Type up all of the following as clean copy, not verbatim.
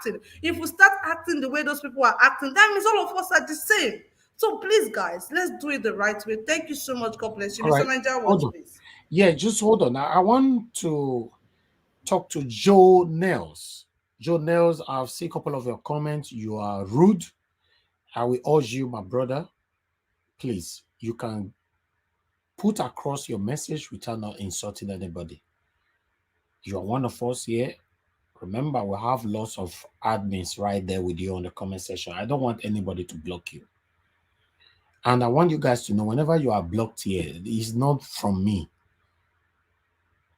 acting. If we start acting the way those people are acting, that means all of us are the same. So please, guys, let's do it the right way. Thank you so much. God bless you. All Mr. right. Niger, Hold watch, on. please. Yeah, just hold on. I want to talk to Joe Nels. Joe Nels, I've seen a couple of your comments. You are rude. I will urge you, my brother, please, you can put across your message without not insulting anybody. You are one of us here. Remember, we have lots of admins right there with you on the comment section. I don't want anybody to block you. And I want you guys to know, whenever you are blocked here, it's not from me.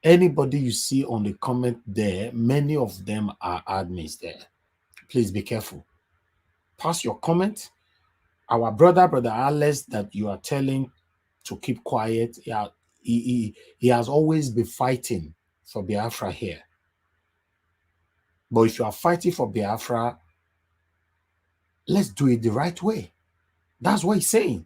Anybody you see on the comment there, many of them are admins there. Please be careful. Pass your comment. Our brother Alex, that you are telling to keep quiet, he has always been fighting for Biafra here. But if you are fighting for Biafra, let's do it the right way. That's what he's saying.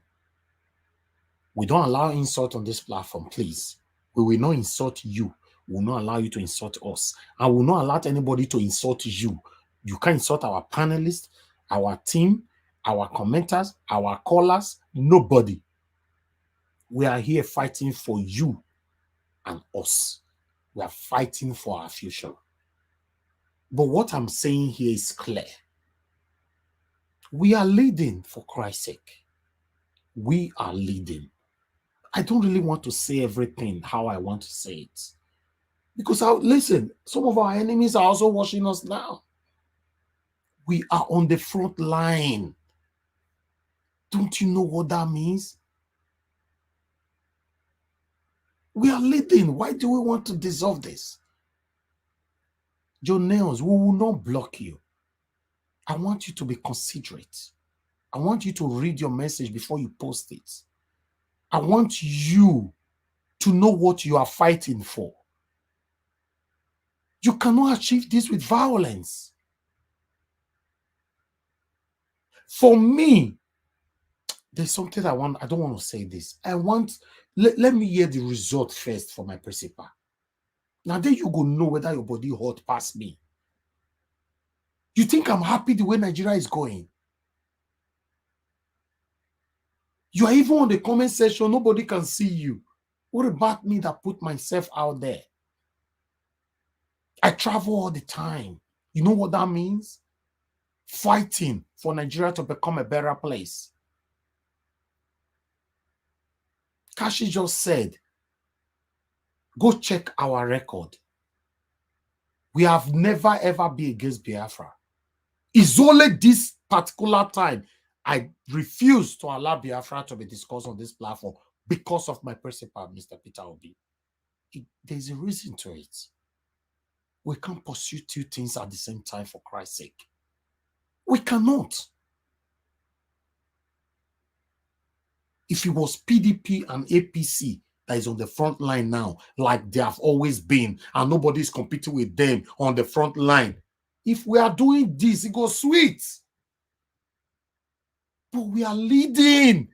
We don't allow insult on this platform, please. We will not insult you. We will not allow you to insult us. I will not allow anybody to insult you. You can't insult our panelists, our team, our commenters, our callers, nobody. We are here fighting for you and us. We are fighting for our future. But what I'm saying here is clear. We are leading, for Christ's sake. We are leading. I don't really want to say everything how I want to say it. Because, listen, some of our enemies are also watching us now. We are on the front line. Don't you know what that means? We are leading. Why do we want to dissolve this? Joe Nails, we will not block you. I want you to be considerate. I want you to read your message before you post it. I want you to know what you are fighting for. You cannot achieve this with violence. For me, there's something I don't want to say this. Let me hear the result first for my principal. Now then you go know whether your body hot past me. You think I'm happy the way Nigeria is going? You are even on the comment section, nobody can see you. What about me that put myself out there? I travel all the time. You know what that means? Fighting for Nigeria to become a better place. Kashi just said, go check our record. We have never ever been against Biafra. It's only this particular time I refuse to allow Biafra to be discussed on this platform because of my principal, Mr. Peter Obi. There's a reason to it. We can't pursue two things at the same time, for Christ's sake. We cannot. If it was PDP and APC that is on the front line now, like they have always been, and nobody is competing with them on the front line, if we are doing this, it goes sweet. But we are leading.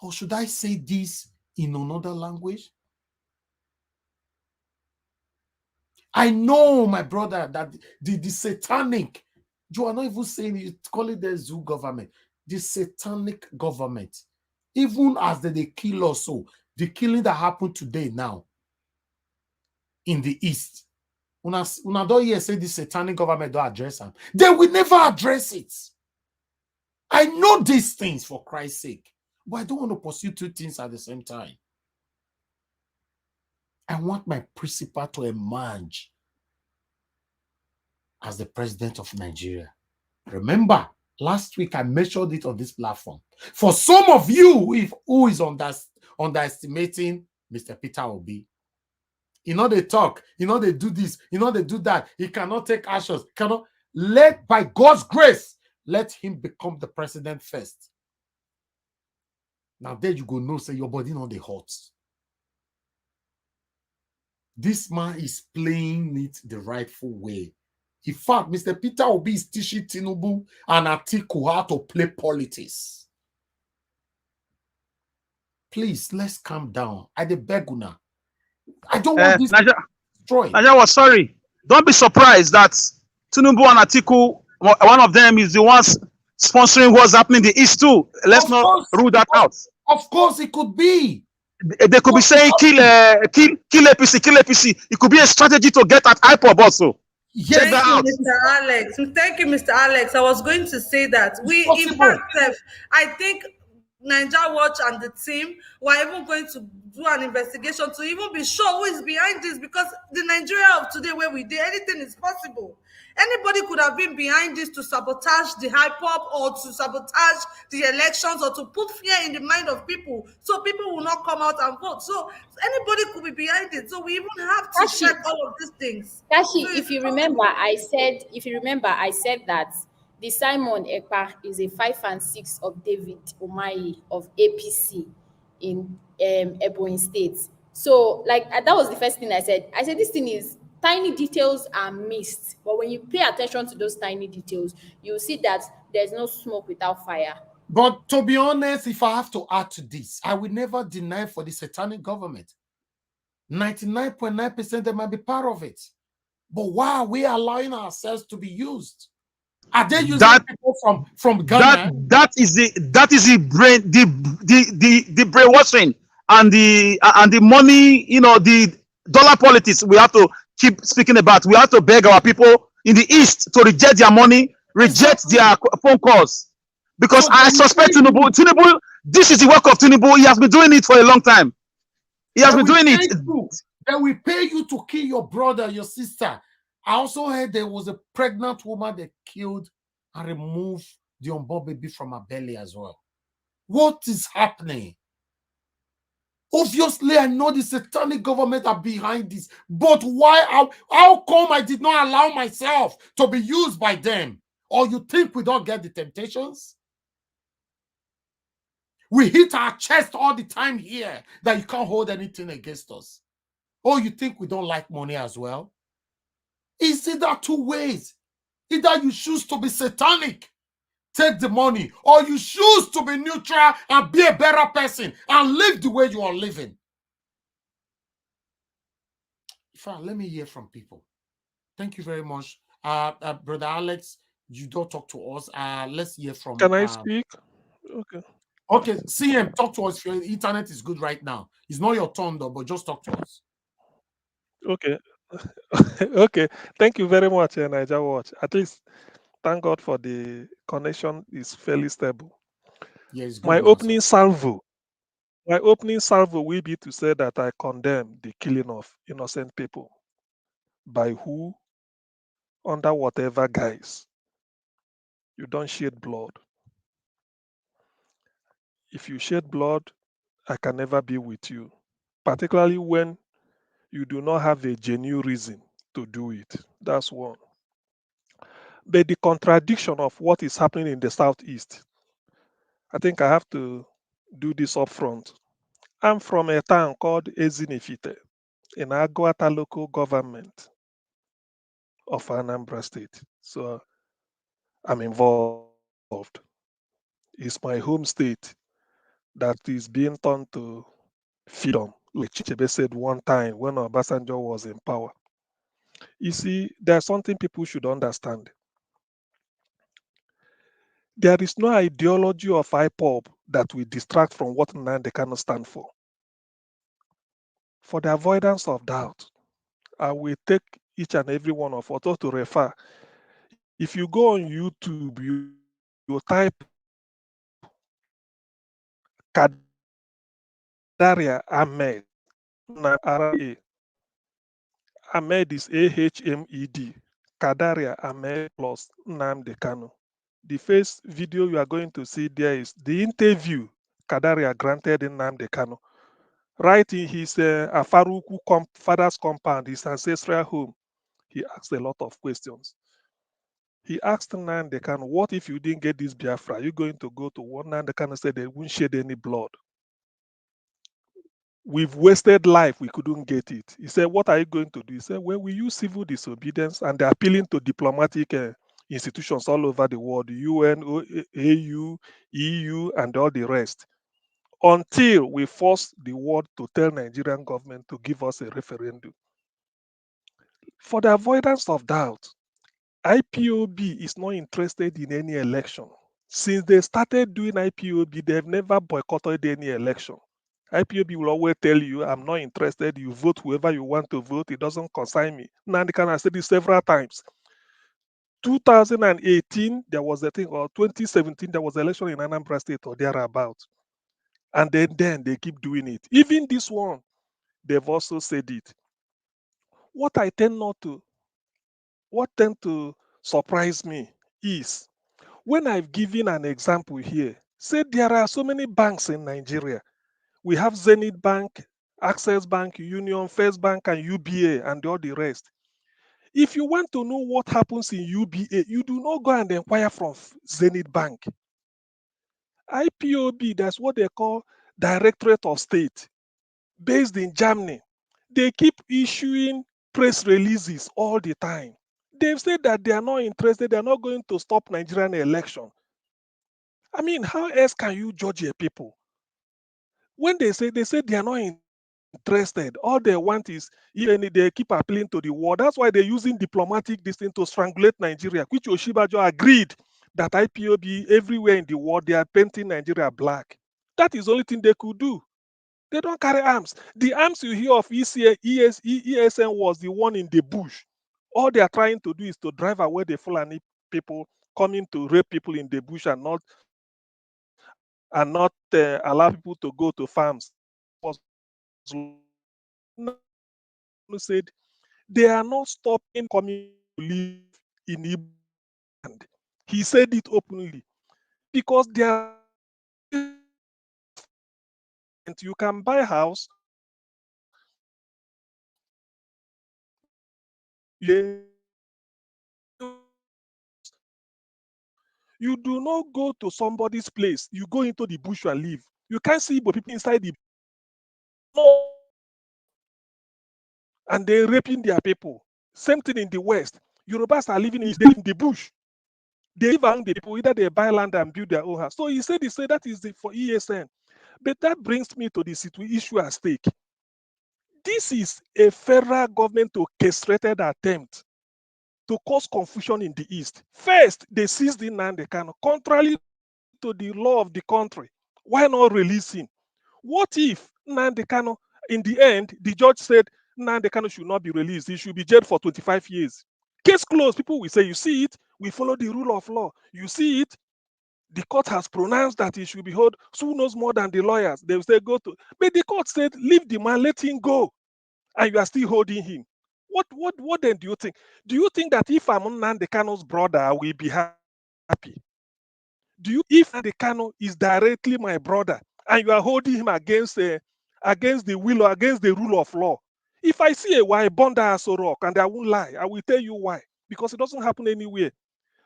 Or should I say this in another language? I know, my brother, that the satanic, you are not even saying you call it the zoo government, the satanic government, even as they kill us, so the killing that happened today now in the East, una don't hear say the satanic government don't address them. They will never address it. I know these things, for Christ's sake, but I don't want to pursue two things at the same time. I want my principal to emerge as the president of Nigeria. Remember, last week I mentioned it on this platform. For some of you who is underestimating Mr. Peter Obi, you know they talk, you know they do this, you know they do that. He cannot take actions. Cannot let, by God's grace, let him become the president first. Now there you go, no, say your body not the hot. This man is playing it the rightful way. In fact, Mr. Peter Obi is teaching Tinubu and Atiku how to play politics. Please, let's calm down. I beg now. I don't want this to destroy. Naja was sorry. Don't be surprised that Tinubu and Atiku, one of them is the ones sponsoring what's happening in the East too. Let's Of not course, rule that out. of course, it could be. They could be But saying kill APC, kill APC. It could be a strategy to get at IPOB also. Check yes, that Thank you, out. Mr. Alex. Thank you, Mr. Alex. I was going to say that it's we, in possible. fact, I think Niger Watch and the team were even going to do an investigation to even be sure who is behind this, because the Nigeria of today, where we did anything is possible. Anybody could have been behind this to sabotage the hype-up or to sabotage the elections or to put fear in the mind of people so people will not come out and vote. So anybody could be behind it. So we even have to check Tashi, all of these things. So Tashi, it's possible. if you remember, I said that the Simon Ekpa is a 5 and 6 of David Umahi of APC in Ebonyi State. So, like that was the first thing I said. I said this thing is tiny details are missed, but when you pay attention to those tiny details, you will see that there's no smoke without fire. But to be honest, if I have to add to this, I will never deny for the satanic government. 99.9% they might be part of it. But why are we allowing ourselves to be used? Are they using That people from that Ghana? that is the brain the brainwashing and the money, the dollar politics we have to keep speaking about. We have to beg our people in the East to reject their money, reject Exactly. their phone calls, because So they I will suspect pay you. Tinubu, this is the work of Tinubu. He has been doing it for a long time. He has They been will doing it. pay you. They will pay you to kill your brother, your sister. I also heard there was a pregnant woman they killed and removed the unborn baby from her belly as well. What is happening? Obviously, I know the satanic government are behind this, but why? How come I did not allow myself to be used by them? Or you think we don't get the temptations? We hit our chest all the time here that you can't hold anything against us. Or you think we don't like money as well? It's either two ways. Either you choose to be satanic, take the money, or you choose to be neutral and be a better person and live the way you are living. Let me hear from people. Thank you very much. Brother Alex, you don't talk to us. Let's hear from Can I speak? Okay. okay, CM, talk to us. If your internet is good right now. It's not your turn though, but just talk to us. Okay. Okay. Thank you very much, Niger Watch. At least thank God for the connection is fairly stable. Yeah, it's good My now, sir. opening salvo. My opening salvo will be to say that I condemn the killing of innocent people by who, under whatever guise. You don't shed blood. If you shed blood, I can never be with you, particularly when you do not have a genuine reason to do it. That's one. But the contradiction of what is happening in the Southeast, I think I have to do this up front. I'm from a town called Ezinifite in Aguata local government of Anambra State. So I'm involved. It's my home state that is being turned to freedom, like Chichebe said one time when Obasanjo was in power. You see, there's something people should understand. There is no ideology of IPOB that will distract from what Nnamdi Kanu stand for. For the avoidance of doubt, I will take each and every one of us to refer. If you go on YouTube, you type Kadaria Ahmed, Ahmed is AHMED. Kadaria Ahmed plus Nnamdi Kanu. The first video you are going to see there is the interview Kadaria granted Nnamdi Kanu. Right in his Afaruku father's compound, his ancestral home, he asked a lot of questions. He asked Nnamdi Kanu, what if you didn't get this Biafra? Are you going to go to war? Nnamdi Kanu said they won't shed any blood. We've wasted life, we couldn't get it. He said, what are you going to do? He said, well, we use civil disobedience and they're appealing to diplomatic institutions all over the world, UN, AU, EU, and all the rest, until we force the world to tell Nigerian government to give us a referendum. For the avoidance of doubt, IPOB is not interested in any election. Since they started doing IPOB, they've never boycotted any election. IPOB will always tell you, I'm not interested. You vote whoever you want to vote. It doesn't concern me. Nandi I said this several times. 2018, there was a thing, or 2017, there was an election in Anambra State or thereabout. And then they keep doing it. Even this one, they've also said it. What I tend not to, what tend to surprise me is when I've given an example here, say there are so many banks in Nigeria. We have Zenith Bank, Access Bank, Union, First Bank, and UBA, and all the rest. If you want to know what happens in UBA, you do not go and inquire from Zenith Bank. IPOB, that's what they call Directorate of State, based in Germany. They keep issuing press releases all the time. They've said that they are not interested, they are not going to stop Nigerian election. I mean, how else can you judge a people? When they say they are not interested, all they want is even they keep appealing to the war. That's why they're using diplomatic this thing to strangulate Nigeria, which Oshibajo agreed that IPOB everywhere in the world they are painting Nigeria black. That is the only thing they could do. They don't carry arms. The arms you hear of ESN was the one in the bush. All they are trying to do is to drive away the Fulani people coming to rape people in the bush and not allow people to go to farms. Said they are not stopping coming to live in Igbo land. He said it openly because they are you can buy a house. You do not go to somebody's place. You go into the bush and live. You can't see Igbo people inside the and they're raping their people. Same thing in the West. Yorubas are living in the bush. They live among the people, either they buy land and build their own house. So he said that is for ESN. But that brings me to the issue at stake. This is a federal government orchestrated attempt to cause confusion in the East. First, they seized Nnamdi Kanu, contrary to the law of the country. Why not release him? What if Nnamdi Kanu, in the end, the judge said Nnamdi Kanu should not be released. He should be jailed for 25 years. Case closed. People will say, you see it, we follow the rule of law. You see it, the court has pronounced that he should be held. Who knows more than the lawyers? They will say, go to. But the court said, leave the man, let him go. And you are still holding him. What then do you think? Do you think that if I'm Nnamdi Kanu's brother, I will be happy? Do you, if Nnamdi Kanu is directly my brother and you are holding him against the will or against the rule of law? If I see a why Bonda as a rock, and I won't lie, I will tell you why. Because it doesn't happen anywhere.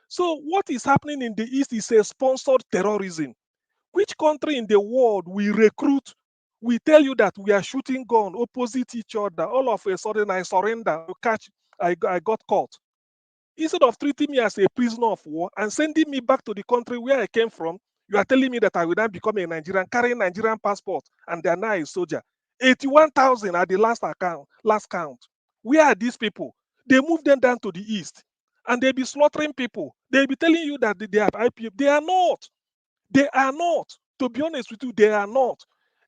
So what is happening in the East is a sponsored terrorism. Which country in the world we recruit? We tell you that we are shooting gun opposite each other. All of a sudden, I surrender. I got caught. Instead of treating me as a prisoner of war and sending me back to the country where I came from, you are telling me that I will then become a Nigerian, carrying Nigerian passport, and they are now a soldier. 81,000 at the last count. Where are these people? They move them down to the east, and they be slaughtering people. They be telling you that they have IPOB. They are not. They are not. To be honest with you, they are not.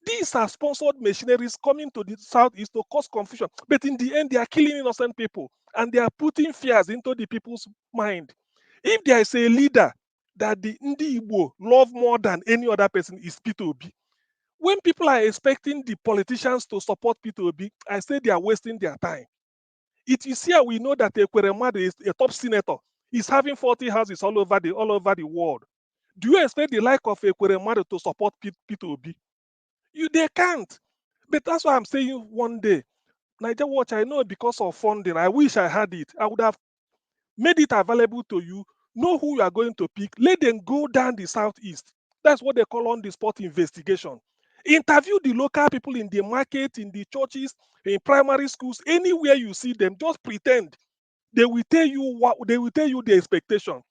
These are sponsored machineries coming to the southeast to cause confusion. But in the end, they are killing innocent people and they are putting fears into the people's mind. If there is a leader that the Ndi Igbo love more than any other person is Peter Obi. When people are expecting the politicians to support Peter Obi, I say they are wasting their time. It is here we know that Ekweremadu is a top senator. He's having 40 houses all over the world. Do you expect the like of Ekweremadu to support Peter Obi? They can't. But that's why I'm saying one day, Niger Watch, I know because of funding, I wish I had it. I would have made it available to you. Know who you are going to pick. Let them go down the southeast. That's what they call on the spot investigation. Interview the local people in the market, in the churches, in primary schools, anywhere you see them. Just pretend. They will tell you the expectation.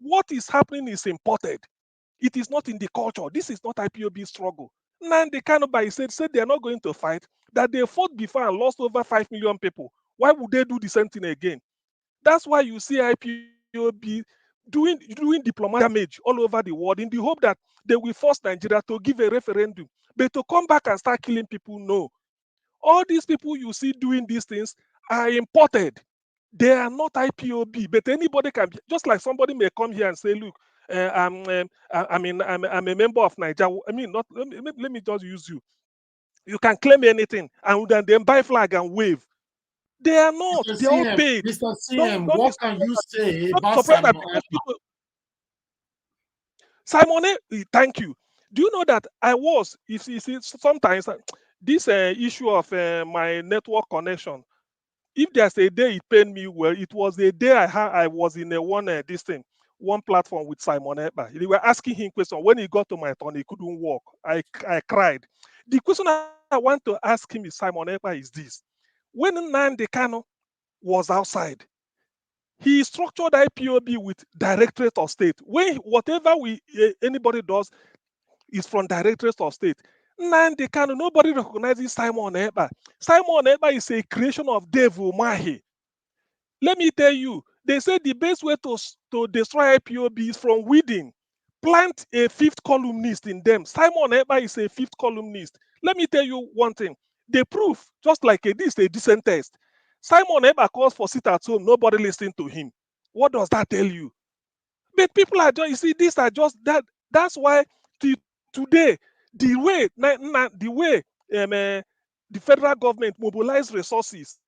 What is happening is imported. It is not in the culture. This is not IPOB struggle. Nnamdi Kanu by said they are not going to fight, that they fought before and lost over 5 million people. Why would they do the same thing again? That's why you see IPOB IPOB doing diplomatic damage all over the world in the hope that they will force Nigeria to give a referendum. But to come back and start killing people, no. All these people you see doing these things are imported. They are not IPOB, but anybody can be, just like somebody may come here and say, look, I'm a member of Nigeria. I mean, not let me just use you. You can claim anything and then buy flag and wave. They are not. Mr. They're all CM, paid. Mr. Don't CM, don't be what can you surprised. say Don't be about surprised that Simon because Ekpa? people, Simon, thank you. Do you know that I was? You see sometimes this issue of my network connection. If there's a day it pained me well, it was a day I was in a one platform with Simon Ekpa. They were asking him questions. When he got to my turn, he couldn't walk. I cried. The question I want to ask him is Simon Ekpa is this: when Nnamdi Kanu was outside, he structured IPOB with Directorate of State. When whatever anybody does is from Directorate of State. Nnamdi Kanu, nobody recognizes Simon Ekpa. Simon Ekpa is a creation of Dave Umahi. Let me tell you, they say the best way to destroy IPOB is from within. Plant a fifth columnist in them. Simon Ekpa is a fifth columnist. Let me tell you one thing. The proof, just like this, a decent test. Simon Ekpa calls for sit at home. Nobody listening to him. What does that tell you? But people are just, you see, these are just that. That's why today, the way the federal government mobilize resources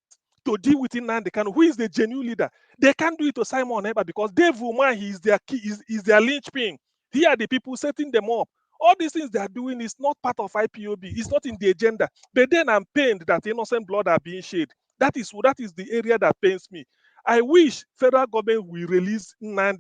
to deal with Nnamdi Kanu, who is the genuine leader, they can't do it to Simon Ekpa because Dave Umahi is their key, is their linchpin. Here are the people setting them up. All these things they are doing is not part of IPOB. It's not in the agenda. But then I'm pained that innocent blood are being shed. That is the area that pains me. I wish federal government will release allow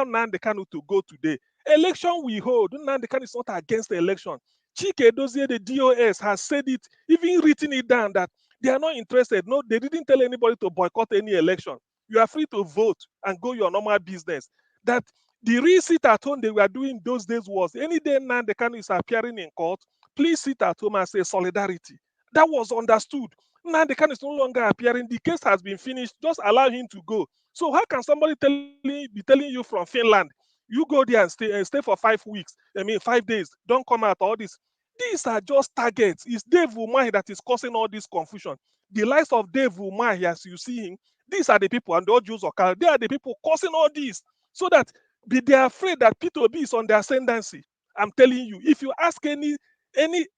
Nnamdi Kanu to go today. Election we hold. Nnamdi Kanu is not against the election. Chike Dozie, the DOS, has said it, even written it down that they are not interested. No, they didn't tell anybody to boycott any election. You are free to vote and go your normal business. That the real sit at home they were doing those days was any day Nnamdi Kanu is appearing in court, please sit at home and say solidarity. That was understood. Nnamdi Kanu is no longer appearing. The case has been finished. Just allow him to go. So how can somebody be telling you from Finland, you go there and stay for 5 weeks? 5 days. Don't come out. All this. These are just targets. It's Dave Umahi that is causing all this confusion. The likes of Dave Umahi, as you see him, these are the people, and the Jews or they are the people causing all this. So that they are afraid that Peter Obi is on the ascendancy. I'm telling you, if you ask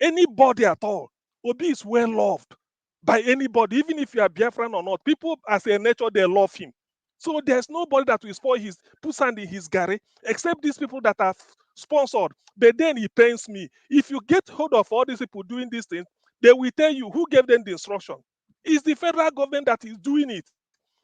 anybody at all, Obi is well loved by anybody, even if you are Biafran or not. People, as a nature, they love him. So there's nobody that will spoil put sand in his garage, except these people that are sponsored. But then it pains me. If you get hold of all these people doing these things, they will tell you who gave them the instruction. It's the federal government that is doing it.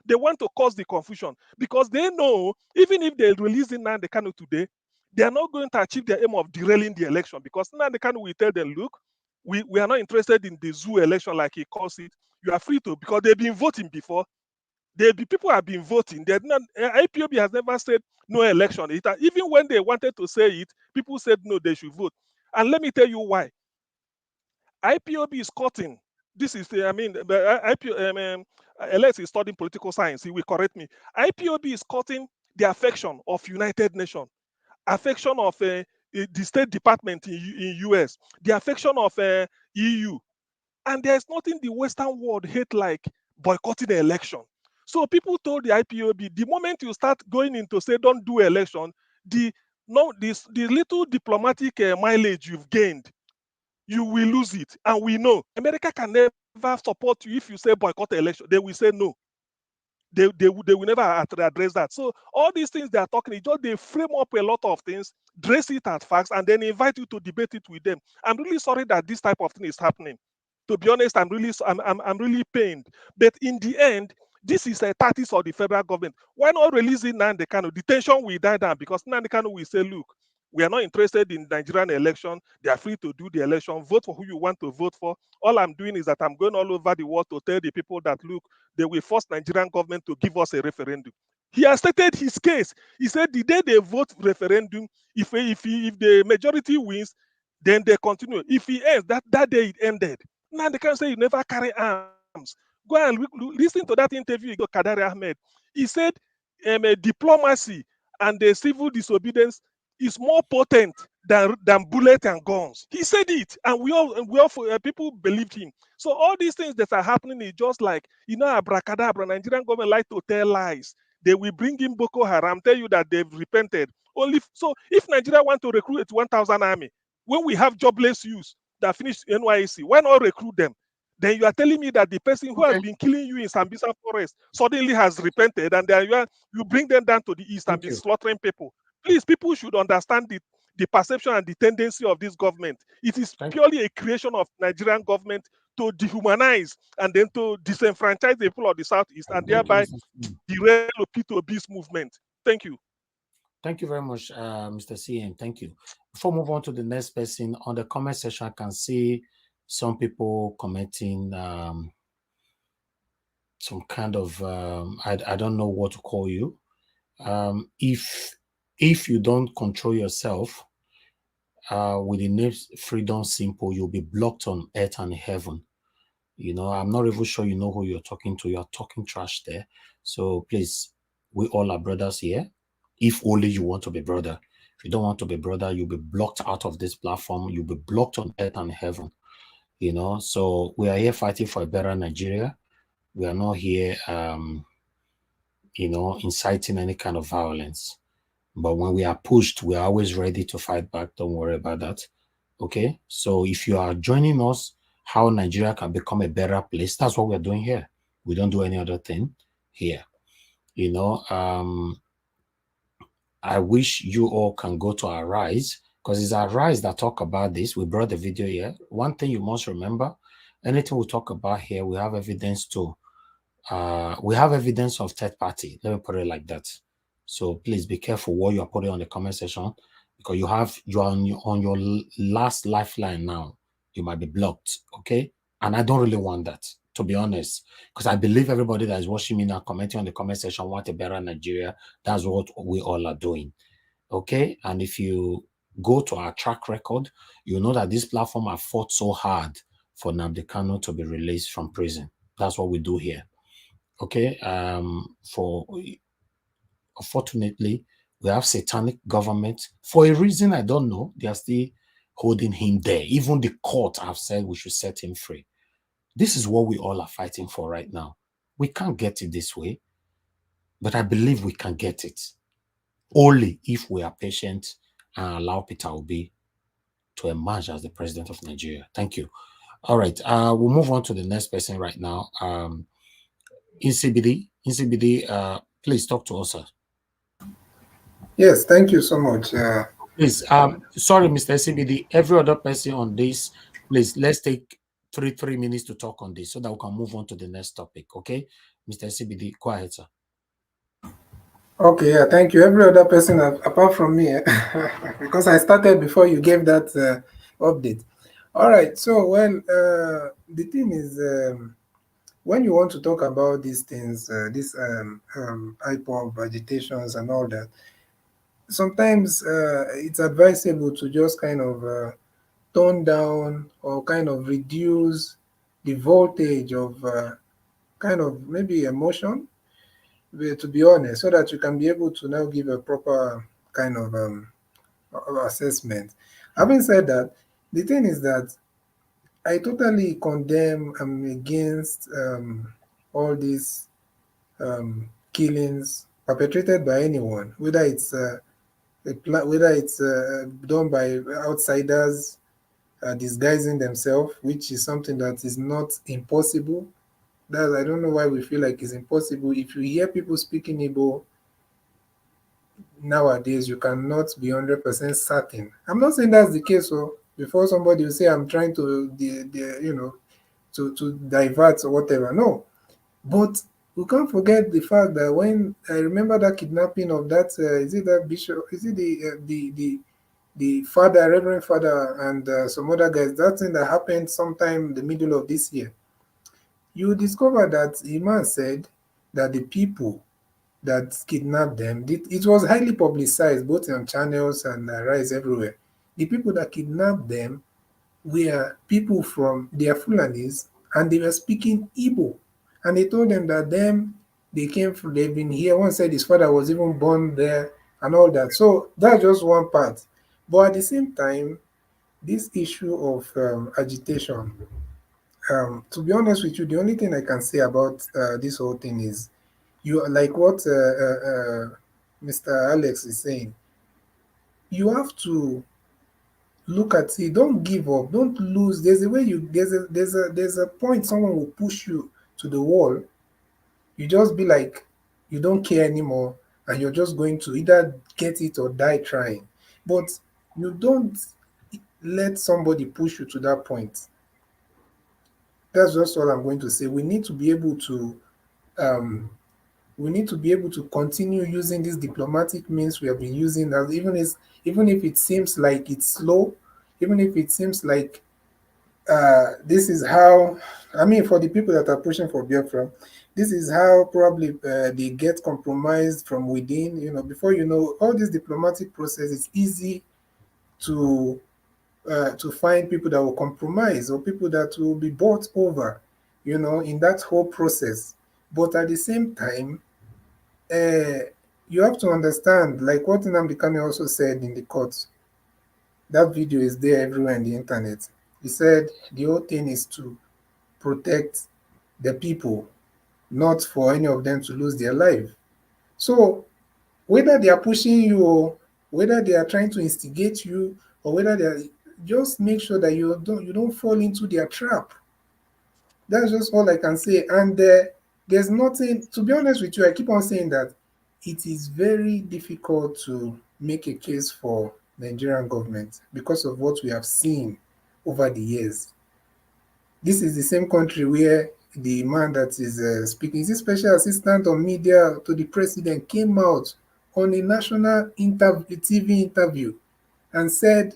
They want to cause the confusion because they know even if they release Nnamdi Kanu today, they are not going to achieve their aim of derailing the election because Nnamdi Kanu will tell them, look, we are not interested in the zoo election like he calls it. You are free to, because they've been voting before. People have been voting. IPOB has never said no election. Even when they wanted to say it, people said no, they should vote. And let me tell you why. IPOB is cutting. This is, Alex is studying political science. He will correct me. IPOB is cutting the affection of United Nations, affection of the State Department in US, the affection of EU. And there's nothing the Western world hate like boycotting the election. So people told the IPOB, the moment you start going into say don't do election, the little diplomatic mileage you've gained, you will lose it. And we know America can never support you if you say boycott the election. They will say no. They will never address that. So all these things they are talking, they frame up a lot of things, dress it as facts, and then invite you to debate it with them. I'm really sorry that this type of thing is happening. To be honest, I'm really pained. But in the end, this is a tactics of the federal government. Why not releasing Nnamdi Kanu? The tension will die down because Nnamdi Kanu will say, look, we are not interested in Nigerian election. They are free to do the election. Vote for who you want to vote for. All I'm doing is that I'm going all over the world to tell the people that, look, they will force Nigerian government to give us a referendum. He has stated his case. He said the day they vote referendum, if the majority wins, then they continue. If he ends, that day it ended. Now they can say you never carry arms. Go and listen to that interview you got Kadari Ahmed. He said diplomacy and the civil disobedience is more potent than bullet and guns. He said it, and we all people believed him. So all these things that are happening is just like, abracadabra. Nigerian government like to tell lies. They will bring in Boko Haram, tell you that they've repented. So if Nigeria want to recruit 1,000 army, when we have jobless youths that finish NYC, why not recruit them? Then you are telling me that the person who has been killing you in Sambisa forest suddenly has repented, and then you bring them down to the east and be slaughtering people. Please, people should understand the perception and the tendency of this government. It is purely a creation of Nigerian government to dehumanize and then to disenfranchise the people of the Southeast and thereby derail Peter Obi's movement. Thank you. Thank you very much, Mr. CM. Thank you. Before we move on to the next person, on the comment section, I can see some people commenting some kind of, I don't know what to call you. If you don't control yourself with the name Freedom Simple, you'll be blocked on earth and heaven. I'm not even sure you know who you're talking to. You're talking trash there. So please, we all are brothers here. If only you want to be brother. If you don't want to be brother, you'll be blocked out of this platform. You'll be blocked on earth and heaven. So we are here fighting for a better Nigeria. We are not here, inciting any kind of violence. But when we are pushed, we are always ready to fight back. Don't worry about that. Okay? So if you are joining us, how Nigeria can become a better place, that's what we're doing here. We don't do any other thing here. I wish you all can go to our Rise, because it's our Rise that talk about this. We brought the video here. One thing you must remember, anything we talk about here, we have evidence to. We have evidence of third party. Let me put it like that. So please be careful what you are putting on the comment section, because you are on your last lifeline now. You might be blocked, okay? And I don't really want that, to be honest, because I believe everybody that is watching me now, commenting on the comment section, want a better Nigeria. That's what we all are doing, okay? And if you go to our track record, you know that this platform have fought so hard for Nnamdi Kanu to be released from prison. That's what we do here, okay? Unfortunately, we have satanic government. For a reason I don't know, they are still holding him there. Even the court have said we should set him free. This is what we all are fighting for right now. We can't get it this way, but I believe we can get it only if we are patient and allow Peter Obi to emerge as the president of Nigeria. Thank you. All right, we'll move on to the next person right now. INCBD, please talk to us, sir. Yes, thank you so much. Please, sorry, Mr. CBD. Every other person on this, please, let's take three minutes to talk on this so that we can move on to the next topic. Okay, Mr. CBD, go ahead, sir. Okay, yeah, thank you. Every other person apart from me, because I started before you gave that update. All right, so the thing is, when you want to talk about these things, this IPOB agitations and all that, sometimes it's advisable to just kind of tone down or kind of reduce the voltage of kind of maybe emotion, to be honest, so that you can be able to now give a proper kind of assessment. Having said that, the thing is that I totally condemn, I'm against all these killings perpetrated by anyone, whether it's done by outsiders disguising themselves, which is something that is not impossible. I don't know why we feel like it's impossible. If you hear people speaking Igbo nowadays, you cannot be 100% certain. I'm not saying that's the case. So before somebody will say I'm trying to, to divert or whatever. No, but we can't forget the fact that when I remember that kidnapping of that, is it that bishop? Is it the father, Reverend Father, and some other guys? That thing that happened sometime in the middle of this year. You discover that Iman said that the people that kidnapped them, it was highly publicized both on channels and Rise everywhere. The people that kidnapped them were people from their Fulanis, and they were speaking Igbo. And they told them that them they've been here. One said his father was even born there and all that. So that's just one part. But at the same time, this issue of agitation, to be honest with you, the only thing I can say about this whole thing is you like what Mr. Alex is saying. You have to look at it. Don't give up. Don't lose. There's a way you there's a point someone will push you to the wall. You just be like you don't care anymore, and you're just going to either get it or die trying. But you don't let somebody push you to that point. That's just all I'm going to say. We need to be able to continue using these diplomatic means we have been using, as even if it seems like it's slow, even if it seems like this is how, I mean, for the people that are pushing for Biafra, this is how probably they get compromised from within. Before you know, all this diplomatic process is easy to find people that will compromise or people that will be bought over, in that whole process. But at the same time, you have to understand, like what Nnamdi Kanu also said in the court. That video is there everywhere on the internet. He said the whole thing is to protect the people, not for any of them to lose their life. So whether they are pushing you or whether they are trying to instigate you or whether they are, just make sure that you don't fall into their trap. That's just all I can say. And there's nothing, to be honest with you, I keep on saying that it is very difficult to make a case for Nigerian government because of what we have seen over the years. This is the same country where the man that is speaking, is a special assistant on media to the president, came out on a national TV interview and said,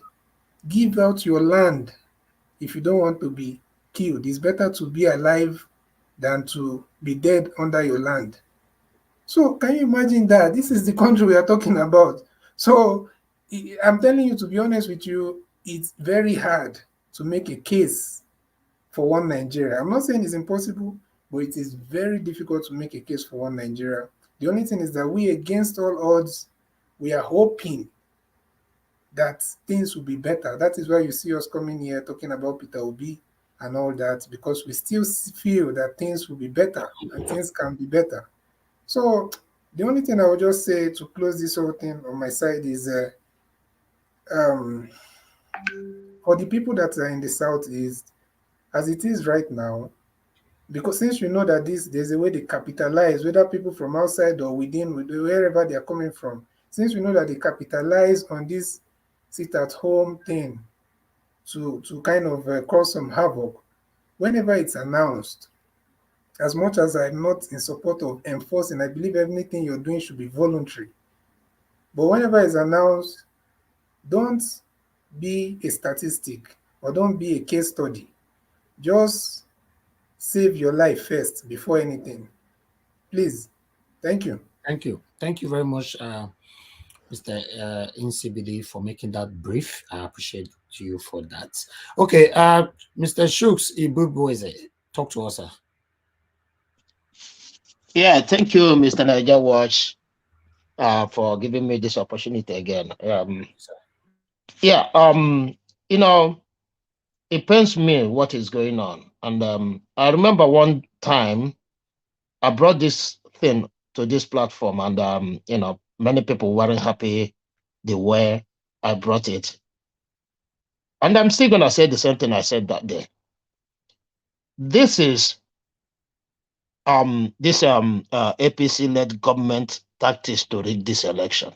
give out your land if you don't want to be killed. It's better to be alive than to be dead under your land. So can you imagine that? This is the country we are talking about. So I'm telling you, to be honest with you, it's very hard to make a case for one Nigeria. I'm not saying it's impossible, but it is very difficult to make a case for one Nigeria. The only thing is that we, against all odds, we are hoping that things will be better. That is why you see us coming here talking about Peter Obi and all that, because we still feel that things will be better and things can be better. So the only thing I would just say to close this whole thing on my side is for the people that are in the Southeast, as it is right now, because since you know that there's a way they capitalize, whether people from outside or within, wherever they are coming from, since we know that they capitalize on this sit-at-home thing to kind of cause some havoc, whenever it's announced, as much as I'm not in support of enforcing, I believe anything you're doing should be voluntary. But whenever it's announced, don't be a statistic or don't be a case study. Just save your life first before anything. Please. Thank you. Thank you. Thank you very much, Mr. Insibidi, for making that brief. I appreciate you for that. Okay, Mr. Shooks Ibubueze, talk to us, sir. Yeah, thank you, Mr. Niger Watch, for giving me this opportunity again. It pains me what is going on. And I remember one time I brought this thing to this platform, and many people weren't happy the way I brought it. And I'm still gonna say the same thing I said that day. This is APC-led government tactics to rig this election.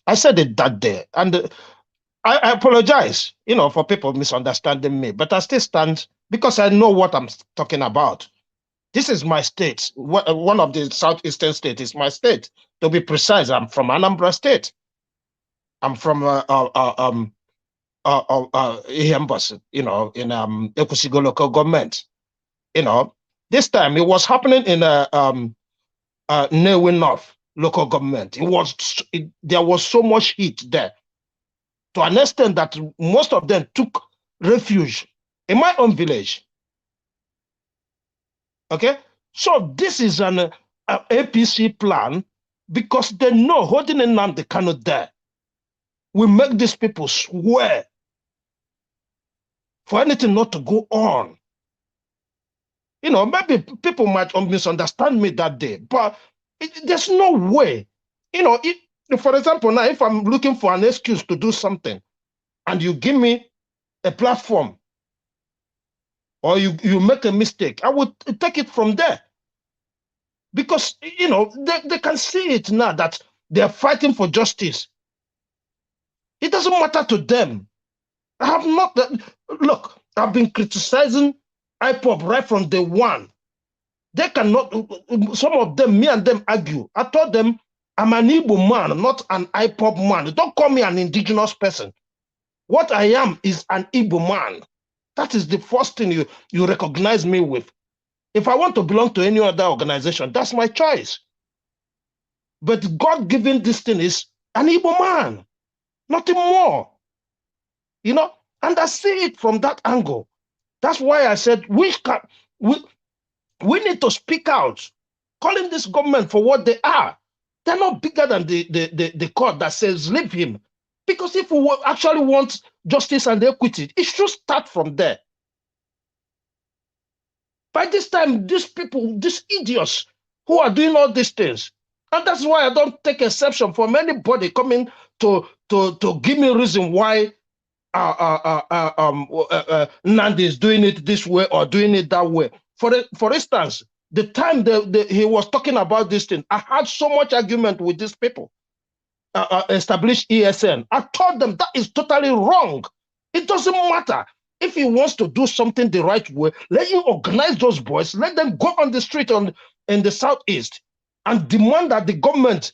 I said it that day, and I apologize, for people misunderstanding me, but I still stand because I know what I'm talking about. This is my state. One of the southeastern states is my state. To be precise, I'm from Anambra State. I'm from Ihembos, in Ekusigo local government. This time it was happening in Nnewi North local government. There was so much heat there, to an extent that most of them took refuge in my own village. Okay, so this is an APC plan because they know holding Nnamdi Kanu there will make these people swear for anything not to go on. You know, maybe people might misunderstand me that day, but there's no way. You know, for example, now if I'm looking for an excuse to do something and you give me a platform or you make a mistake, I would take it from there. Because, you know, they can see it now that they're fighting for justice. It doesn't matter to them. I have not, look, I've been criticizing IPOB right from day one. They cannot, some of them, me and them argue. I told them, I'm an Igbo man, not an IPOB man. Don't call me an indigenous person. What I am is an Igbo man. That is the first thing you recognize me with. If I want to belong to any other organization, that's my choice. But God-given this thing is an Igbo man, nothing more. You know, and I see it from that angle. That's why I said we need to speak out, calling this government for what they are. They're not bigger than the court that says leave him. Because if we actually want justice and equity, it should start from there. By this time, these people, these idiots who are doing all these things, and that's why I don't take exception from anybody coming to give me a reason why Nnamdi is doing it this way or doing it that way. For instance, the time he was talking about this thing, I had so much argument with these people. Established ESN. I told them that is totally wrong. It doesn't matter. If he wants to do something the right way, let him organize those boys, let them go on the street in the southeast and demand that the government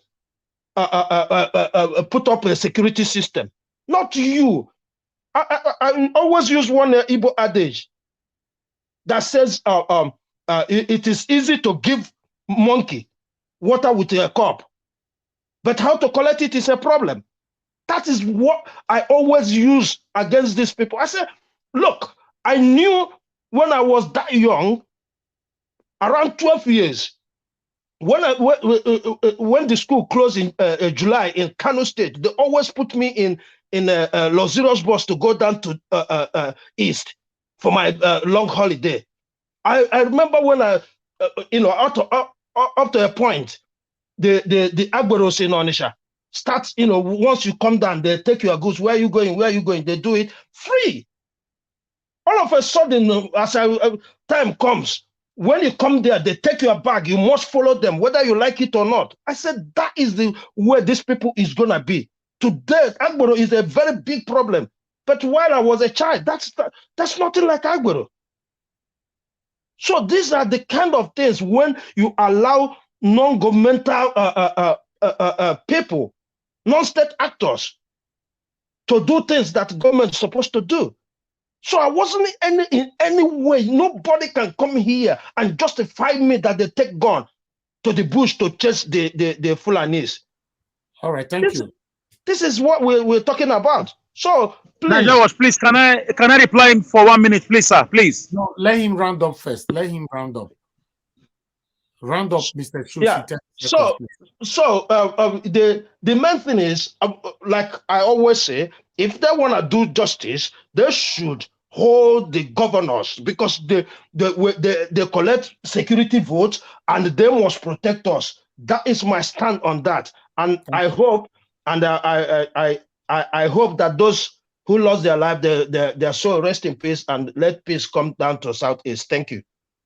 put up a security system. Not you. I always use one Igbo adage that says it is easy to give monkey water with a cup, but how to collect it is a problem. That is what I always use against these people. I say, look, I knew when I was that young, around 12 years, when the school closed in July in Kano State, they always put me in a luxurious bus to go down to East for my long holiday. I remember when up to a point, the Agberos in Onisha starts, once you come down, they take your goods. Where are you going? Where are you going? They do it free. All of a sudden, as time comes, when you come there, they take your bag. You must follow them, whether you like it or not. I said, that is the way these people is going to be. Today, Agbero is a very big problem. But while I was a child, that's nothing like Agbero. So these are the kind of things when you allow non-governmental people, non-state actors to do things that government is supposed to do. So I wasn't in any way, nobody can come here and justify me that they take gun to the bush to chase the Fulanis. All right, thank you. This is what we're talking about. So please, can I reply for 1 minute, please, sir? Please. No, let him round up first. Let him round up. Round up, Mr. Shushi. Yeah. So the main thing is, like I always say, if they want to do justice, they should hold the governors because they collect security votes and they must protect us. That is my stand on that. And I hope, and I hope that those who lost their life, their soul rest in peace and let peace come down to Southeast. Thank you.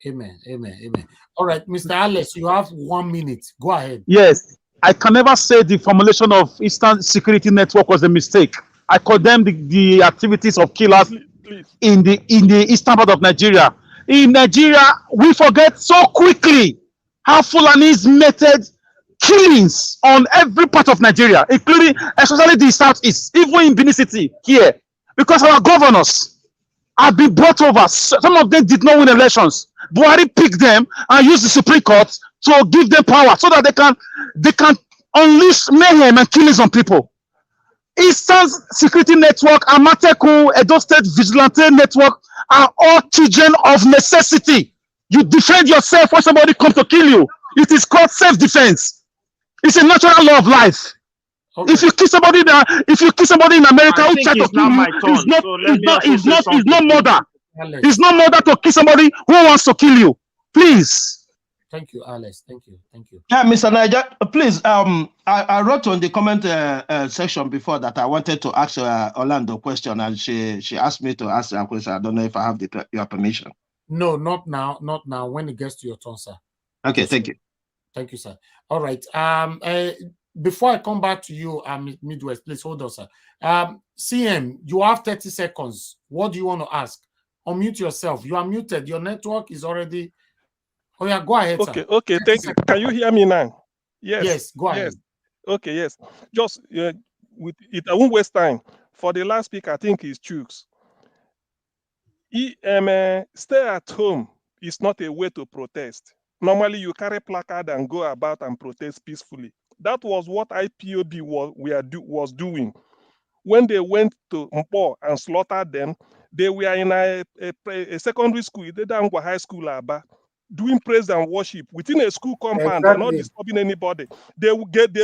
Amen. Amen. Amen. All right, Mr. Alex, you have 1 minute. Go ahead. Yes, I can never say the formulation of Eastern Security Network was a mistake. I condemn the activities of killers in the eastern part of Nigeria. In Nigeria, we forget so quickly how Fulanis meted killings on every part of Nigeria, including especially the southeast, even in Benin City here, because our governors have been brought over. Some of them did not win elections. Buhari picked them and used the Supreme Court to give them power so that they can unleash mayhem and killings on people. Eastern Security Network, Amateku, Edo State Vigilante Network are all children of necessity. You defend yourself when somebody comes to kill you. It is called self-defense. It's a natural law of life. Okay. If you kill somebody in America I who think try to it's kill now you, my turn. So let me also say something. it's not murder. Alex. It's not murder to kill somebody who wants to kill you. Please. Thank you, Alex. Thank you. Thank you. Yeah, Mr. Niger, please. I wrote on the comment section before that I wanted to ask Orlando a question, and she asked me to ask her a question. I don't know if I have your permission. No, not now. Not now. When it gets to your turn, sir. Okay, Yes, thank sir. you. Thank you, sir. All right. Before I come back to you, Midwest, please hold on, sir. CM, you have 30 seconds. What do you want to ask? Unmute yourself. You are muted. Your network is already. Oh yeah, go ahead, Okay, sir. okay, thank you. Can you hear me now? Yes. Yes, go ahead. Yes. Okay, yes. Just with it, I won't waste time. For the last speaker, I think is Chooks. Stay at home is not a way to protest. Normally, you carry placard and go about and protest peacefully. That was what IPOB was doing. When they went to Mpo and slaughtered them, they were in a secondary school, Idedangwa High School, Aba, doing praise and worship within a school compound. They're not disturbing anybody. They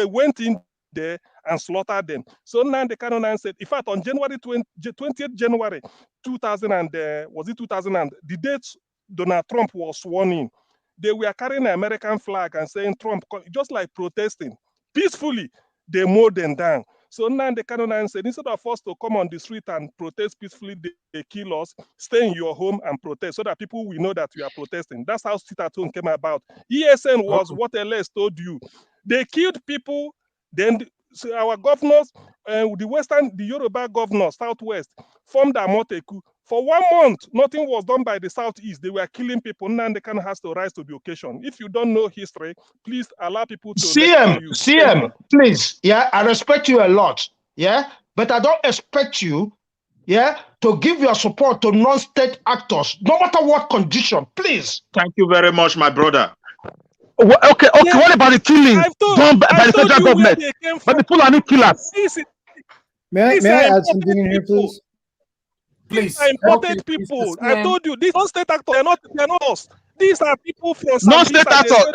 went in there and slaughtered them. So now the canon said, in fact, on January 20th January 2000 was it 2000? The date Donald Trump was sworn in, they were carrying an American flag and saying Trump, just like protesting peacefully. They mowed them down. So now the canon said, instead of us to come on the street and protest peacefully, they kill us, stay in your home and protest so that people will know that we are protesting. That's how sit at home came about. ESN was what LS told you. They killed people, then so our governors, the Yoruba governors, Southwest, formed Amoteku. For 1 month, nothing was done by the Southeast. They were killing people. Nandekan has to rise to the occasion. If you don't know history, please allow people to lecture you. CM, please. Yeah, I respect you a lot. Yeah, but I don't expect you, yeah, to give your support to non-state actors, no matter what condition. Please. Thank you very much, my brother. Okay. Yeah, What about the killing done by the federal government? But the Fulani killers. May I add something in here, please? These are important people. I told you, these non-state actors, they're not us. These are people from non-state actors.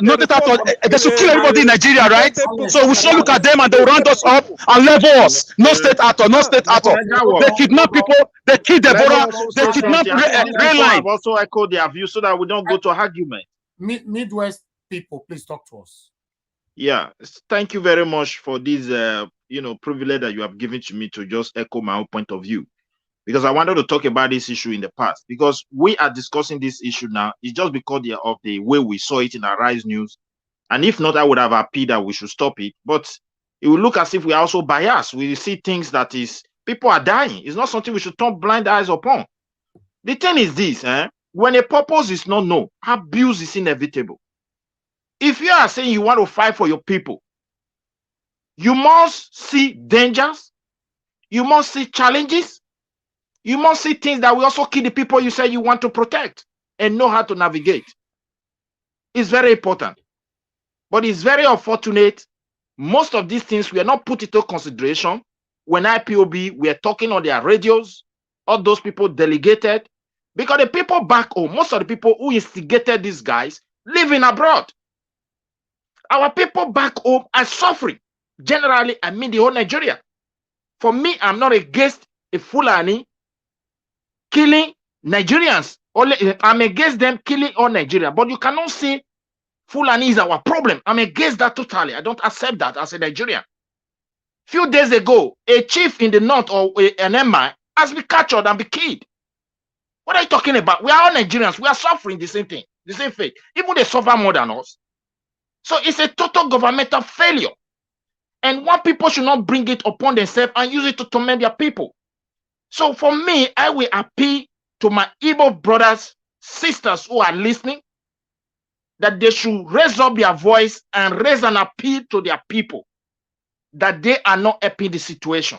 They should kill everybody in Nigeria, right? So we should look at them and they'll round us up and level us. Non-state actor. They kidnap people, they kill Deborah, they kidnap rail line. I've also echoed their view so that we don't go to argument. Midwest people, please talk to us. Yeah, thank you very much for this privilege that you have given to me to just echo my own point of view. Because I wanted to talk about this issue in the past. Because we are discussing this issue now, it's just because of the way we saw it in our Rise News. And if not, I would have appealed that we should stop it. But it will look as if we are also biased. We see things that is, people are dying. It's not something we should turn blind eyes upon. The thing is this, when a purpose is not known, abuse is inevitable. If you are saying you want to fight for your people, you must see dangers, you must see challenges, you must see things that will also kill the people you say you want to protect and know how to navigate. It's very important. But it's very unfortunate. Most of these things were not put into consideration when IPOB were talking on their radios. All those people delegated. Because the people back home, most of the people who instigated these guys living abroad. Our people back home are suffering. Generally, I mean the whole Nigeria. For me, I'm not against a Fulani killing Nigerians. I'm against them killing all Nigerians. But you cannot say Fulani is our problem. I'm against that totally. I don't accept that as a Nigerian. Few days ago, a chief in the north or an MI has been captured and been killed. What are you talking about? We are all Nigerians. We are suffering the same thing, the same fate. Even they suffer more than us. So it's a total governmental failure. And one people should not bring it upon themselves and use it to torment their people. So for me, I will appeal to my Igbo brothers, sisters who are listening, that they should raise up their voice and raise an appeal to their people that they are not helping the situation.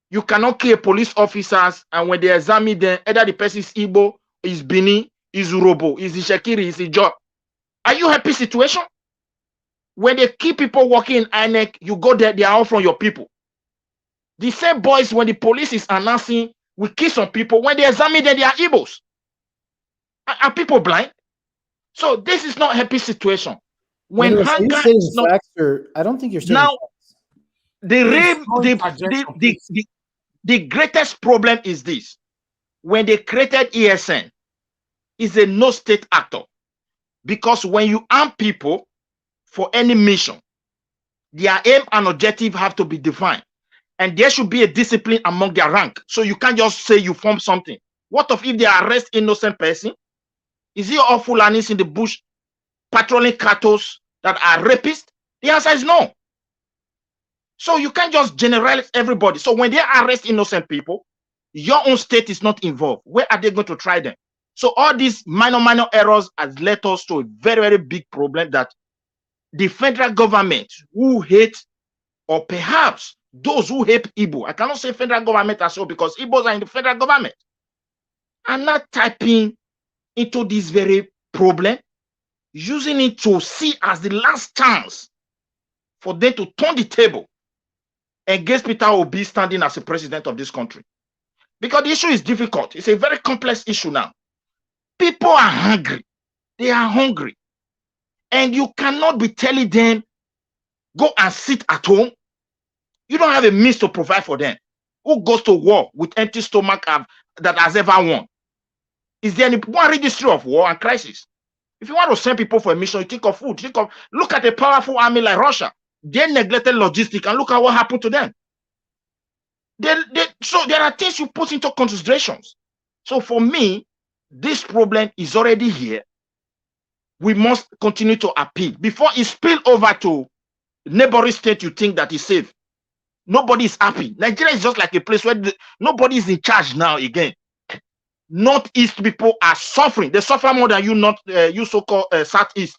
You cannot kill police officers and when they examine them, either the person is Igbo, is Bini, is Urobo, is Ishekiri, is Ijo. Are you happy situation? When they kill people working in INEC, you go there, they are all from your people. The same boys, when the police is announcing, we kill some people, when they examine them, they are Igbos. Are people blind? So this is not a happy situation. When Nicholas, are you hunger stating is not facts, or I don't think you're stating now facts. the Please, real no interjection, please. the greatest problem is this: when they created ESN, is a no state actor, because when you arm people for any mission, their aim and objective have to be defined, and there should be a discipline among their rank. So you can't just say you form something. What if they arrest innocent person? Is it all Fulanis in the bush patrolling cattle that are rapists? The answer is no. So you can't just generalize everybody. So when they arrest innocent people, your own state is not involved. Where are they going to try them? So all these minor errors has led us to a very, very big problem that the federal government who hate, or perhaps those who hate Igbo, I cannot say federal government as well because Igbos are in the federal government, are not tapping into this very problem, using it to see as the last chance for them to turn the table against Peter Obi standing as a president of this country. Because the issue is difficult. It's a very complex issue now. People are hungry. They are hungry. And you cannot be telling them, go and sit at home. You don't have a means to provide for them. Who goes to war with empty stomach that has ever won? Is there any one history of war and crisis? If you want to send people for a mission, you think of food. Look at a powerful army like Russia. They neglected logistics, and look at what happened to them. So there are things you put into considerations. So for me, this problem is already here. We must continue to appeal before it spill over to neighboring state. You think that is safe. Nobody is happy. Nigeria is just like a place where nobody is in charge now again. Northeast people are suffering. They suffer more than you so-called Southeast.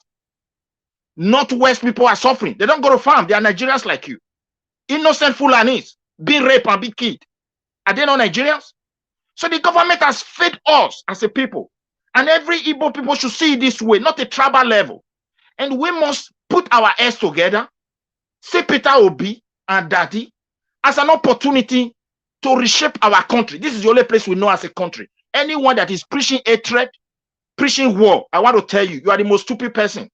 Northwest people are suffering. They don't go to farm. They are Nigerians like you. Innocent Fulanis being raped and being killed. Are they not Nigerians? So the government has failed us as a people. And every Igbo people should see it this way, not a tribal level. And we must put our heads together, see Peter Obi and Daddy as an opportunity to reshape our country. This is the only place we know as a country. Anyone that is preaching hatred, preaching war, I want to tell you, you are the most stupid person.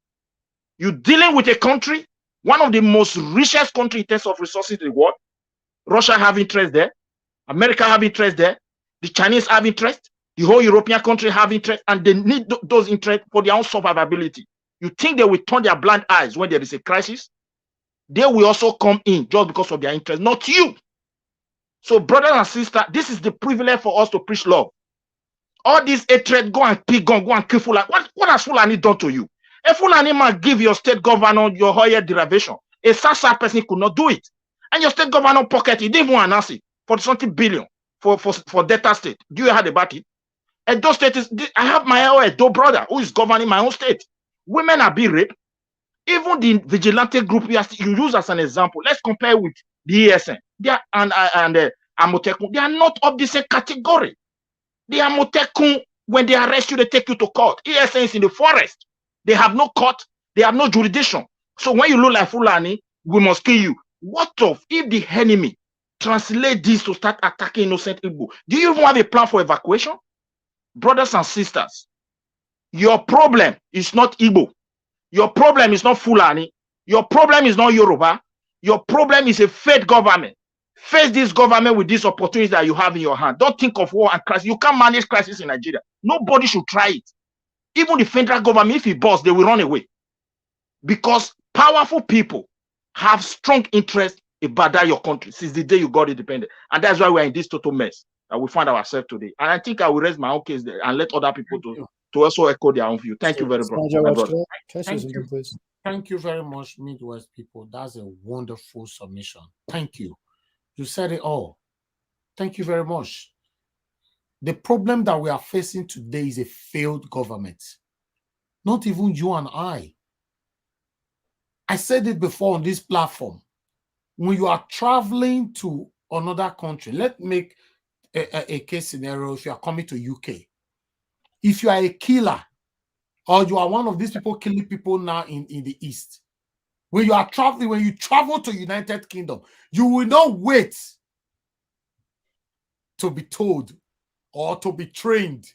You're dealing with a country, one of the most richest countries in terms of resources in the world. Russia have interest there. America have interest there. The Chinese have interest. The whole European country have interest, and they need those interests for their own survivability. You think they will turn their blind eyes when there is a crisis? They will also come in just because of their interest, not you. So, brothers and sisters, this is the privilege for us to preach love. All this hatred, go and pick gun, go and kill Fulani. What has Fulani done to you? A Fulani man give your state governor your higher derivation. A Sasa person could not do it. And your state governor pocket, he didn't even announce it for something billion for Delta State. Do you heard about it? And those states, I have my own Edo brother who is governing my own state. Women are being raped. Even the vigilante group you use as an example, let's compare with the ESN. They are, and Amotekun, they are not of the same category. The Amotekun, when they arrest you, they take you to court. ESN is in the forest. They have no court. They have no jurisdiction. So when you look like Fulani, we must kill you. What if the enemy translate this to start attacking innocent Igbo? Do you even have a plan for evacuation? Brothers and sisters, your problem is not Igbo. Your problem is not Fulani. Your problem is not Yoruba. Your problem is a failed government. Face this government with these opportunities that you have in your hand. Don't think of war and crisis. You can't manage crisis in Nigeria. Nobody should try it. Even the federal government, if he boss, they will run away. Because powerful people have strong interest about that your country since the day you got independent. And that's why we're in this total mess that we find ourselves today. And I think I will raise my own case there and let other people to also echo their own view. Thank you very much, my brother. Thank you very much, Midwest people. That's a wonderful submission. Thank you. You said it all. Thank you very much. The problem that we are facing today is a failed government. Not even you and I. I said it before on this platform. When you are traveling to another country, let's make a case scenario. If you are coming to UK, if you are a killer or you are one of these people killing people now in the East, when you are traveling, when you travel to United Kingdom, you will not wait to be told or to be trained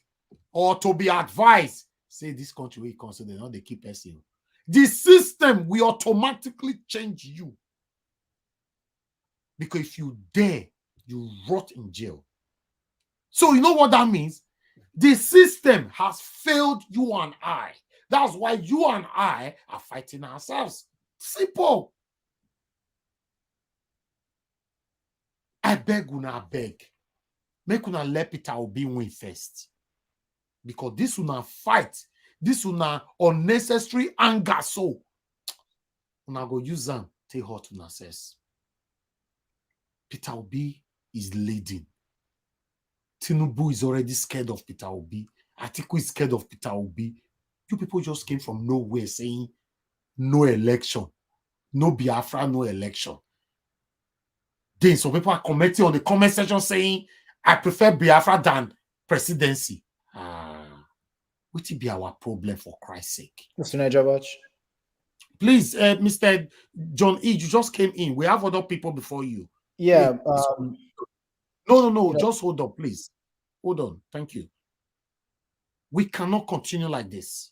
or to be advised. Say this country we consider not they keep person. the system will automatically change you. Because if you dare, you rot in jail. So you know what that means? The system has failed you and I. That's why you and I are fighting ourselves. Simple. I beg una beg. Make una let Peter Obi win first. Because this una fight, this una unnecessary anger, so una go use them take hurt una says. Peter Obi is leading. Tinubu is already scared of Peter Obi. Atiku is scared of Peter Obi. You people just came from nowhere saying no election, no Biafra, no election. Then some people are commenting on the comment section saying, I prefer Biafra than presidency. What will be our problem, for Christ's sake? Mr. Najawatch. Please, Mr. John E., you just came in. We have other people before you. Yeah. No. Just hold on, please. Hold on. Thank you. We cannot continue like this.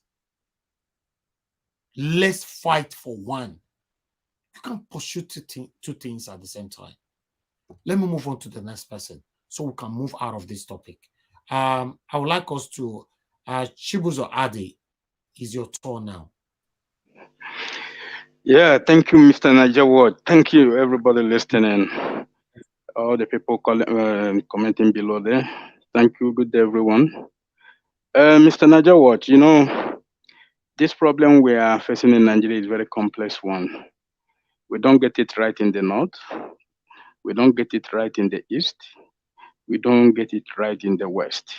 Let's fight for one. You can't pursue two things at the same time. Let me move on to the next person so we can move out of this topic. I would like us to Chibuzo Adi, is your turn now. Yeah, thank you, Mr. Najawat. Thank you, everybody listening. All the people commenting below there. Thank you. Good day, everyone. Mr. Najawat, you know, this problem we are facing in Nigeria is a very complex one. We don't get it right in the north. We don't get it right in the east. We don't get it right in the west.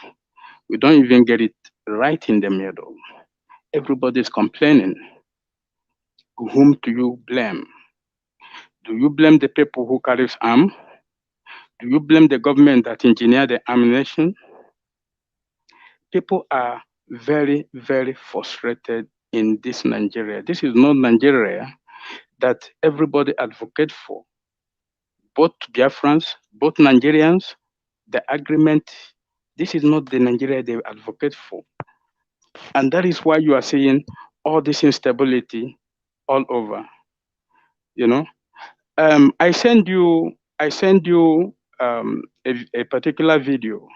We don't even get it right in the middle. Everybody's complaining. Whom do you blame? Do you blame the people who carry arms? Do you blame the government that engineered the ammunition? People are very, very frustrated in this Nigeria. This is not Nigeria that everybody advocates for. Both Biafrans, both Nigerians, the agreement, this is not the Nigeria they advocate for. And that is why you are seeing all this instability all over. You know, I send you a particular video.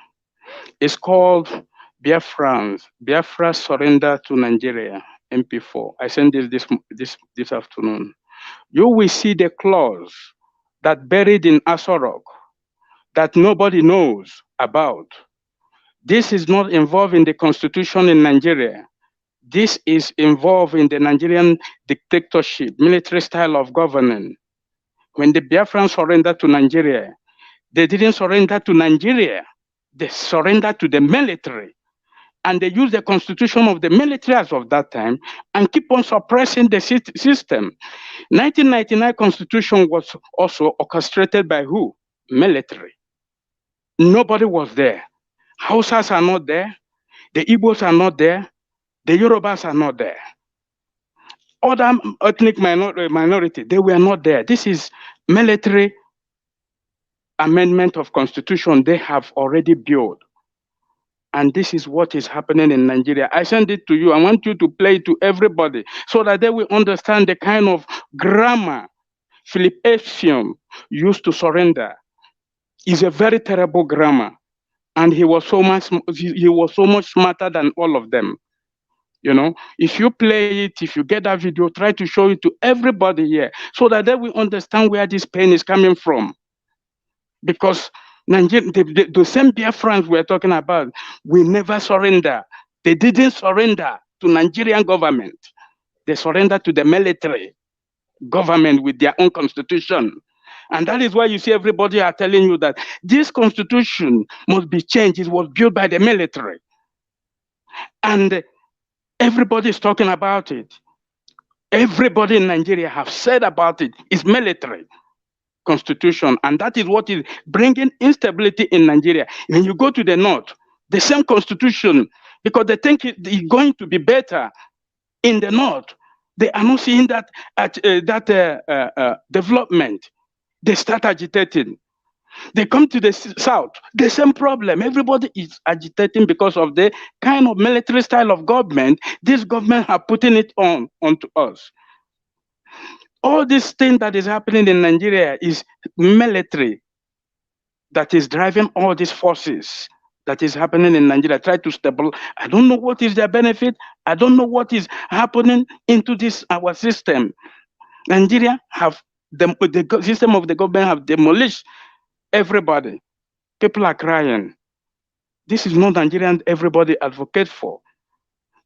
It's called Biafra Surrender to Nigeria, MP4. I sent this afternoon. You will see the clause that buried in Asorok that nobody knows about. This is not involved in the constitution in Nigeria. This is involved in the Nigerian dictatorship, military style of governing. When the Biafrans surrendered to Nigeria, they didn't surrender to Nigeria. They surrendered to the military. And they used the constitution of the military as of that time and keep on suppressing the system. 1999 constitution was also orchestrated by who? Military. Nobody was there. Hausas are not there. The Igbos are not there. The Yorubas are not there. Other ethnic minority, they were not there. This is military amendment of constitution they have already built. And this is what is happening in Nigeria. I send it to you. I want you to play it to everybody so that they will understand the kind of grammar Philip Epstein used to surrender. Is a very terrible grammar. And he was so much smarter than all of them. You know, if you play it, if you get that video, try to show it to everybody here so that they will understand where this pain is coming from. Because Nigeria, the same Biafrans we're talking about, we never surrender. They didn't surrender to Nigerian government. They surrendered to the military government with their own constitution. And that is why you see everybody are telling you that this constitution must be changed. It was built by the military. And everybody is talking about it. Everybody in Nigeria have said about it. It's military constitution. And that is what is bringing instability in Nigeria. When you go to the north, the same constitution, because they think it's going to be better in the north. They are not seeing that development. They start agitating. They come to the south, the same problem. Everybody is agitating because of the kind of military style of government this government have putting it onto us. All this thing that is happening in Nigeria is military that is driving all these forces that is happening in Nigeria. Try to stabilize. I don't know what is their benefit. I don't know what is happening into this our system. Nigeria have the system of the government have demolished everybody. People are crying. This is not Nigerian everybody advocate for.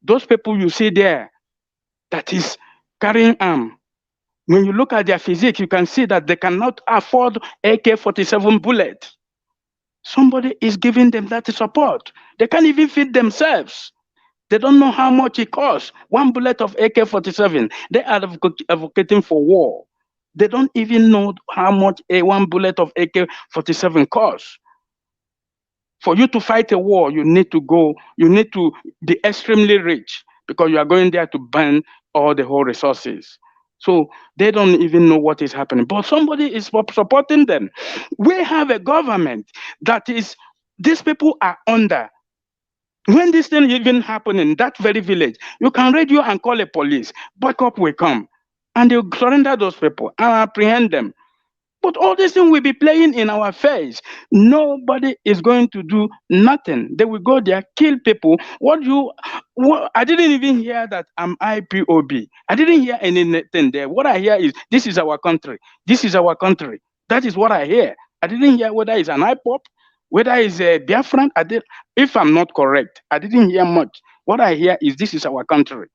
Those people you see there that is carrying arm, when you look at their physique, you can see that they cannot afford AK-47 bullet. Somebody is giving them that support. They can't even feed themselves. They don't know how much it costs. One bullet of AK-47, they are advocating for war. They don't even know how much one bullet of AK-47 costs. For you to fight a war, you need to be extremely rich because you are going there to burn all the whole resources. So they don't even know what is happening. But somebody is supporting them. We have a government that is, these people are under. When this thing even happen in that very village, you can radio and call the police. Backup will come. And they'll surrender those people and apprehend them. But all these things will be playing in our face. Nobody is going to do nothing. They will go there, kill people. I didn't even hear that I'm IPOB. I didn't hear anything there. What I hear is, this is our country. This is our country. That is what I hear. I didn't hear whether it's an IPOB, whether it's a Biafran. If I'm not correct, I didn't hear much. What I hear is, this is our country.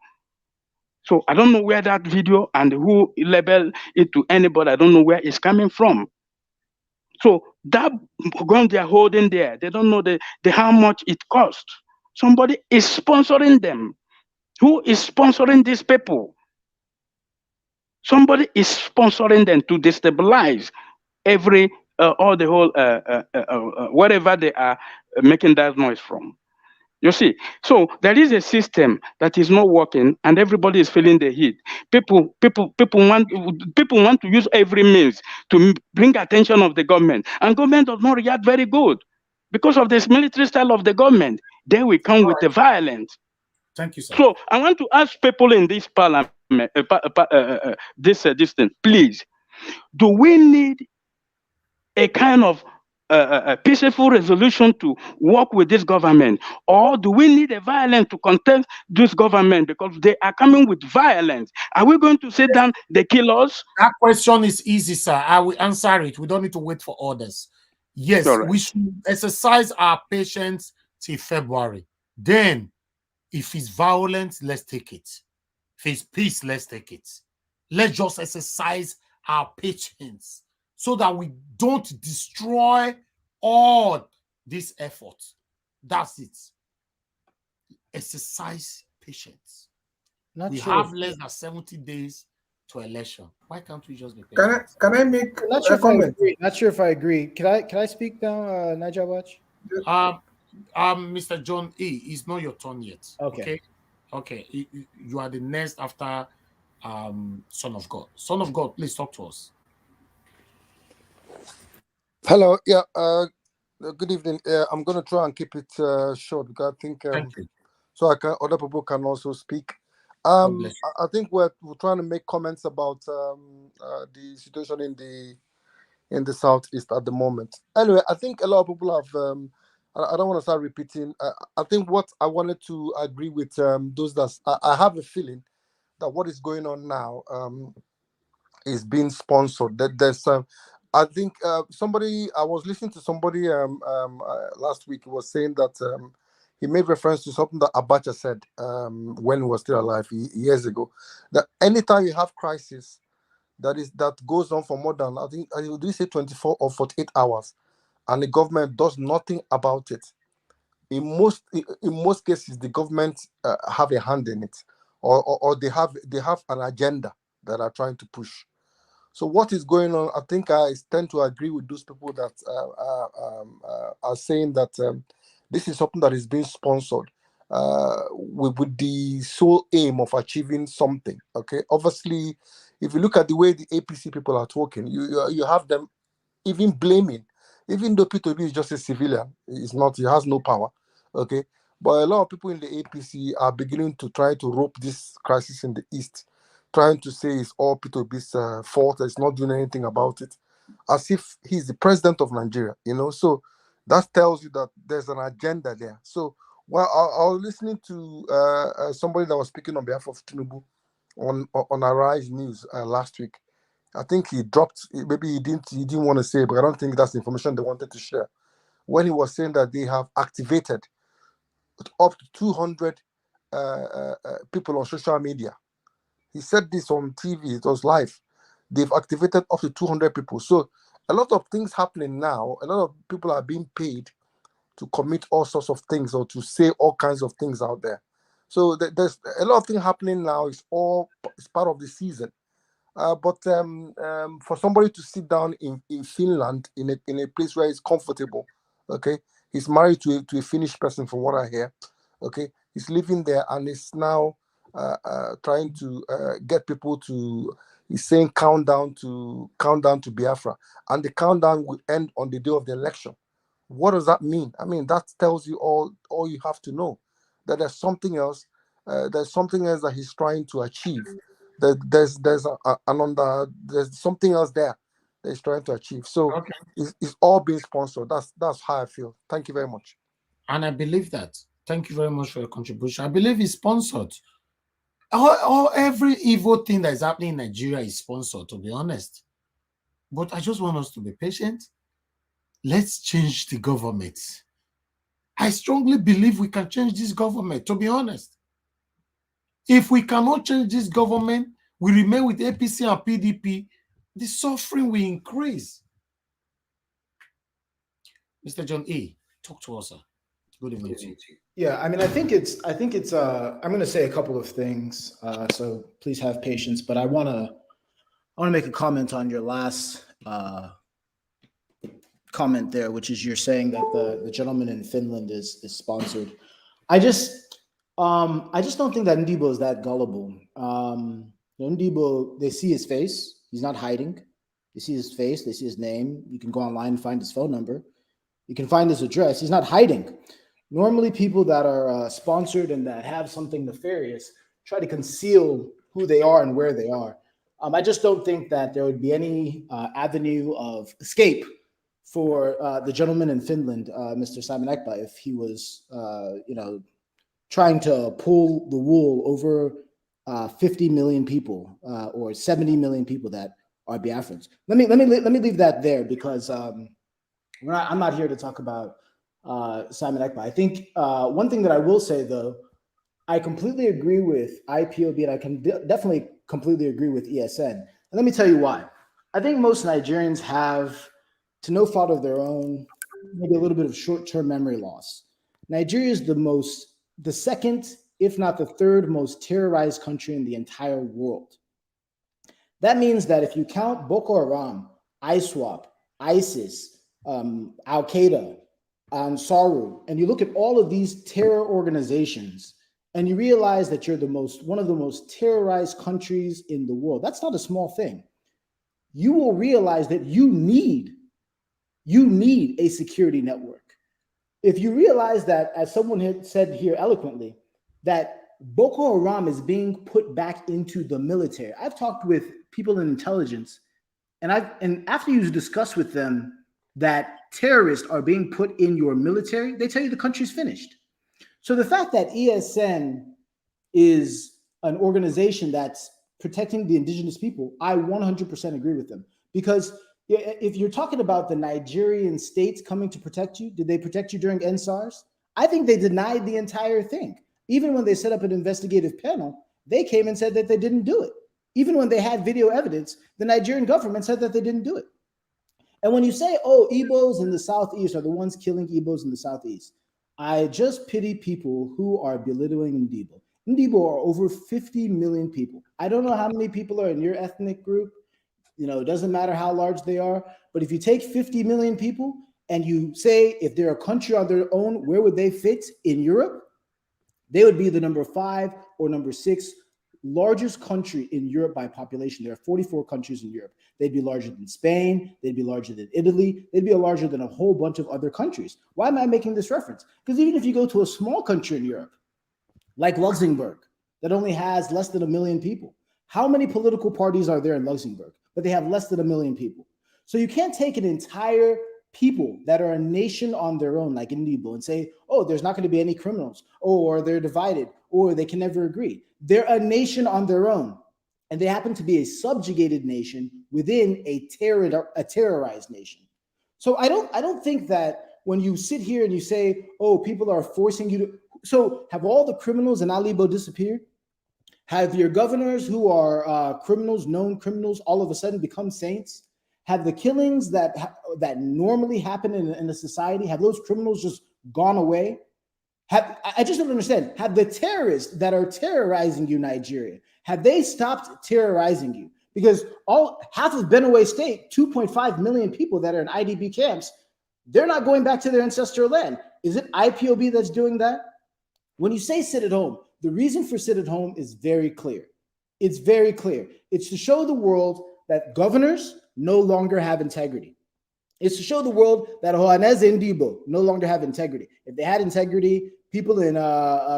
So I don't know where that video and who labeled it to anybody. I don't know where it's coming from. So that gun they're holding there, they don't know the how much it costs. Somebody is sponsoring them. Who is sponsoring these people? Somebody is sponsoring them to destabilize all the whole whatever they are making that noise from. You see, so there is a system that is not working, and everybody is feeling the heat. People want to use every means to bring attention of the government, and government does not react very good because of this military style of the government. They will come with the violence. Thank you, sir. So I want to ask people in this parliament, this thing, please, do we need a kind of a peaceful resolution to work with this government, or do we need a violence to contest this government because they are coming with violence? Are we going to sit down, they kill us? That question is easy, sir. I will answer it. We don't need to wait for orders. Yes, Right. we should exercise our patience till February. Then, if it's violence, let's take it. If it's peace, let's take it. Let's just exercise our patience so that we don't destroy all this effort. That's it. Exercise patience. We have less than 70 days to election. Why can't we just be patient? Can I make a comment? Not sure if I agree. Can I speak now, Niger Watch? Mr. John E, it's not your turn yet. Okay. Okay. You are the next after Son of God. Son of God, please talk to us. Hello. Yeah. Good evening. I'm going to try and keep it short because I think so other people can also speak. I think we're trying to make comments about the situation in the southeast at the moment. Anyway, I think a lot of people have. I don't want to start repeating. I think what I wanted to agree with those that I have a feeling that what is going on now is being sponsored. That there's I think I was listening to somebody last week who was saying that he made reference to something that Abacha said when he was still alive years ago, that anytime you have crisis that goes on for more than, I think, do you say 24 or 48 hours, and the government does nothing about it, in most cases the government have a hand in it, or they have an agenda that are trying to push. So what is going on? I think I tend to agree with those people that are saying that this is something that is being sponsored with the sole aim of achieving something. Okay, obviously, if you look at the way the APC people are talking, you have them even blaming even though Peter Obi is just a civilian, he's not, he has no power, okay? But a lot of people in the APC are beginning to try to rope this crisis in the East, trying to say it's all Peter Obi's fault, he's not doing anything about it, as if he's the president of Nigeria, you know? So that tells you that there's an agenda there. So while I was listening to somebody that was speaking on behalf of Tinubu on Arise News last week, I think he dropped, maybe he didn't want to say, but I don't think that's the information they wanted to share. When he was saying that they have activated up to 200 people on social media. He said this on TV, it was live. They've activated up to 200 people. So a lot of things happening now. A lot of people are being paid to commit all sorts of things or to say all kinds of things out there. So there's a lot of things happening now. It's part of the season. But for somebody to sit down in Finland, in a place where he's comfortable, okay, he's married to a Finnish person, from what I hear, okay, he's living there and is now trying to get people to. He's saying countdown to Biafra, and the countdown will end on the day of the election. What does that mean? I mean, that tells you all you have to know, that there's something else. There's something else that he's trying to achieve. There's something else there that he's trying to achieve. So Okay. it's all being sponsored. That's how I feel. Thank you very much. And I believe that. Thank you very much for your contribution. I believe it's sponsored. Every evil thing that is happening in Nigeria is sponsored, to be honest. But I just want us to be patient. Let's change the government. I strongly believe we can change this government, to be honest. If we cannot change this government, we remain with APC and PDP, the suffering will increase. Mr. John E., talk to us, sir. Good evening to you. Yeah, I mean, I think it's I'm going to say a couple of things, so please have patience, but I want to make a comment on your last comment there, which is you're saying that the gentleman in Finland is sponsored. I just don't think that Ndibo is that gullible. Ndibo, they see his face. He's not hiding. They see his face. They see his name. You can go online and find his phone number. You can find his address. He's not hiding. Normally, people that are sponsored and that have something nefarious try to conceal who they are and where they are. I just don't think that there would be any avenue of escape for the gentleman in Finland, Mr. Simon Ekpa, if he was, trying to pull the wool over 50 million people or 70 million people that are Biafrans. Let me leave that there, because I'm not here to talk about Simon Ekpa. I think one thing that I will say, though, I completely agree with IPOB, and I can definitely completely agree with ESN. And let me tell you why. I think most Nigerians have, to no fault of their own, maybe a little bit of short-term memory loss. Nigeria is the second, if not the third most terrorized country in the entire world. That means that if you count Boko Haram, ISWAP, ISIS, Al-Qaeda, Ansaru, and you look at all of these terror organizations, and you realize that you're one of the most terrorized countries in the world, that's not a small thing. You will realize that you need a security network. If you realize that, as someone had said here eloquently, that Boko Haram is being put back into the military. I've talked with people in intelligence, and after you discuss with them that terrorists are being put in your military, they tell you the country's finished. So the fact that ESN is an organization that's protecting the indigenous people, I 100% agree with them. Because if you're talking about the Nigerian states coming to protect you, did they protect you during NSARS? I think they denied the entire thing. Even when they set up an investigative panel, they came and said that they didn't do it. Even when they had video evidence, the Nigerian government said that they didn't do it. And when you say, oh, Igbos in the Southeast are the ones killing Igbos in the Southeast, I just pity people who are belittling Ndibo. Ndibo are over 50 million people. I don't know how many people are in your ethnic group. It doesn't matter how large they are. But if you take 50 million people and you say, if they're a country on their own, where would they fit in Europe? They would be the number 5 or number 6 largest country in Europe by population. There are 44 countries in Europe. They'd be larger than Spain. They'd be larger than Italy. They'd be larger than a whole bunch of other countries. Why am I making this reference? Because even if you go to a small country in Europe, like Luxembourg, that only has less than 1 million people, how many political parties are there in Luxembourg? But they have less than 1 million people. So you can't take an entire people that are a nation on their own, like Indibo, and say, oh, there's not going to be any criminals, or they're divided, or they can never agree. They're a nation on their own, and they happen to be a subjugated nation within a terrorized nation. So I don't think that when you sit here and you say, oh, people are forcing you to, so have all the criminals in Alibo disappeared? Have your governors who are criminals, known criminals, all of a sudden become saints? Have the killings that normally happen in a society, have those criminals just gone away? I just don't understand. Have the terrorists that are terrorizing you, Nigeria, have they stopped terrorizing you? Because half of Benue State, 2.5 million people that are in IDP camps, they're not going back to their ancestral land. Is it IPOB that's doing that? When you say sit at home, the reason for sit at home is very clear. It's very clear. It's to show the world that governors no longer have integrity. It's to show the world that Ohaneze and Ndibo no longer have integrity. If they had integrity, people in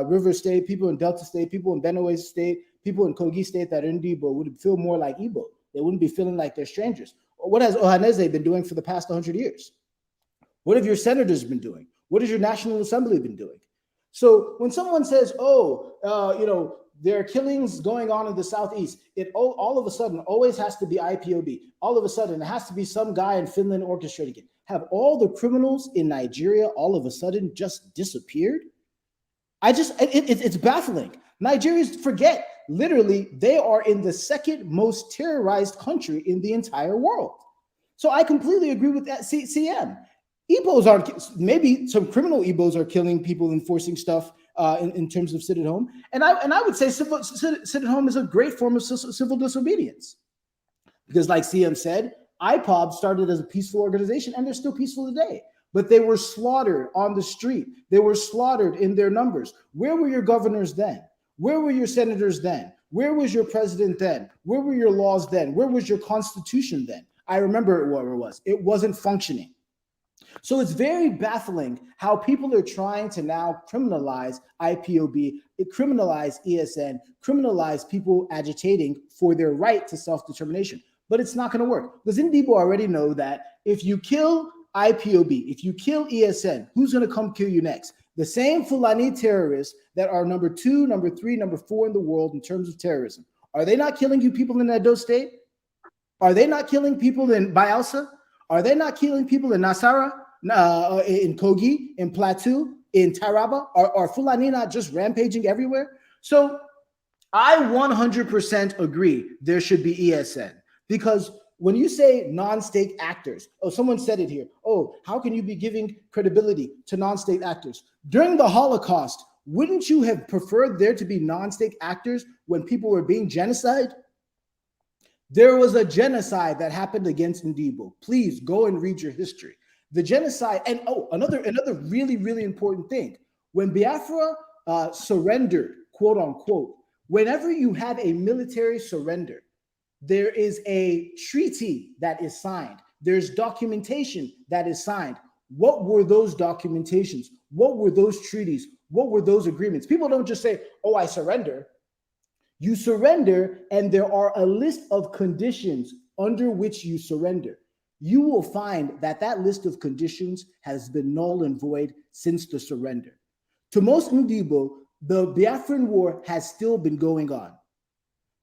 River State, people in Delta State, people in Benue State, people in Kogi State that are in Ndibo would feel more like Igbo. They wouldn't be feeling like they're strangers. What has Ohaneze been doing for the past 100 years? What have your senators been doing? What has your National Assembly been doing? So when someone says, there are killings going on in the Southeast, it all of a sudden always has to be IPOB. All of a sudden, it has to be some guy in Finland orchestrating it. Have all the criminals in Nigeria all of a sudden just disappeared? It's baffling. Nigerians forget, literally, they are in the second most terrorized country in the entire world. So I completely agree with that, CM. Igbos aren't, maybe some criminal Igbos are killing people, enforcing stuff in terms of sit at home. And I would say sit at home is a great form of civil disobedience. Because like CM said, IPOB started as a peaceful organization and they're still peaceful today. But they were slaughtered on the street. They were slaughtered in their numbers. Where were your governors then? Where were your senators then? Where was your president then? Where were your laws then? Where was your constitution then? I remember what it was. It wasn't functioning. So it's very baffling how people are trying to now criminalize IPOB, criminalize ESN, criminalize people agitating for their right to self-determination. But it's not going to work. Because Ndibo already know that if you kill IPOB, if you kill ESN, who's going to come kill you next? The same Fulani terrorists that are number 2, number 3, number 4 in the world in terms of terrorism. Are they not killing you people in Edo State? Are they not killing people in Bayelsa? Are they not killing people in Nasara, in Kogi, in Plateau, in Taraba? Are Fulani not just rampaging everywhere? So I 100% agree there should be ESN, because when you say non-state actors, someone said it here, how can you be giving credibility to non-state actors? During the Holocaust, wouldn't you have preferred there to be non-state actors when people were being genocided? There was a genocide that happened against Ndibo. Please go and read your history. The genocide, and another really, really important thing. When Biafra surrendered, quote unquote, whenever you have a military surrender, there is a treaty that is signed. There's documentation that is signed. What were those documentations? What were those treaties? What were those agreements? People don't just say, I surrender. You surrender, and there are a list of conditions under which you surrender. You will find that that list of conditions has been null and void since the surrender. To most Ndibo, the Biafran War has still been going on.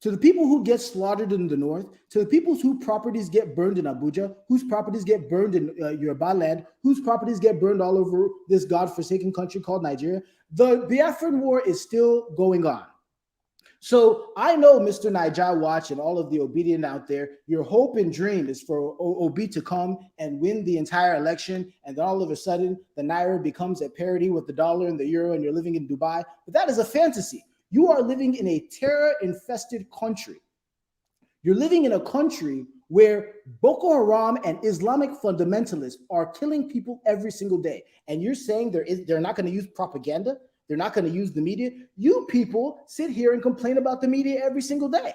To the people who get slaughtered in the north, to the people whose properties get burned in Abuja, whose properties get burned in Yoruba land, whose properties get burned all over this godforsaken country called Nigeria, the Biafran War is still going on. So I know, Mr. Niger Watch and all of the obedient out there, your hope and dream is for Obi to come and win the entire election, and then all of a sudden the Naira becomes at parity with the dollar and the euro, and you're living in Dubai. But that is a fantasy. You are living in a terror-infested country. You're living in a country where Boko Haram and Islamic fundamentalists are killing people every single day. And you're saying they're not going to use propaganda? They're not going to use the media. You people sit here and complain about the media every single day.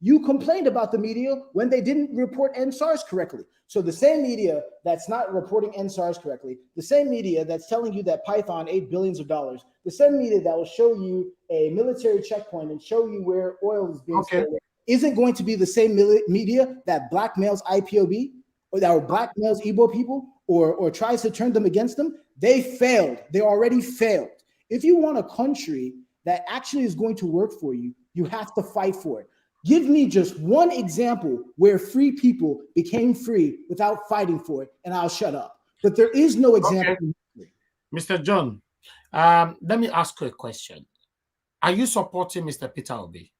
You complained about the media when they didn't report NSARS correctly. So the same media that's not reporting NSARS correctly, the same media that's telling you that Python ate billions of dollars, the same media that will show you a military checkpoint and show you where oil is being stolen, isn't going to be the same media that blackmails IPOB or that blackmails Igbo people or tries to turn them against them. They failed. They already failed. If you want a country that actually is going to work for you, you have to fight for it. Give me just one example where free people became free without fighting for it, and I'll shut up. But there is no example. Okay. Mr. John, let me ask you a question. Are you supporting Mr. Peter Obi?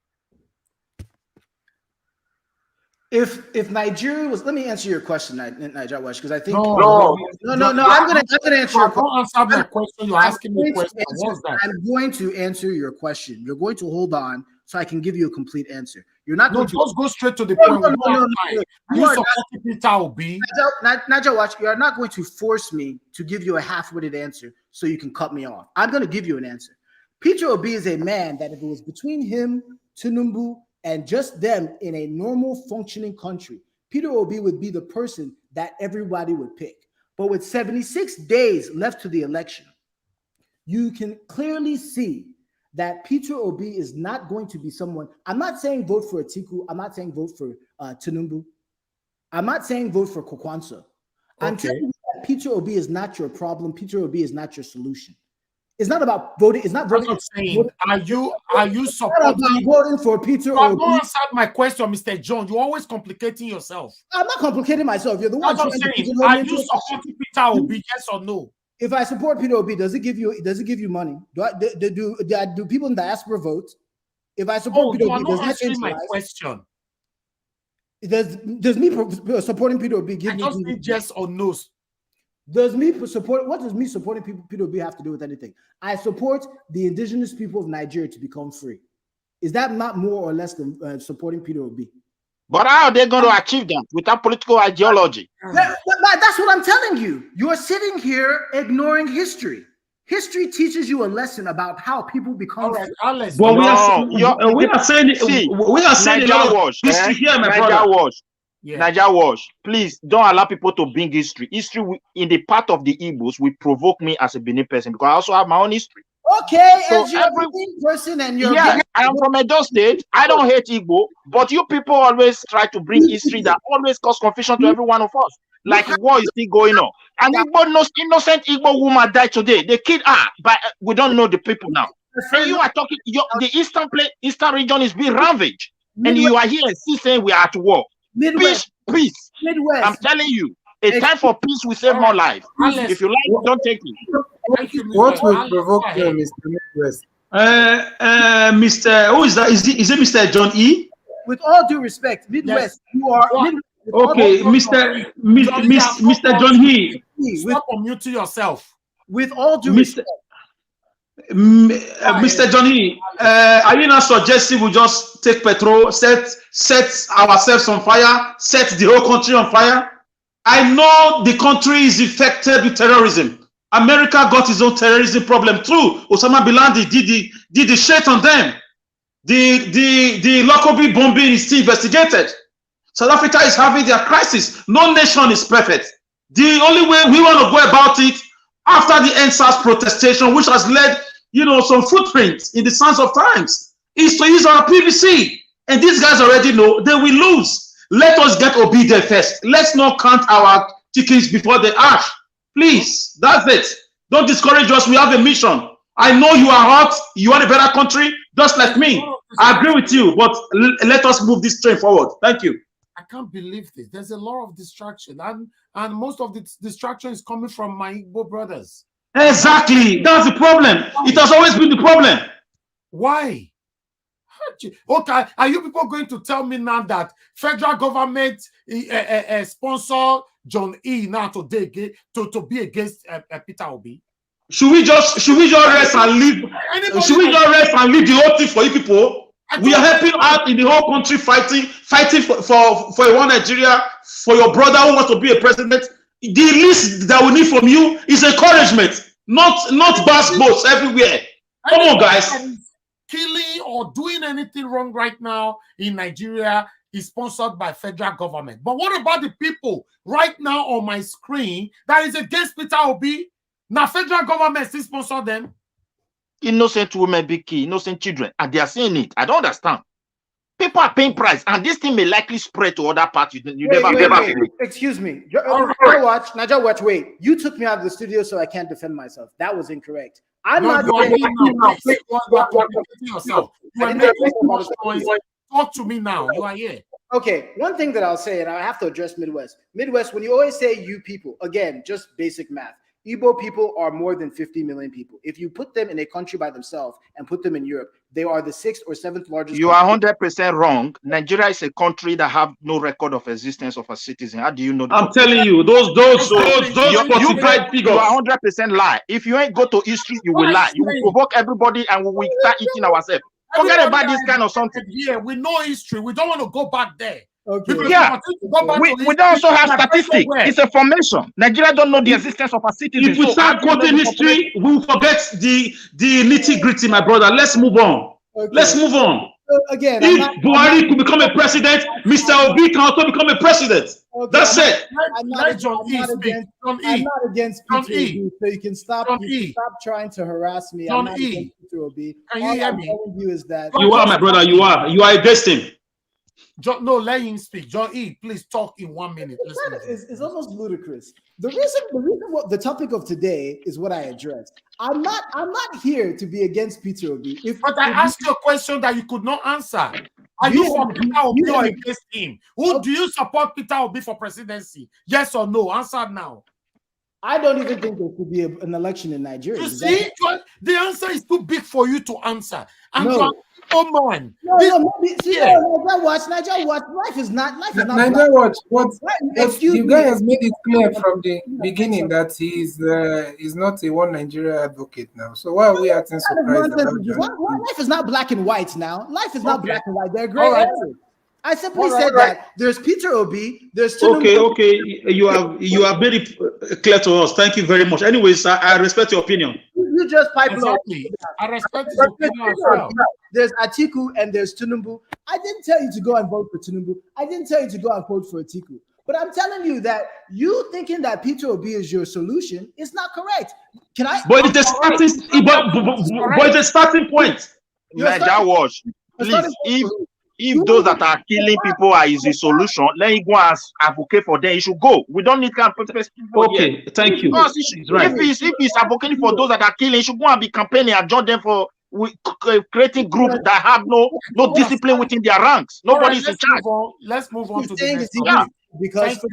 If Nigeria was, let me answer your question, Nigeria Wash, because I think no. I'm gonna answer your question. Don't answer my question. You're asking me a question. What's that? I'm going to answer your question. You're going to hold on so I can give you a complete answer. You're not going to just go straight to the point. No. You supporting Peter Obi? Nigeria Watch, you are not going to force me to give you a half-witted answer so you can cut me off. I'm going to give you an answer. Peter Obi is a man that if it was between him, Tinubu, and just them in a normal functioning country, Peter Obi would be the person that everybody would pick. But with 76 days left to the election, you can clearly see that Peter Obi is not going to be someone. I'm not saying vote for Atiku. I'm not saying vote for Tinubu. I'm not saying vote for Kokwansa. I'm telling you that Peter Obi is not your problem. Peter Obi is not your solution. It's not about voting. It's not voting. I'm saying, are you supporting voting for Peter Obi? Don't answer my question, Mr. John. You're always complicating yourself. I'm not complicating myself. You're the one. Are you supporting Peter Obi? Yes or no? If I support Peter Obi, does it give you money? Do people in diaspora vote? If I support Peter Obi, does that change my question? Does me supporting Peter Obi give me? I just need yes or no. What does me supporting Peter Obi have to do with anything? I support the indigenous people of Nigeria to become free. Is that not more or less than supporting Peter Obi? But how are they going to achieve that without political ideology? That's what I'm telling you. You're sitting here ignoring history. History teaches you a lesson about how people become. But we are saying Nigeria Wash. History here, my Nigeria brother. Wash. Yeah. Nigeria Wash. Please don't allow people to bring history. History in the part of the Igbos will provoke me as a Benin person because I also have my own history. Okay, so as you're a person and you're I am from Edo State. I don't hate Igbo, but you people always try to bring history that always cause confusion to every one of us. Like what is still going on? And innocent Igbo woman died today. They killed her, but we don't know the people now. And you are talking. The eastern region is being ravaged, and you are here still saying we are at war. Peace. Midwest. I'm telling you, a time for peace will save more lives. If you like, don't take it. What will provoke them, Mr. Midwest? Mr. Who is that? Is it Mr. John E? With all due respect, Midwest, you are. Okay, Mr. John E. Stop unmuting yourself. With all due respect. Mr. Johnny, are you not suggesting we just take petrol, set ourselves on fire, set the whole country on fire? I know the country is affected with terrorism. America got its own terrorism problem too. Osama bin Laden did the shit on them. The Lockerbie bombing is still investigated. South Africa is having their crisis. No nation is perfect. The only way we want to go about it after the NSAS protestation, which has led, some footprints in the sands of times, is to use our PVC. And these guys already know they will lose. Let us get obedient first. Let's not count our chickens before they hatch. Please, that's it. Don't discourage us. We have a mission. I know you are hot. You want a better country, just like me. I agree with you, but let us move this train forward. Thank you. I can't believe this. There's a lot of distraction, and most of the distraction is coming from my Igbo brothers. Exactly. That's the problem. It has always been the problem. Why? Okay, are you people going to tell me now that federal government sponsor John E now today to be against Peter Obi? Should we just rest and leave? Should we just rest and leave the whole thing for you people? We are helping out in the whole country, fighting for one Nigeria, for your brother who wants to be a president. The least that we need from you is encouragement, not bass boats everywhere. Come on, guys. Killing or doing anything wrong right now in Nigeria is sponsored by federal government. But what about the people right now on my screen that is against Peter Obi? Now federal government still sponsor them. Innocent women be key, innocent children, and they are saying it. I don't understand. People are paying price, and this thing may likely spread to other parts. Wait. Excuse me. Naija Watch, wait. You took me out of the studio, so I can't defend myself. That was incorrect. I'm not yourself. Talk to me now. You are here. Okay, one thing that I'll say, and I have to address Midwest. Midwest, when you always say you people, again, just basic math. Igbo people are more than 50 million people. If you put them in a country by themselves and put them in Europe, they are the 6th or 7th largest. You are 100% wrong. Nigeria is a country that have no record of existence of a citizen. How do you know that? I'm telling you, those falsified figures. You are 100% lie. If you ain't go to history, you will lie. You will provoke everybody, and we will start eating ourselves. Forget about this kind of something. Yeah, we know history. We don't want to go back there. Okay. Yeah, we don't also have statistics. It's a formation. Nigeria don't know the existence of a citizen. If we start quoting history, we will forget the nitty-gritty, my brother. Let's move on. Okay. Let's move on. Again, if Buhari could become a president, Mr. Obi can also become a president. Okay. That's it. I'm not against Peter Obi, so you can stop trying to harass me. I'm not against Peter Obi. Can you hear me? All I'm telling you is that you are, my brother. You are against him. No, let him speak. John E., please talk in 1 minute. It's almost ludicrous. The reason what the topic of today is what I addressed. I'm not here to be against Peter Obi. But I asked you a question that you could not answer. Are you for Peter Obi or against him? Who do you support Peter Obi for presidency? Yes or no? Answer now. I don't even think there could be an election in Nigeria. You see, the answer is too big for you to answer. And no. Oh man! Naija Watch. Life is not. Naija Watch. You guys has made it clear from the beginning that he's not a one Nigeria advocate now. So why are we acting surprised about that? Life is not black and white now. Life is not black and white. They're gray areas. I simply said that there's Peter Obi, there's Tinubu. Okay. You have made it clear to us. Thank you very much. Anyways, I respect your opinion. You just pipe exactly. I respect your opinion as well. There's Atiku and there's Tinubu. I didn't tell you to go and vote for Tinubu. I didn't tell you to go and vote for Atiku. But I'm telling you that you thinking that Peter Obi is your solution is not correct. But it's a starting point. Naija Watch, please, if those that are killing people are the solution, let him go and advocate for them. He should go. We don't need to okay, thank you. If he's advocating for those that are killing, he should go and be campaigning and join them for creating groups that have no discipline within their ranks. Nobody's in charge. Let's move on to the next topic. Because for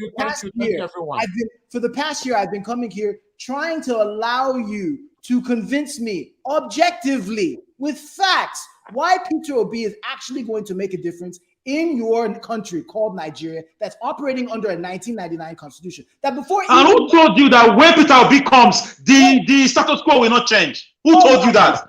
the past year, I've been coming here trying to allow you to convince me objectively with facts why Peter Obi is actually going to make a difference in your country called Nigeria that's operating under a 1999 constitution. That before and who told you that when Peter Obi comes, the status quo will not change? Who told you that?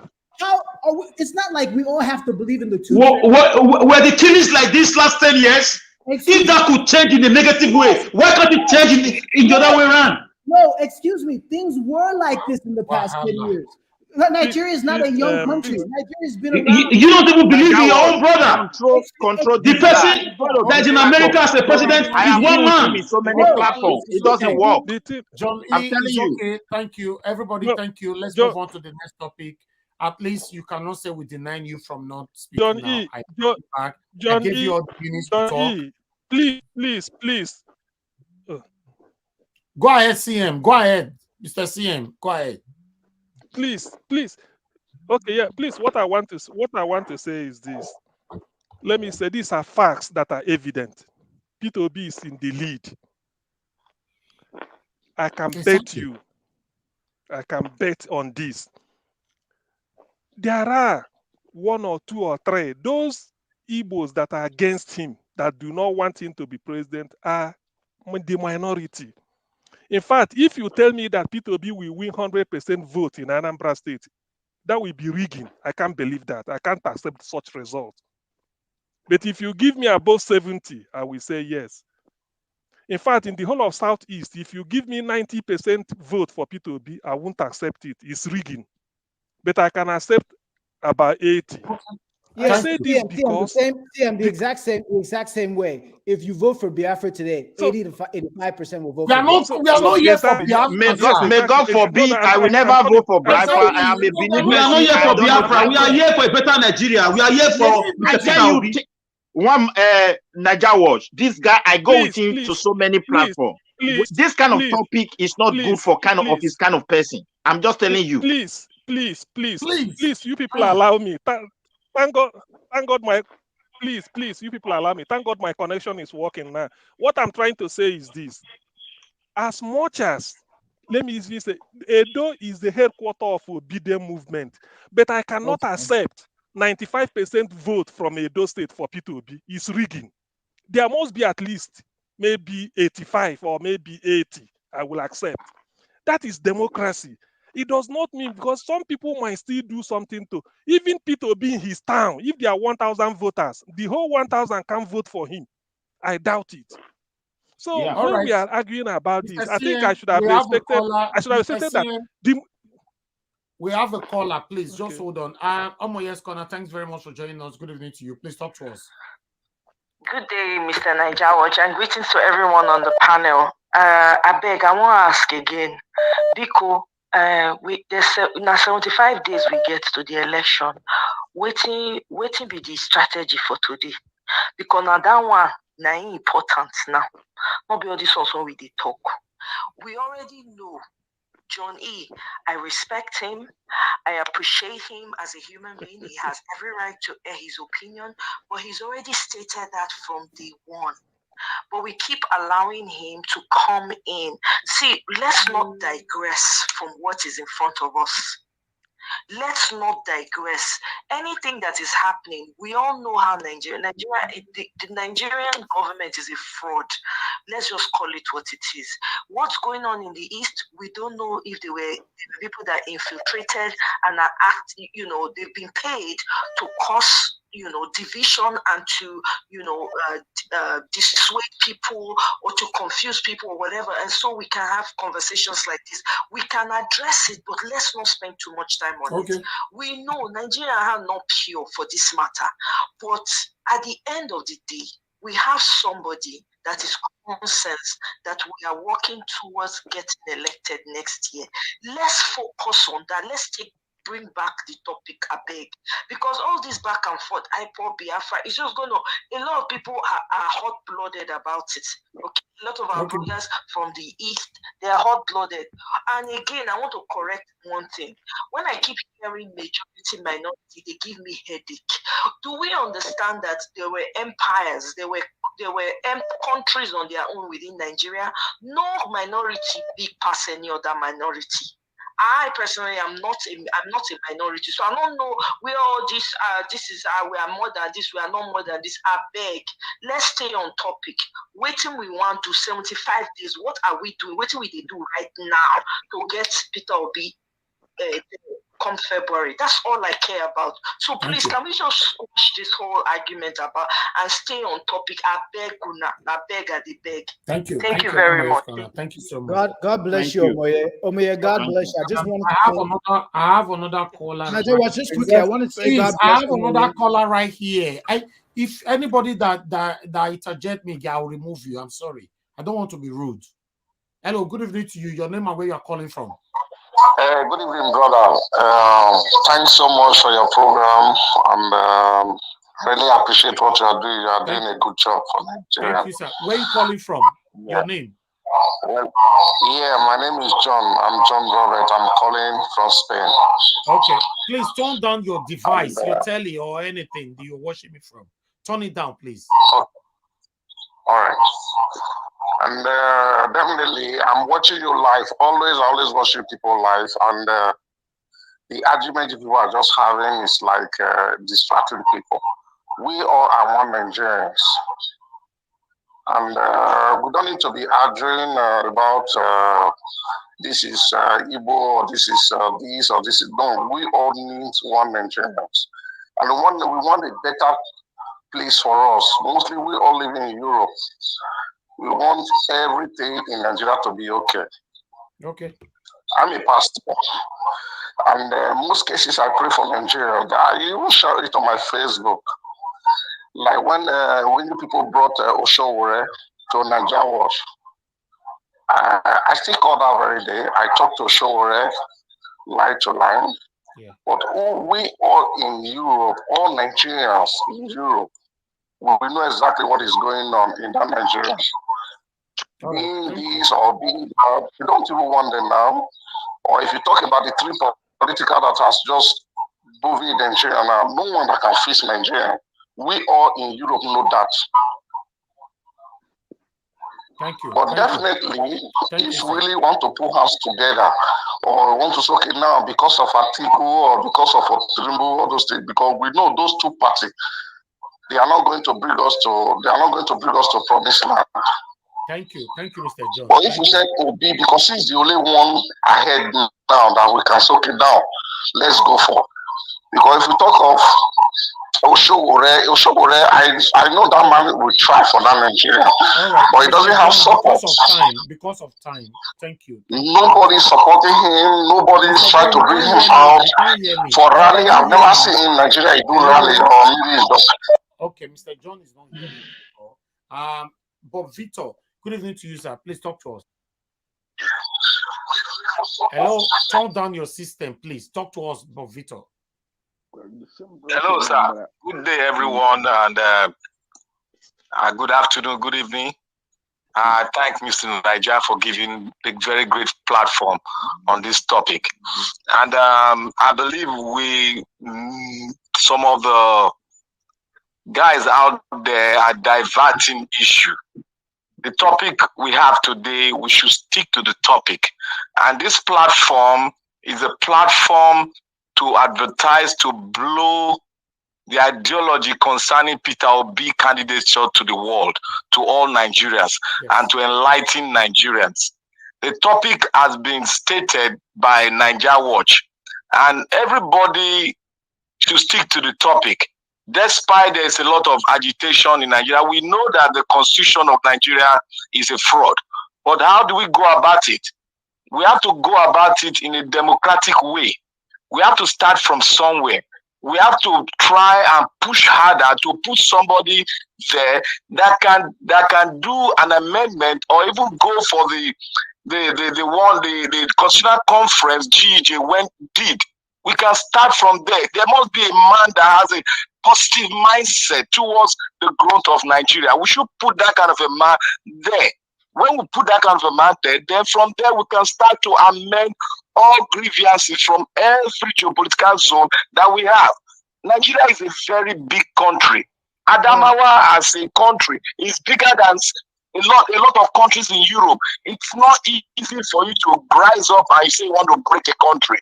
It's not like we all have to believe in the two. Were the killings like this last 10 years? If that could change in a negative way, why can't it change in the other way around? No, excuse me. Things were like this in the past 10 years. Nigeria is not a young country. Nigeria's been around. You don't even believe in your own brother. Control the person that's in America as a president is one man. So many platforms. It doesn't work. John E., I'm telling you. Okay, thank you. Everybody, thank you. Let's move on to the next topic. At least you cannot say we deny you from not speaking. John E. I give you all the minutes to talk. Please. Go ahead, CM. Go ahead, Mr. CM. Go ahead. Please. Okay, yeah, please. What I want to say is this. Let me say these are facts that are evident. Peter Obi is in the lead. I can bet you. I can bet on this. There are 1 or 2 or 3. Those Igbos that are against him, that do not want him to be president, are the minority. In fact, if you tell me that Peter Obi will win 100% vote in Anambra State, that will be rigging. I can't believe that. I can't accept such result. But if you give me above 70, I will say yes. In fact, in the whole of Southeast, if you give me 90% vote for Peter Obi, I won't accept it. It's rigging. but I can accept about 80. Yeah, I say this because the exact same way. If you vote for Biafra today, 80 to 85% will vote for Biafra. We are not here for Biafra. May God forbid I will never vote for Biafra. I am a Benin We are not here for Biafra. We are here for a better Nigeria. We are here for I tell you, one Naija Watch, this guy, I go with him to so many platforms. This kind of topic is not good for his kind of person. I'm just telling you. Please, you people allow me. Thank God, please, you people allow me. Thank God my connection is working now. What I'm trying to say is this. As much as, let me easily say, Edo is the headquarters of Obedient movement, but I cannot accept 95% vote from Edo State for Peter Obi. It's rigging. There must be at least maybe 85 or maybe 80. I will accept. That is democracy. It does not mean, because some people might still do something to, even Peter Obi in his town, if there are 1,000 voters, the whole 1,000 can't vote for him. I doubt it. So when we are arguing about this, I think I should have expected that. We have a caller, please. Just hold on. Omoye's Corner, thanks very much for joining us. Good evening to you. Please talk to us. Good day, Mr. Naija Watch, and greetings to everyone on the panel. I beg, I want to ask again, Biko, now 75 days we get to the election. Waiting be the strategy for today. Because now that one now important now. Not be all this also we did talk. We already know John E. I respect him. I appreciate him as a human being. He has every right to air his opinion, but he's already stated that from day one. But we keep allowing him to come in. See, let's not digress from what is in front of us. Let's not digress. Anything that is happening, we all know how the Nigerian government is a fraud. Let's just call it what it is. What's going on in the East, we don't know if they were people that infiltrated and are they've been paid to cause division and to dissuade people or to confuse people or whatever, and so we can have conversations like this. We can address it, but let's not spend too much time on it. We know Nigeria are not pure for this matter, but at the end of the day, we have somebody that is common sense that we are working towards getting elected next year. Let's focus on that. Let's bring back the topic, I beg, because all this back and forth, IPOB, Biafra, it's just going to, a lot of people are hot-blooded about it. Okay, a lot of our brothers from the East, they are hot-blooded. And again, I want to correct one thing. When I keep hearing majority, minority, they give me headache. Do we understand that there were empires, there were countries on their own within Nigeria? No minority big past any other minority. I personally am not a minority, so I don't know where all this we are more than this, we are not more than this. I beg, let's stay on topic. Waiting we want to 75 days. What are we doing? What do we do right now to get Peter Obi come February? That's all I care about. So please, can we just squash this whole argument about and stay on topic? I beg, Una. I beg, I beg. Thank you. Thank you very much. Thank you so much. God bless you, Omoye. Omoye, God bless you. I just want to I have another caller. Just quickly, I want to say, please, I have another caller right here. If anybody that interject me, I will remove you. I'm sorry. I don't want to be rude. Hello, good evening to you. Your name and where you are calling from. Good evening, brother. Thanks so much for your program, and really appreciate what you are doing. You are doing a good job for Nigeria. Thank you, sir. Where are you calling from? Your name? My name is John. I'm John Robert. I'm calling from Spain. Okay. Please turn down your device, your telly or anything that you're watching me from. Turn it down, please. Okay. All right. And definitely, I'm watching you live. I always watch you people live. And the argument people are just having is like distracting people. We all are one Nigerians. And we don't need to be arguing about this is Igbo or this is this or this is. No, we all need one Nigerians. And we want a better place for us. Mostly we all live in Europe. We want everything in Nigeria to be okay. Okay. I'm a pastor. And most cases I pray for Nigeria. I even share it on my Facebook. Like when you people brought Oshowore to Nigeria Watch, I still call that very day. I talked to Oshowore line to line. Yeah. But we all in Europe, all Nigerians in Europe, we know exactly what is going on in that Nigeria. Being this or being that, you don't even wonder now. Or if you talk about the three political that has just moved Nigeria now, no one that can fix Nigeria. We all in Europe know that. Thank you. But definitely, if we really want to put hands together, or want to say, okay, now because of Atiku or because of Tinubu, all those things, because we know those two parties, they are not going to bring us to promised land. Thank you, Mr. John. But if you say Obi, because he's the only one ahead now that we can soak it down, let's go for. Because if we talk of Oshowore, I know that man will try for that Nigeria, but he doesn't have support. Because of time. Thank you. Nobody's supporting him. Nobody's trying to bring him out for rally. I've never seen in Nigeria do rally or maybe it's just. Okay, Mr. John is not here. But Victor, good evening to you, sir. Please talk to us. Hello, turn down your system, please. Talk to us, Bob Victor. Hello, sir. Good day, everyone, and good afternoon, good evening. Thank Mr. Niger for giving a very great platform on this topic. And I believe some of the guys out there are diverting issue. The topic we have today, we should stick to the topic. And this platform is a platform to advertise, to blow the ideology concerning Peter Obi candidature to the world, to all Nigerians, and to enlighten Nigerians. The topic has been stated by Nigeria Watch, and everybody should stick to the topic. Despite there's a lot of agitation in Nigeria, we know that the constitution of Nigeria is a fraud. But how do we go about it? We have to go about it in a democratic way. We have to start from somewhere. We have to try and push harder to put somebody there that can do an amendment or even go for the constitutional conference GEJ did. We can start from there. There must be a man that has a positive mindset towards the growth of Nigeria. We should put that kind of a man there. When we put that kind of a man there, then from there we can start to amend all grievances from every geopolitical zone that we have. Nigeria is a very big country. Adamawa as a country is bigger than a lot of countries in Europe. It's not easy for you to rise up and say you want to break a country.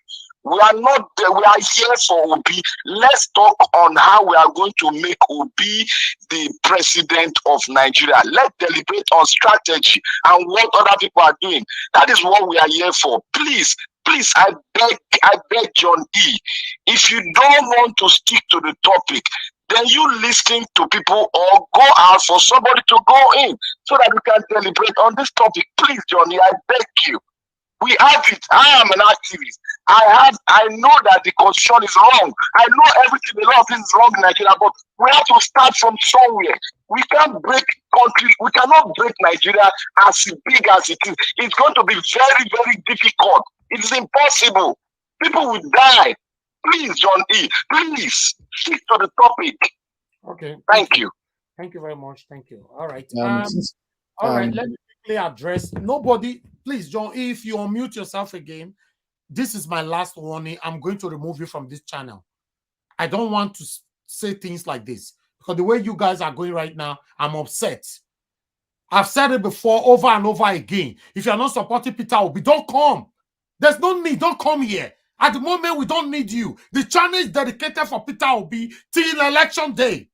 We are not there. We are here for Obi. Let's talk on how we are going to make Obi the president of Nigeria. Let's deliberate on strategy and what other people are doing. That is what we are here for. Please, I beg John E. If you don't want to stick to the topic, then you listen to people or go out for somebody to go in so that we can deliberate on this topic. Please, Johnny, I beg you. We have it. I am an activist. I know that the constitution is wrong. I know everything, a lot of things is wrong in Nigeria, but we have to start from somewhere. We can't break countries. We cannot break Nigeria as big as it is. It's going to be very, very difficult. It is impossible. People will die. Please, John E., please stick to the topic. Okay. Thank you. Thank you very much. Thank you. All right. All right. Let me quickly address. Nobody, please, John, if you unmute yourself again, this is my last warning. I'm going to remove you from this channel. I don't want to say things like this because the way you guys are going right now, I'm upset. I've said it before over and over again. If you're not supporting Peter Obi, don't come. There's no need. Don't come here. At the moment, we don't need you. The channel is dedicated for Peter Obi till election day.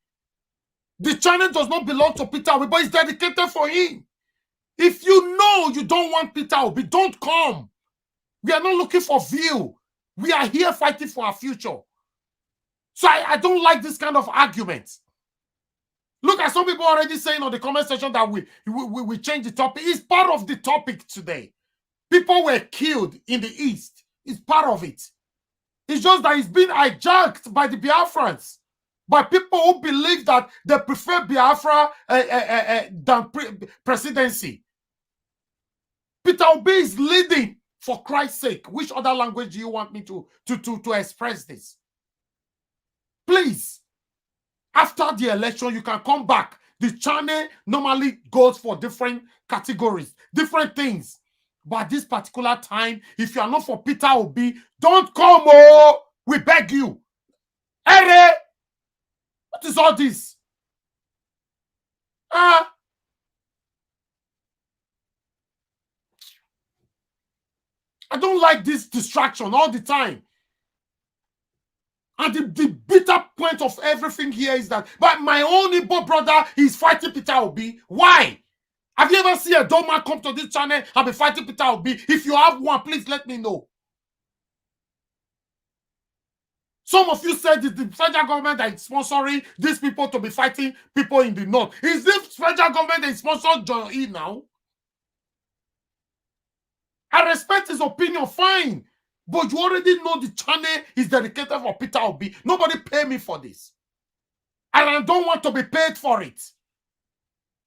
The channel does not belong to Peter Obi, but it's dedicated for him. If you know you don't want Peter Obi, don't come. We are not looking for view. We are here fighting for our future. So I don't like this kind of arguments. Look at some people already saying on the comment section that we change the topic. It's part of the topic today. People were killed in the East. It's part of it. It's just that it's been hijacked by the Biafrans, by people who believe that they prefer Biafra than presidency. Peter Obi is leading, for Christ's sake. Which other language do you want me to express this? Please, after the election, you can come back. The channel normally goes for different categories, different things. But at this particular time, if you are not for Peter Obi, don't come, oh! We beg you. Ere! What is all this? I don't like this distraction all the time. And the bitter point of everything here is that, but my own Igbo brother is fighting Peter Obi. Why? Have you ever seen a dumb man come to this channel and be fighting Peter Obi? If you have one, please let me know. Some of you said it's the federal government that is sponsoring these people to be fighting people in the north. Is this federal government that is sponsoring John E now? I respect his opinion, fine. But you already know the channel is dedicated for Peter Obi. Nobody pay me for this. And I don't want to be paid for it.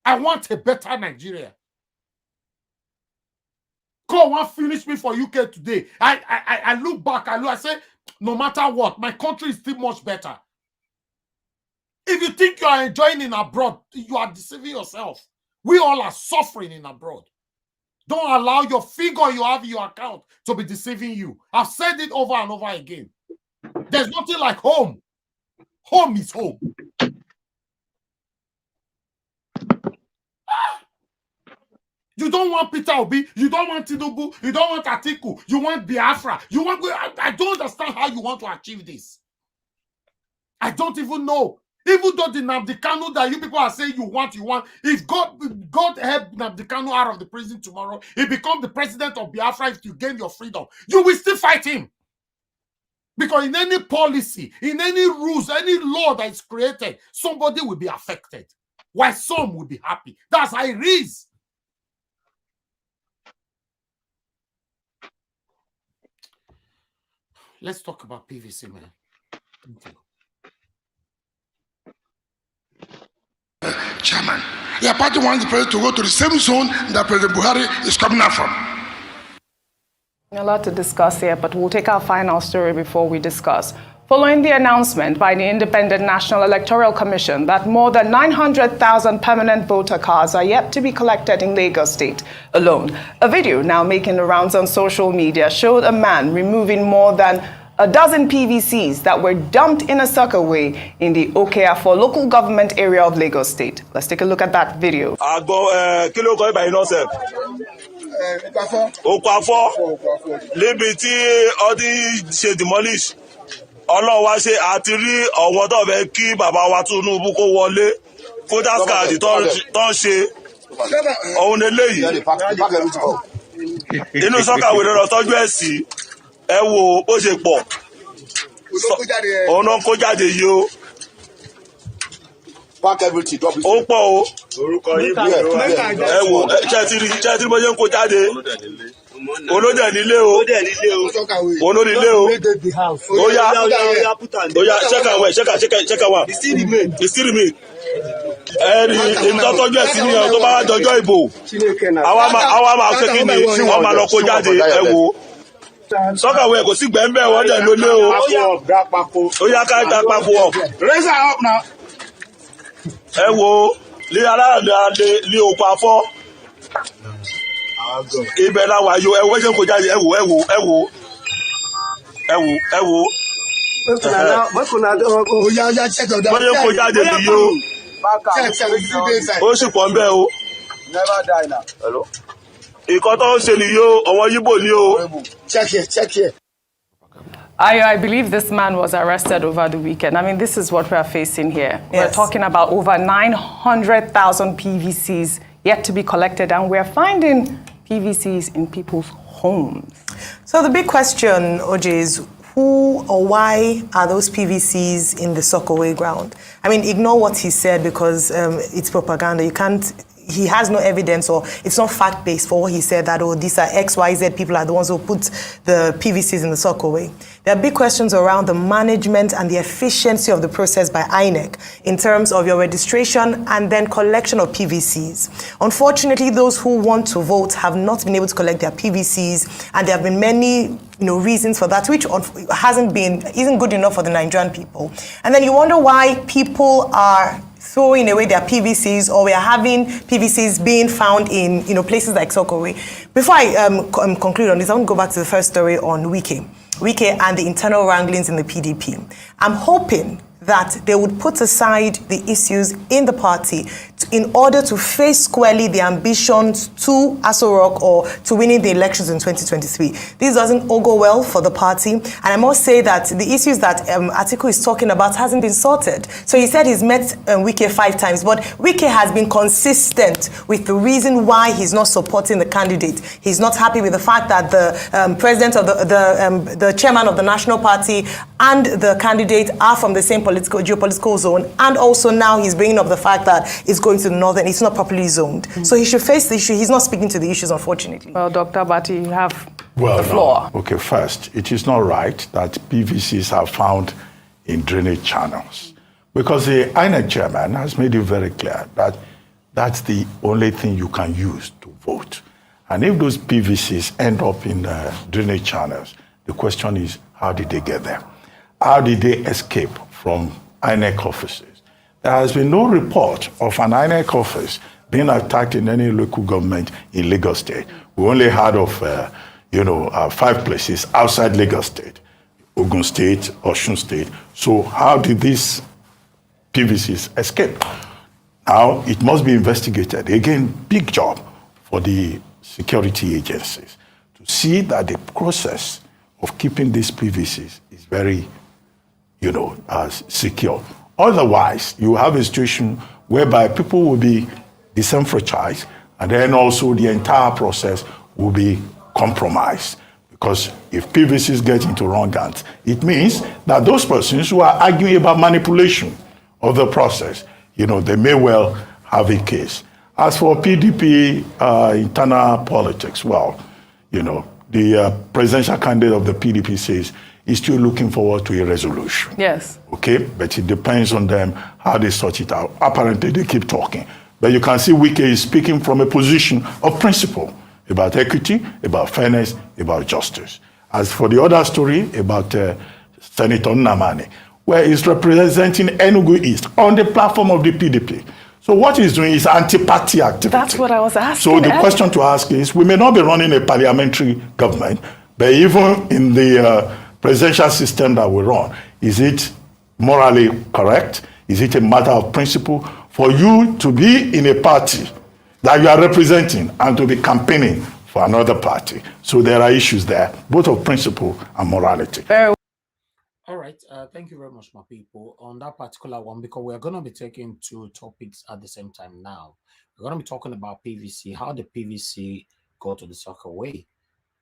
I want a better Nigeria. Come on, finish me for UK today. I look back, I say, no matter what, my country is still much better. If you think you are enjoying in abroad, you are deceiving yourself. We all are suffering in abroad. Don't allow your figure you have in your account to be deceiving you. I've said it over and over again. There's nothing like home. Home is home. You don't want Peter Obi. You don't want Tinubu. You don't want Atiku. You want Biafra. You want. I don't understand how you want to achieve this. I don't even know. Even though the Nnamdi Kanu that you people are saying you want, if God help Nnamdi Kanu out of the prison tomorrow, he becomes the president of Biafra if you gain your freedom, you will still fight him. Because in any policy, in any rules, any law that is created, somebody will be affected, while some will be happy. That's how it is. Let's talk about PVC, man. Thank you. Chairman, your party wants the president to go to the same zone that President Buhari is coming out from. A lot to discuss here, but we'll take our final story before we discuss. Following the announcement by the Independent National Electoral Commission that more than 900,000 permanent voter cards are yet to be collected in Lagos State alone, a video now making the rounds on social media showed a man removing more than a dozen PVCs that were dumped in a suckaway in the Okeafo local government area of Lagos State. Let's take a look at that video. Okeafo, Liberty, Odi, she demolish. Ọlọ́run wá ṣe àti rí ọ̀wọ́n tó fẹ́ kí bàbá wa Tinubu kó wọlé voters card tó ń ṣe òun eléyìí inú sọ́kàwé lọ́rọ̀ tọ́jú ẹ̀ sí ẹ wo bó ṣe pọ̀ òun náà kó jáde yìí o ó pọ̀ o ẹ wo ṣe ti bó ṣe ń kó jáde olóde nílé o olónílé o ó yá ṣẹ́ka wà ìsírìmì ẹ̀rí ìtọ́tọ́jú ẹ̀ sí ní ẹ̀ tó bá wá dọjọ́ ìbò àwa máa fẹ́ kí ni wọ́n máa lọ kó jáde ẹ wo sọ́kàwé ẹ̀ kò sí gbẹ̀ǹbẹ̀ wọ́n dẹ̀ lólé o ó yá ká dá papò ọ̀ ẹ wo lé aláàlẹ́ lé òkú afọ́ ibẹ̀ la wà yo ẹ wo ṣe kó jáde ẹ wo bọ́dé kó jáde nìyí o ó sì pọ̀ ń bẹ́ o ìkan tó ń ṣe nìyí o ọ̀wọ́n yíbò ni o. Check here. I believe this man was arrested over the weekend. I mean, this is what we're facing here. Yes. We're talking about over 900,000 PVCs yet to be collected, and we're finding PVCs in people's homes. So the big question, OJ, is who or why are those PVCs in the Sockaway ground? I mean, ignore what he said because it's propaganda. You can't he has no evidence or it's not fact-based for what he said that, oh, these are XYZ people are the ones who put the PVCs in the sock away. There are big questions around the management and the efficiency of the process by INEC in terms of your registration and then collection of PVCs. Unfortunately, those who want to vote have not been able to collect their PVCs, and there have been many reasons for that, which isn't good enough for the Nigerian people. And then you wonder why people are throwing away their PVCs, or we are having PVCs being found in places like Sokowe. Before I conclude on this, I want to go back to the first story on Wike and the internal wranglings in the PDP. I'm hoping that they would put aside the issues in the party in order to face squarely the ambitions to Aso Rock or to winning the elections in 2023. This doesn't all go well for the party. And I must say that the issues that Atiku is talking about hasn't been sorted. So he said he's met Wike 5 times, but Wike has been consistent with the reason why he's not supporting the candidate. He's not happy with the fact that the president of the chairman of the National Party and the candidate are from the same geopolitical zone, and also now he's bringing up the fact that it's going to the northern, it's not properly zoned. So he should face the issue. He's not speaking to the issues, unfortunately. Well, Dr. Bati, you have the floor. No. Okay, first, it is not right that PVCs are found in drainage channels, because the INEC chairman has made it very clear that that's the only thing you can use to vote. And if those PVCs end up in drainage channels, the question is, how did they get there? How did they escape from INEC offices? There has been no report of an INEC office being attacked in any local government in Lagos State. We only heard of, 5 places outside Lagos State, Ogun State, Osun State. So how did these PVCs escape? Now, it must be investigated. Again, big job for the security agencies to see that the process of keeping these PVCs is very secure. Otherwise, you have a situation whereby people will be disenfranchised, and then also the entire process will be compromised. Because if PVCs get into wrong hands, it means that those persons who are arguing about manipulation of the process, they may well have a case. As for PDP internal politics, well, the presidential candidate of the PDP says is still looking forward to a resolution. Yes. Okay, but it depends on them how they sort it out. Apparently, they keep talking. But you can see Wike is speaking from a position of principle about equity, about fairness, about justice. As for the other story about Senator Nnamani, where he's representing Enugu East on the platform of the PDP. So what he's doing is anti-party activity. That's what I was asking. So the question to ask is, we may not be running a parliamentary government, but even in the presidential system that we run, is it morally correct? Is it a matter of principle for you to be in a party that you are representing and to be campaigning for another party? So there are issues there, both of principle and morality. All right. Thank you very much, my people, on that particular one, because we're going to be taking 2 topics at the same time now. We're going to be talking about PVC, how the PVC go to the soccer way.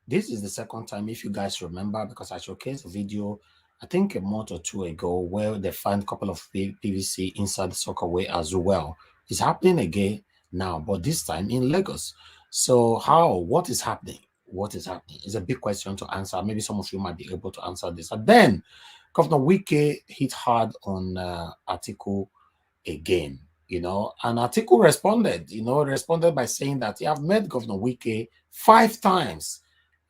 This is the second time, if you guys remember, because I showcased a video, I think a month or 2 ago, where they find a couple of PVC inside the soccer way as well. It's happening again now, but this time in Lagos. So what is happening? What is happening? It's a big question to answer. Maybe some of you might be able to answer this. And then Governor Wike hit hard on Atiku again, and Atiku responded by saying that he have met Governor Wike 5 times,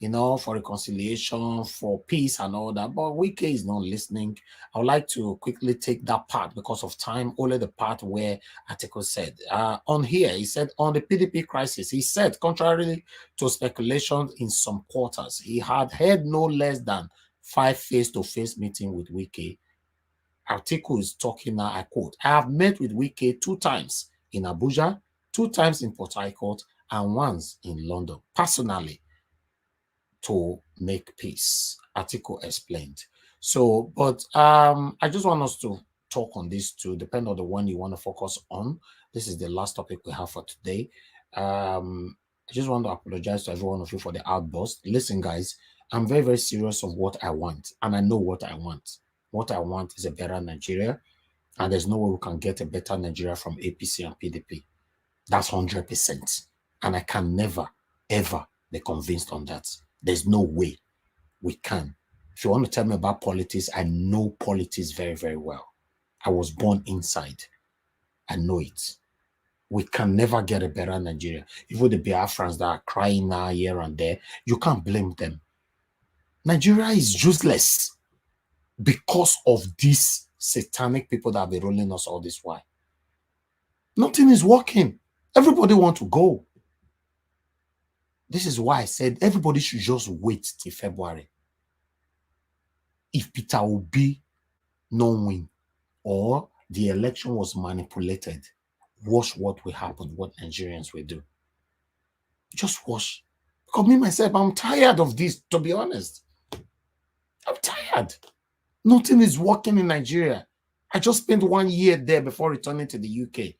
for reconciliation, for peace and all that. But Wike is not listening. I would like to quickly take that part because of time, only the part where Atiku said. On here, he said, on the PDP crisis, he said, contrary to speculation in some quarters, he had had no less than 5 face-to-face meetings with Wike. Atiku is talking now, I quote, I have met with Wike 2 times in Abuja, 2 times in Port Harcourt, and once in London, personally, to make peace, Atiku explained. So, but I just want us to talk on this to depend on the one you want to focus on. This is the last topic we have for today. I just want to apologize to every one of you for the outburst. Listen, guys, I'm very, very serious of what I want, and I know what I want. What I want is a better Nigeria, and there's no way we can get a better Nigeria from APC and PDP. That's 100%. And I can never, ever be convinced on that. There's no way we can. If you want to tell me about politics, I know politics very, very well. I was born inside. I know it. We can never get a better Nigeria. Even the Biafrans that are crying now here and there, you can't blame them. Nigeria is useless because of these satanic people that have been rolling us all this while. Nothing is working. Everybody wants to go. This is why I said everybody should just wait till February. If Peter Obi no win or the election was manipulated, watch what will happen, what Nigerians will do. Just watch. Because me, myself, I'm tired of this, to be honest. I'm tired. Nothing is working in Nigeria. I just spent 1 year there before returning to the UK.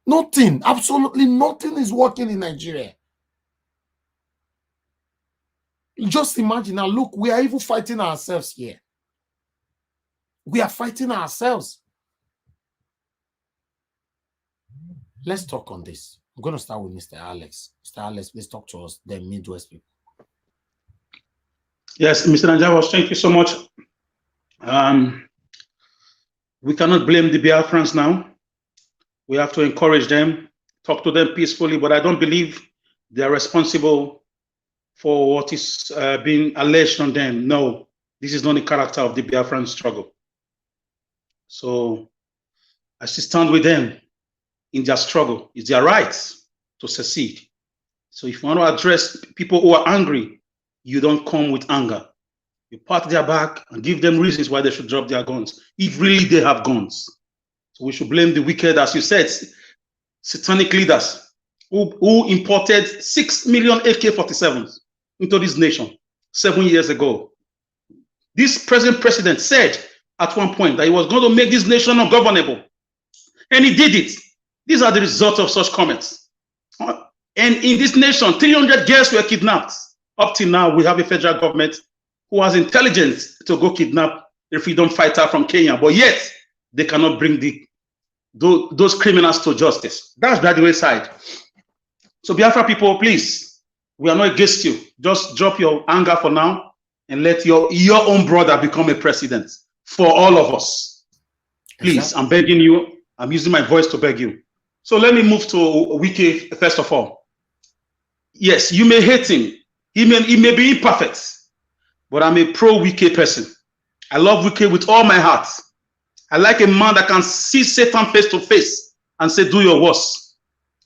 Nothing, absolutely nothing is working in Nigeria. Just imagine now, look, we are even fighting ourselves here. We are fighting ourselves. Let's talk on this. I'm going to start with Mr. Alex. Mr. Alex, please talk to us, the Midwest people. Yes, Mr. Nanjawas, thank you so much. We cannot blame the Biafrans now. We have to encourage them, talk to them peacefully, but I don't believe they are responsible for what is being alleged on them. No, this is not the character of the Biafran struggle. So I still stand with them in their struggle. It's their right to succeed. So if you want to address people who are angry, you don't come with anger. You pat their back and give them reasons why they should drop their guns, if really they have guns. So we should blame the wicked, as you said, satanic leaders who imported 6 million AK-47s into this nation 7 years ago. This present president said at one point that he was going to make this nation ungovernable. And he did it. These are the results of such comments. And in this nation, 300 girls were kidnapped. Up till now, we have a federal government who has intelligence to go kidnap a freedom fighter from Kenya, but yet they cannot bring those criminals to justice. That's the way side. So Biafra people, please, we are not against you. Just drop your anger for now and let your own brother become a president for all of us. Please, exactly. I'm begging you. I'm using my voice to beg you. So let me move to Wike first of all. Yes, you may hate him. He may be imperfect, but I'm a pro-Wike person. I love Wike with all my heart. I like a man that can see Satan face to face and say, do your worst.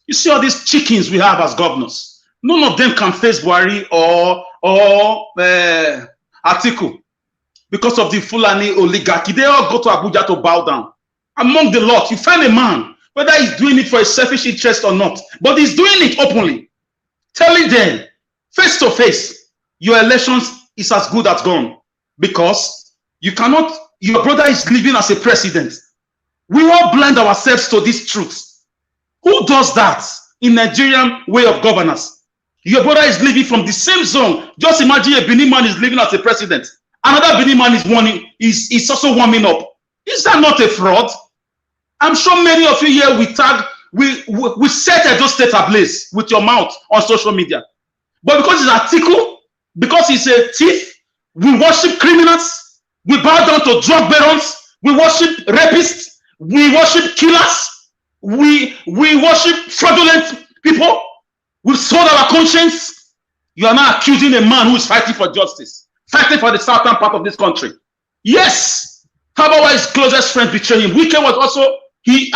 You see all these chickens we have as governors. None of them can face Buhari or Atiku because of the Fulani oligarchy. They all go to Abuja to bow down. Among the lot, you find a man, whether he's doing it for a selfish interest or not, but he's doing it openly, telling them face to face, your elections is as good as gone, because you cannot, your brother is living as a president. We all blind ourselves to this truth. Who does that in Nigerian way of governance? Your brother is living from the same zone. Just imagine a Benin man is living as a president. Another Benin man is also warming up. Is that not a fraud? I'm sure many of you here we set Edo State ablaze with your mouth on social media. But because it's Atiku, because he's a thief, we worship criminals, we bow down to drug barons, we worship rapists, we worship killers, we worship fraudulent people, we've sold our conscience. You are now accusing a man who is fighting for justice, fighting for the southern part of this country. Yes, Tabawa, his closest friend, betrayed him. Wike was also, he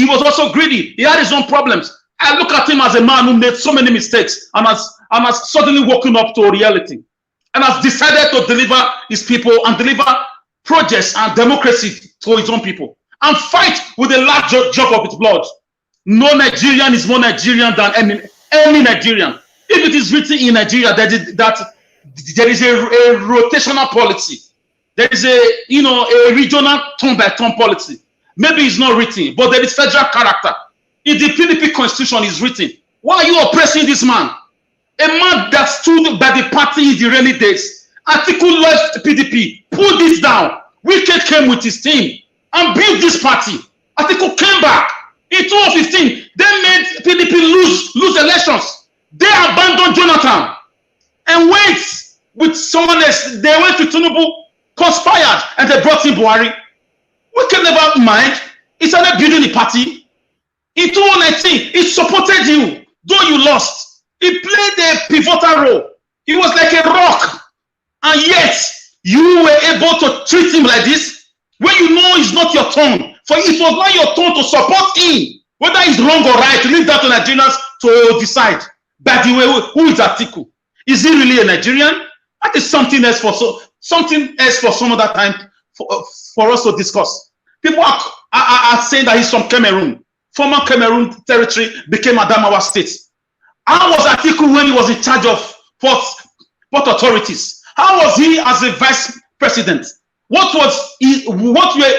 was also greedy. He had his own problems. I look at him as a man who made so many mistakes and has suddenly woken up to reality and has decided to deliver his people and deliver projects and democracy to his own people and fight with a large drop of its blood. No Nigerian is more Nigerian than any Nigerian. If it is written in Nigeria that there is a rotational policy, there is a regional turn-by-turn policy. Maybe it's not written, but there is federal character. In the PDP constitution is written. Why are you oppressing this man? A man that stood by the party in the rainy days. Atiku left PDP, pulled this down. Wike came with his team and built this party. Atiku came back. In 2015, they made PDP lose elections. They abandoned Jonathan and went with someone else. They went to Tinubu, conspired, and they brought in Buhari. We can never mind. He started building a party. In 2019, he supported you, though you lost. He played a pivotal role. He was like a rock. And yet, you were able to treat him like this when you know it's not your turn. For it was not your turn to support him. Whether it's wrong or right, leave that to Nigerians to decide. By the way, who is Atiku? Is he really a Nigerian? That is something else for some other time for us to discuss. People are saying that he's from Cameroon. Former Cameroon territory became Adamawa State. How was Atiku when he was in charge of port authorities? How was he as a vice president? What were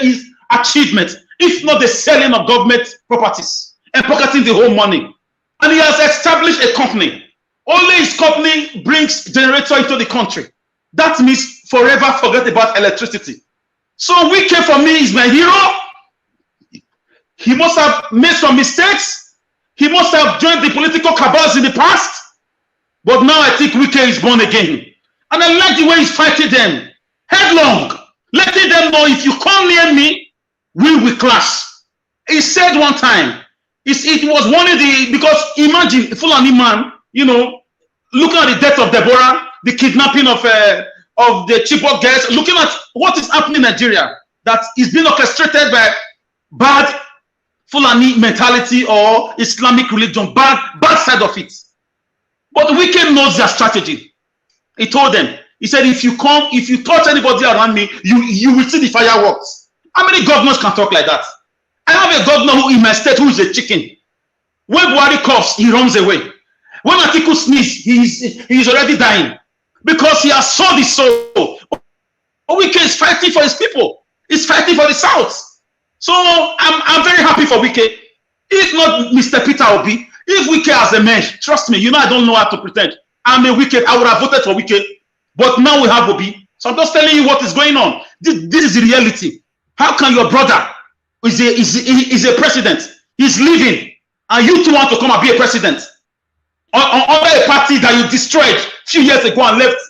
his achievements, if not the selling of government properties and pocketing the whole money? And he has established a company. Only his company brings generator into the country. That means forever forget about electricity. So Wike for me is my hero. He must have made some mistakes. He must have joined the political cabals in the past. But now I think Wike is born again. And I like the way he's fighting them. Headlong. Letting them know, if you come near me, we will clash. He said one time, it was one of because imagine Fulani man, looking at the death of Deborah, the kidnapping of the Chibok girls, looking at what is happening in Nigeria, that is being orchestrated by bad Fulani mentality or Islamic religion, bad side of it. But Wike knows their strategy. He told them, he said, if you touch anybody around me, you will see the fireworks. How many governors can talk like that? I have a governor in my state who is a chicken. When Buhari coughs, he runs away. When Atiku sneezes, he's already dying because he has sold his soul. Wike is fighting for his people. He's fighting for the South. So I'm very happy for Wike. If not Mr. Peter Obi, if Wike has a man, trust me, I don't know how to pretend. I'm a Wike. I would have voted for Wike. But now we have Obi. So I'm just telling you what is going on. This is the reality. How can your brother is a president? He's leaving. And you two want to come and be a president? Under a party that you destroyed a few years ago and left.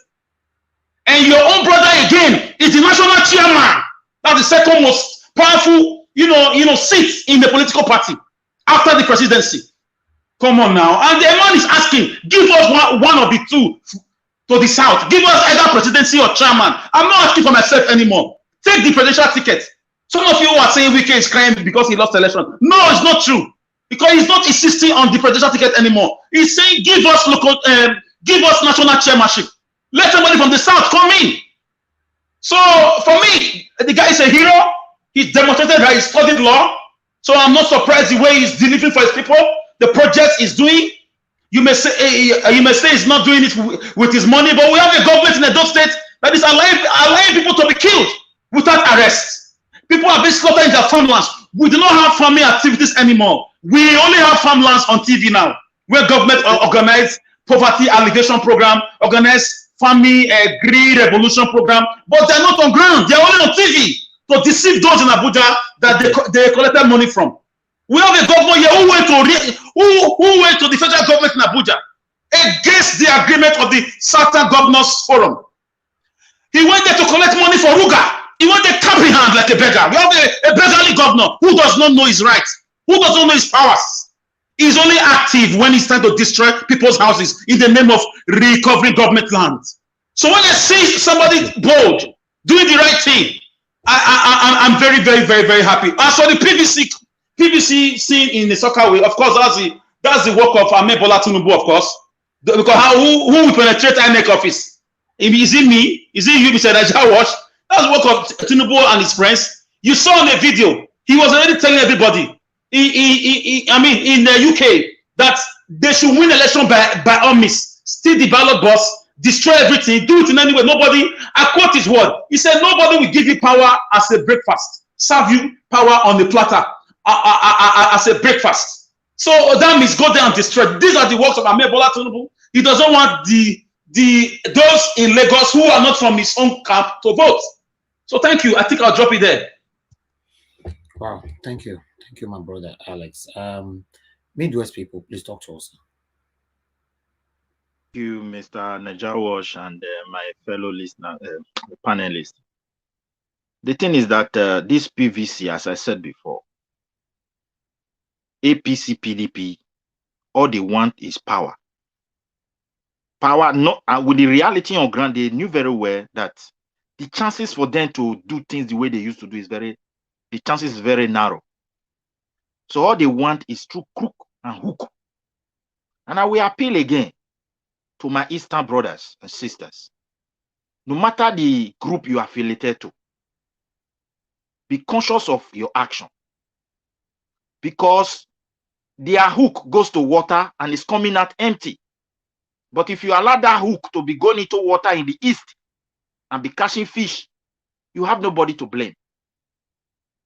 And your own brother again is the national chairman. That's the second most powerful, seat in the political party after the presidency. Come on now. And the man is asking, give us one of the two to the South. Give us either presidency or chairman. I'm not asking for myself anymore. Take the presidential ticket. Some of you are saying Wike is crying because he lost the election. No, it's not true. Because he's not insisting on the presidential ticket anymore. He's saying, give us national chairmanship. Let somebody from the South come in. So for me, the guy is a hero. He's demonstrated that he studied law. So I'm not surprised the way he's delivering for his people. The projects he's doing. You may say he's not doing it with his money, but we have a government in Edo State that is allowing people to be killed without arrest. People are being slaughtered in their farmlands. We do not have farming activities anymore. We only have farmlands on TV now, where government organize poverty alleviation program, organize farming green revolution program, but they're not on ground. They're only on TV to deceive those in Abuja that they collected money from. We have a governor here who went to the federal government in Abuja against the agreement of the Southern Governors Forum. He went there to collect money for Ruga. He went there cap in hand like a beggar. We have a beggarly governor who does not know his rights, who does not know his powers. He's only active when he's trying to destroy people's houses in the name of recovering government land. So when I see somebody bold, doing the right thing, I'm very, very, very, very happy. As for the PVC scene in the soccer way, of course, that's the work of Bola Tinubu, of course. Because who will penetrate INEC office? Is it me? Is it you, Mr. Najawash? That's the work of Tinubu and his friends. You saw in the video, he was already telling everybody, in the UK, that they should win election by all means, steal the ballot box, destroy everything, do it in any way. Nobody, I quote his word. He said, nobody will give you power as a breakfast, serve you power on the platter as a breakfast. So that means go there and destroy. These are the works of Bola Tinubu. He doesn't want those in Lagos who are not from his own camp to vote. So thank you. I think I'll drop it there. Wow, thank you. Thank you, my brother Alex. Midwest people, please talk to us. Thank you, Mr. Najawash, and my fellow listener, panelists. The thing is that this PVC, as I said before, APC, PDP, all they want is power. Power, not with the reality on ground, they knew very well that the chances for them to do things the way they used to do the chances is very narrow. So all they want is through crook and hook. And I will appeal again to my Eastern brothers and sisters. No matter the group you are affiliated to, be conscious of your action. Because their hook goes to water and is coming out empty. But if you allow that hook to be going into water in the east and be catching fish, you have nobody to blame.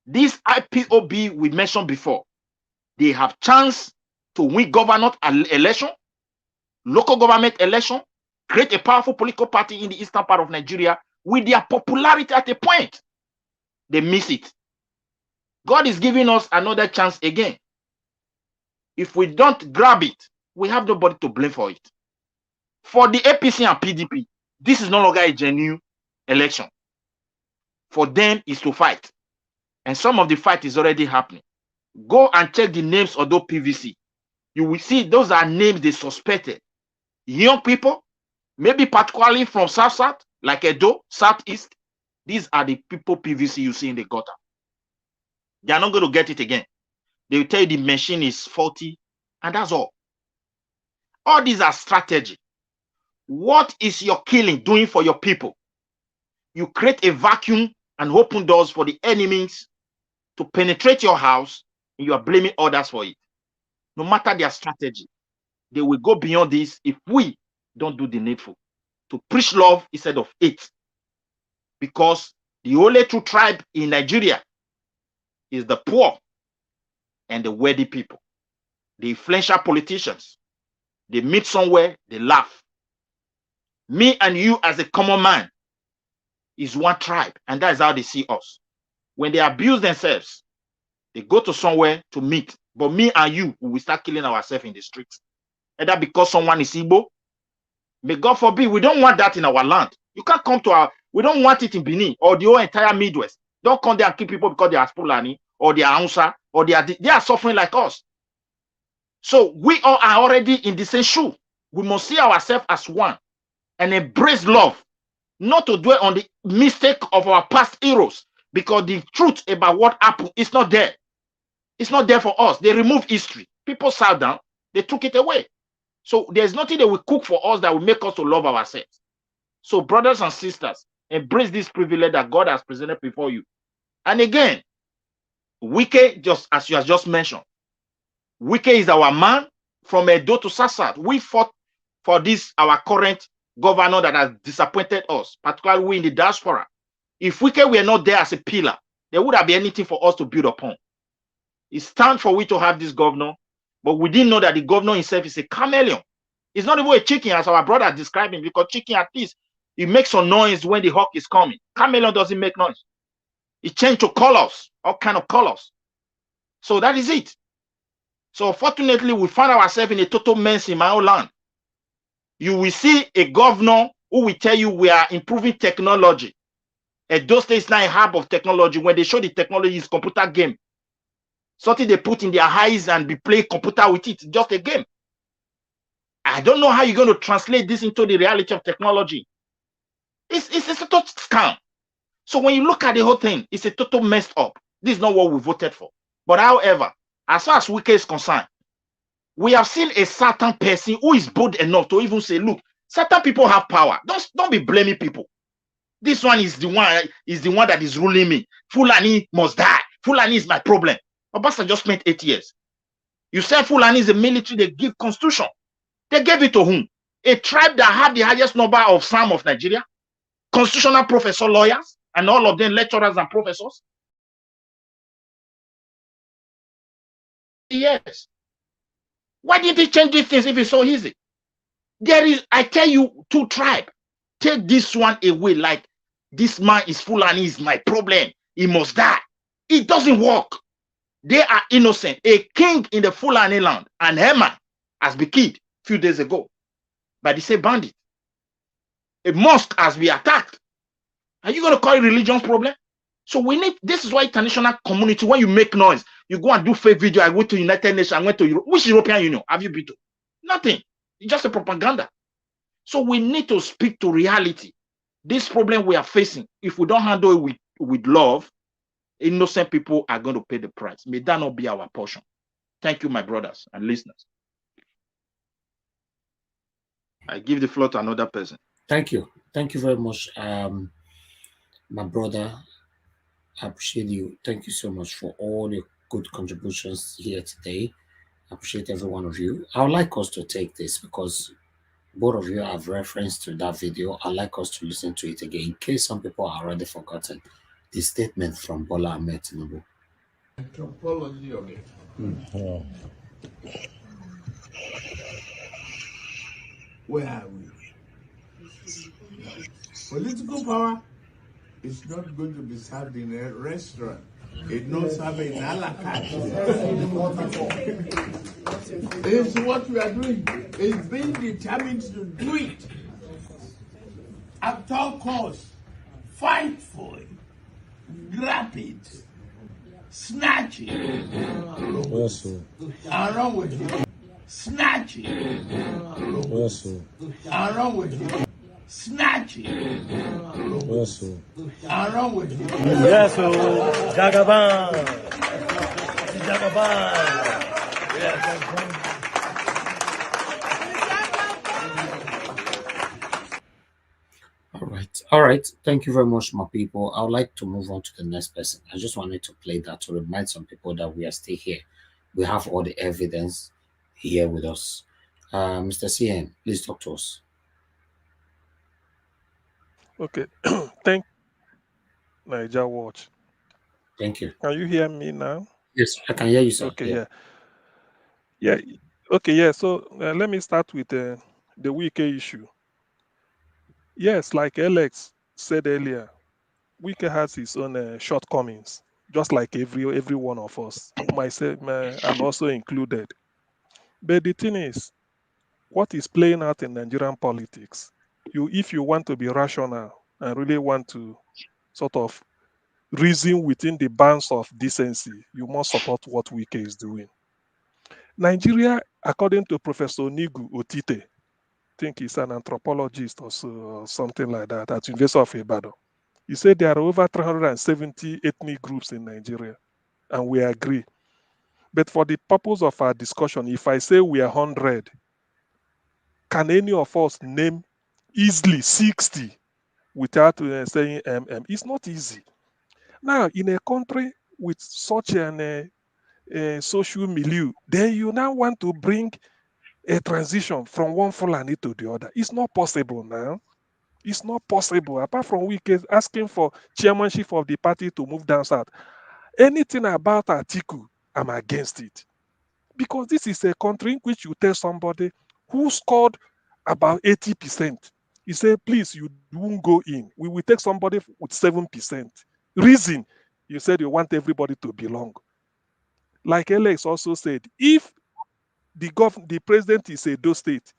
This IPOB we mentioned before, they have chance to win governor election, local government election, create a powerful political party in the eastern part of Nigeria with their popularity at a point. They miss it. God is giving us another chance again. If we don't grab it, we have nobody to blame for it. For the APC and PDP, this is no longer a genuine election. For them is to fight. And some of the fight is already happening. Go and check the names of those PVC. You will see those are names they suspected. Young people, maybe particularly from South, like Edo, Southeast. These are the people PVC you see in the gutter. They are not going to get it again. They will tell you the machine is faulty, and that's all. All these are strategy. What is your killing doing for your people? You create a vacuum and open doors for the enemies to penetrate your house, and you are blaming others for it. No matter their strategy, they will go beyond this if we don't do the needful. To preach love instead of hate. Because the only true tribe in Nigeria is the poor and the wealthy people. The influential politicians. They meet somewhere, they laugh. Me and you as a common man is one tribe, and that is how they see us. When they abuse themselves, they go to somewhere to meet. But me and you, we will start killing ourselves in the streets. Either because someone is Igbo. May God forbid, we don't want that in our land. You can't come to our, we don't want it in Benin or the whole entire Midwest. Don't come there and kill people because they are Fulani or they are Hausa or they are suffering like us. So we all are already in the same shoe. We must see ourselves as one and embrace love, not to dwell on the mistake of our past heroes, because the truth about what happened is not there. It's not there for us. They removed history. People sat down, they took it away. So there's nothing they will cook for us that will make us to love ourselves. So brothers and sisters, embrace this privilege that God has presented before you. And again, Wike, just as you have just mentioned, Wike is our man from Edo to Sasat. We fought for this, our current governor that has disappointed us, particularly we in the diaspora. If Wike were not there as a pillar, there would have been anything for us to build upon. It's time for we to have this governor, but we didn't know that the governor himself is a chameleon. It's not even a chicken, as our brother described him, because chicken at least, it makes some noise when the hawk is coming. Chameleon doesn't make noise. It changed to colors, all kind of colors. So that is it. So fortunately, we find ourselves in a total mess in my own land. You will see a governor who will tell you we are improving technology. Edo State is now a hub of technology. When they show the technology, is computer game. Something they put in their eyes and be play computer with it. Just a game. I don't know how you're going to translate this into the reality of technology. It's a total scam. So when you look at the whole thing, it's a total messed up. This is not what we voted for. But however, as far as Wike is concerned, we have seen a certain person who is bold enough to even say, look, certain people have power. Don't be blaming people. This one is the one that is ruling me. Fulani must die. Fulani is my problem. Obasa just spent 8 years. You said Fulani is a military, they give constitution. They gave it to whom? A tribe that had the highest number of SAM of Nigeria, constitutional professor lawyers, and all of them lecturers and professors. Yes. Why didn't he change these things if it's so easy? There is, I tell you, two tribes. Take this one away, like this man is Fulani is my problem. He must die. It doesn't work. They are innocent. A king in the Fulani land, and Hema, has been killed a few days ago by the same bandit. A mosque has been attacked. Are you going to call it religion problem? So we need, this is why international community, when you make noise, you go and do fake video. I went to United Nations, I went to Europe. Which European Union have you been to? Nothing. It's just a propaganda. So we need to speak to reality. This problem we are facing, if we don't handle it with love, innocent people are going to pay the price. May that not be our portion. Thank you, my brothers and listeners. I give the floor to another person. Thank you. Thank you very much, my brother. I appreciate you. Thank you so much for all your good contributions here today. I appreciate every one of you. I would like us to take this because both of you have reference to that video. I'd like us to listen to it again in case some people are already forgotten. The statement from Bola Ahmed Tinubu. Anthropology of it. Where are we? Political power is not going to be served in a restaurant. It's not served in a la carte. It's what we are doing. It's being determined to do it. At all costs, fight for it, grab it, snatch it, and run with it. Snatch it, and run with it. Snatch it, and run with it. Yes, Jagaban. Jagaban. Yes. All right. Thank you very much, my people. I would like to move on to the next person. I just wanted to play that to remind some people that we are still here. We have all the evidence here with us. Mr. CN, please talk to us. Okay. Thank Niger Watch. Thank you. Can you hear me now? Yes, I can hear you, sir. Okay, yeah. Okay, yeah. So let me start with the Wike issue. Yes, like Alex said earlier, Wike has his own shortcomings, just like every one of us, myself, I'm also included. But the thing is, what is playing out in Nigerian politics, if you want to be rational and really want to sort of reason within the bounds of decency, you must support what Wike is doing. Nigeria, according to Professor Nigu Otite, I think he's an anthropologist or something like that at University of Ibadan. He said there are over 370 ethnic groups in Nigeria, and we agree. But for the purpose of our discussion, if I say we are 100, can any of us name easily 60 without saying It's not easy. Now, in a country with such an social milieu, then you now want to bring a transition from one Fulani to the other. It's not possible now. It's not possible. Apart from Wike asking for chairmanship of the party to move down south, anything about Atiku, I'm against it. Because this is a country in which you tell somebody who scored about 80%, you say, please, you won't go in. We will take somebody with 7%. Reason, you said you want everybody to belong. Like Alex also said, if the president is Edo State,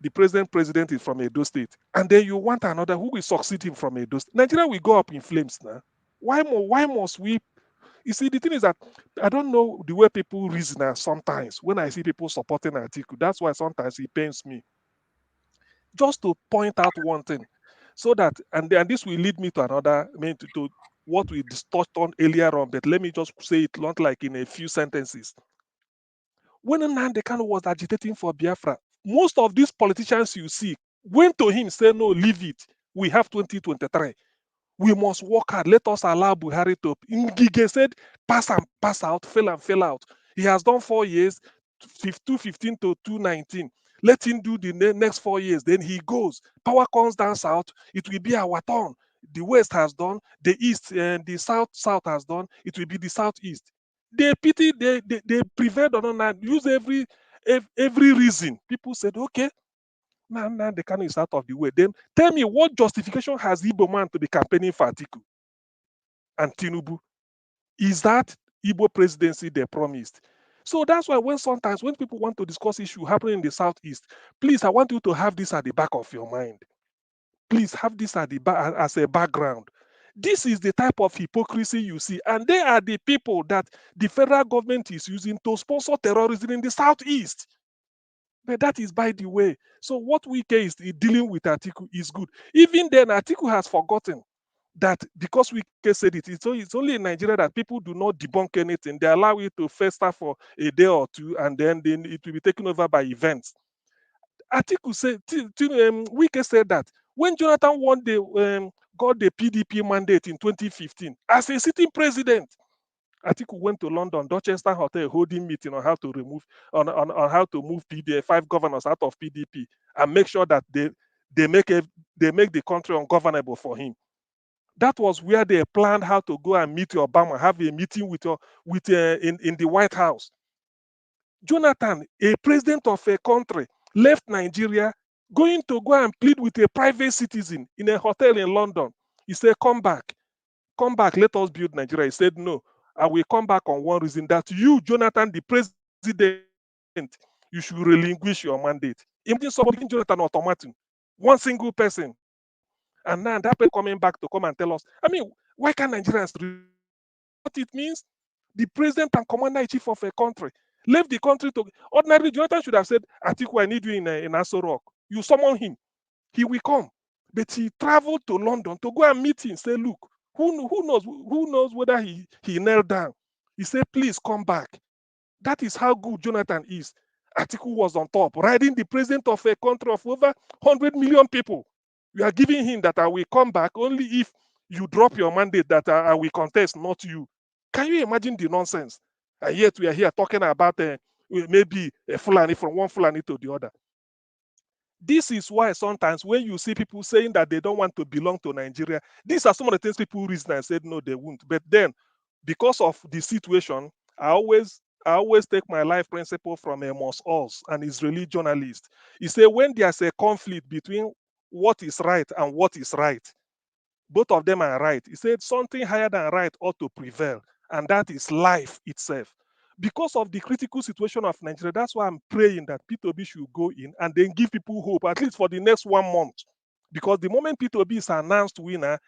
the president is from Edo State, and then you want another who will succeed him from Edo State, Nigeria will go up in flames now. Why must we? You see, the thing is that I don't know the way people reason sometimes when I see people supporting Atiku. That's why sometimes it pains me. Just to point out one thing, so that, and this will lead me to another, to what we touched on earlier on, but let me just say it not like in a few sentences. When Nnamdi Kanu was agitating for Biafra, most of these politicians you see went to him, say, no, leave it. We have 2023. We must work hard. Let us allow Buhari to. Ngige said, pass and pass out, fail and fail out. He has done 4 years, 215 to 219. Let him do the next 4 years. Then he goes. Power comes down south. It will be our turn. The west has done. The east and the south has done. It will be the southeast. They pity. They prevailed on that. Use every reason. People said, okay. Now the Kanu is out of the way. Then tell me, what justification has Igbo man to be campaigning for Atiku and Tinubu? Is Igbo presidency they promised. So that's why sometimes when people want to discuss issue happening in the Southeast, please, I want you to have this at the back of your mind. Please have this at the back as a background. This is the type of hypocrisy you see, and they are the people that the federal government is using to sponsor terrorism in the Southeast. But that is by the way. So what Wike is dealing with Atiku is good. Even then, Atiku has forgotten that because Wike said it's only in Nigeria that people do not debunk anything. They allow it to fester for a day or two, and then it will be taken over by events. Atiku said, Wike said that when Jonathan got the PDP mandate in 2015 as a sitting president, Atiku went to London, Dorchester Hotel, holding meeting on how to on how to move 5 governors out of PDP and make sure that they make the country ungovernable for him. That was where they planned how to go and meet Obama, have a meeting in the White House. Jonathan, a president of a country, left Nigeria, going to go and plead with a private citizen in a hotel in London. He said, come back, let us build Nigeria. He said, no, I will come back on one reason, that you, Jonathan, the president, you should relinquish your mandate. Imagine somebody giving Jonathan ultimatum, one single person. And now that person coming back to come and tell us, I mean, why can't Nigerians read what it means? The president and commander-in-chief of a country left the country to... Ordinarily, Jonathan should have said, Atiku, I need you in Aso Rock. You summon him. He will come. But he traveled to London to go and meet him. Say, look, who knows whether he knelt down. He said, please come back. That is how good Jonathan is. Atiku was on top, riding the president of a country of over 100 million people. You are giving him that I will come back only if you drop your mandate, that I will contest, not you. Can you imagine the nonsense? And yet we are here talking about maybe a Fulani, from one Fulani to the other. This is why sometimes when you see people saying that they don't want to belong to Nigeria, these are some of the things people reason and said no, they won't. But then, because of the situation, I always take my life principle from Amos Oz, an Israeli journalist. He said, when there's a conflict between what is right and what is right, both of them are right. He said something higher than right ought to prevail, and that is life itself. Because of the critical situation of Nigeria, that's why I'm praying that Peter Obi should go in and then give people hope, at least for the next 1 month. Because the moment Peter Obi is announced winner,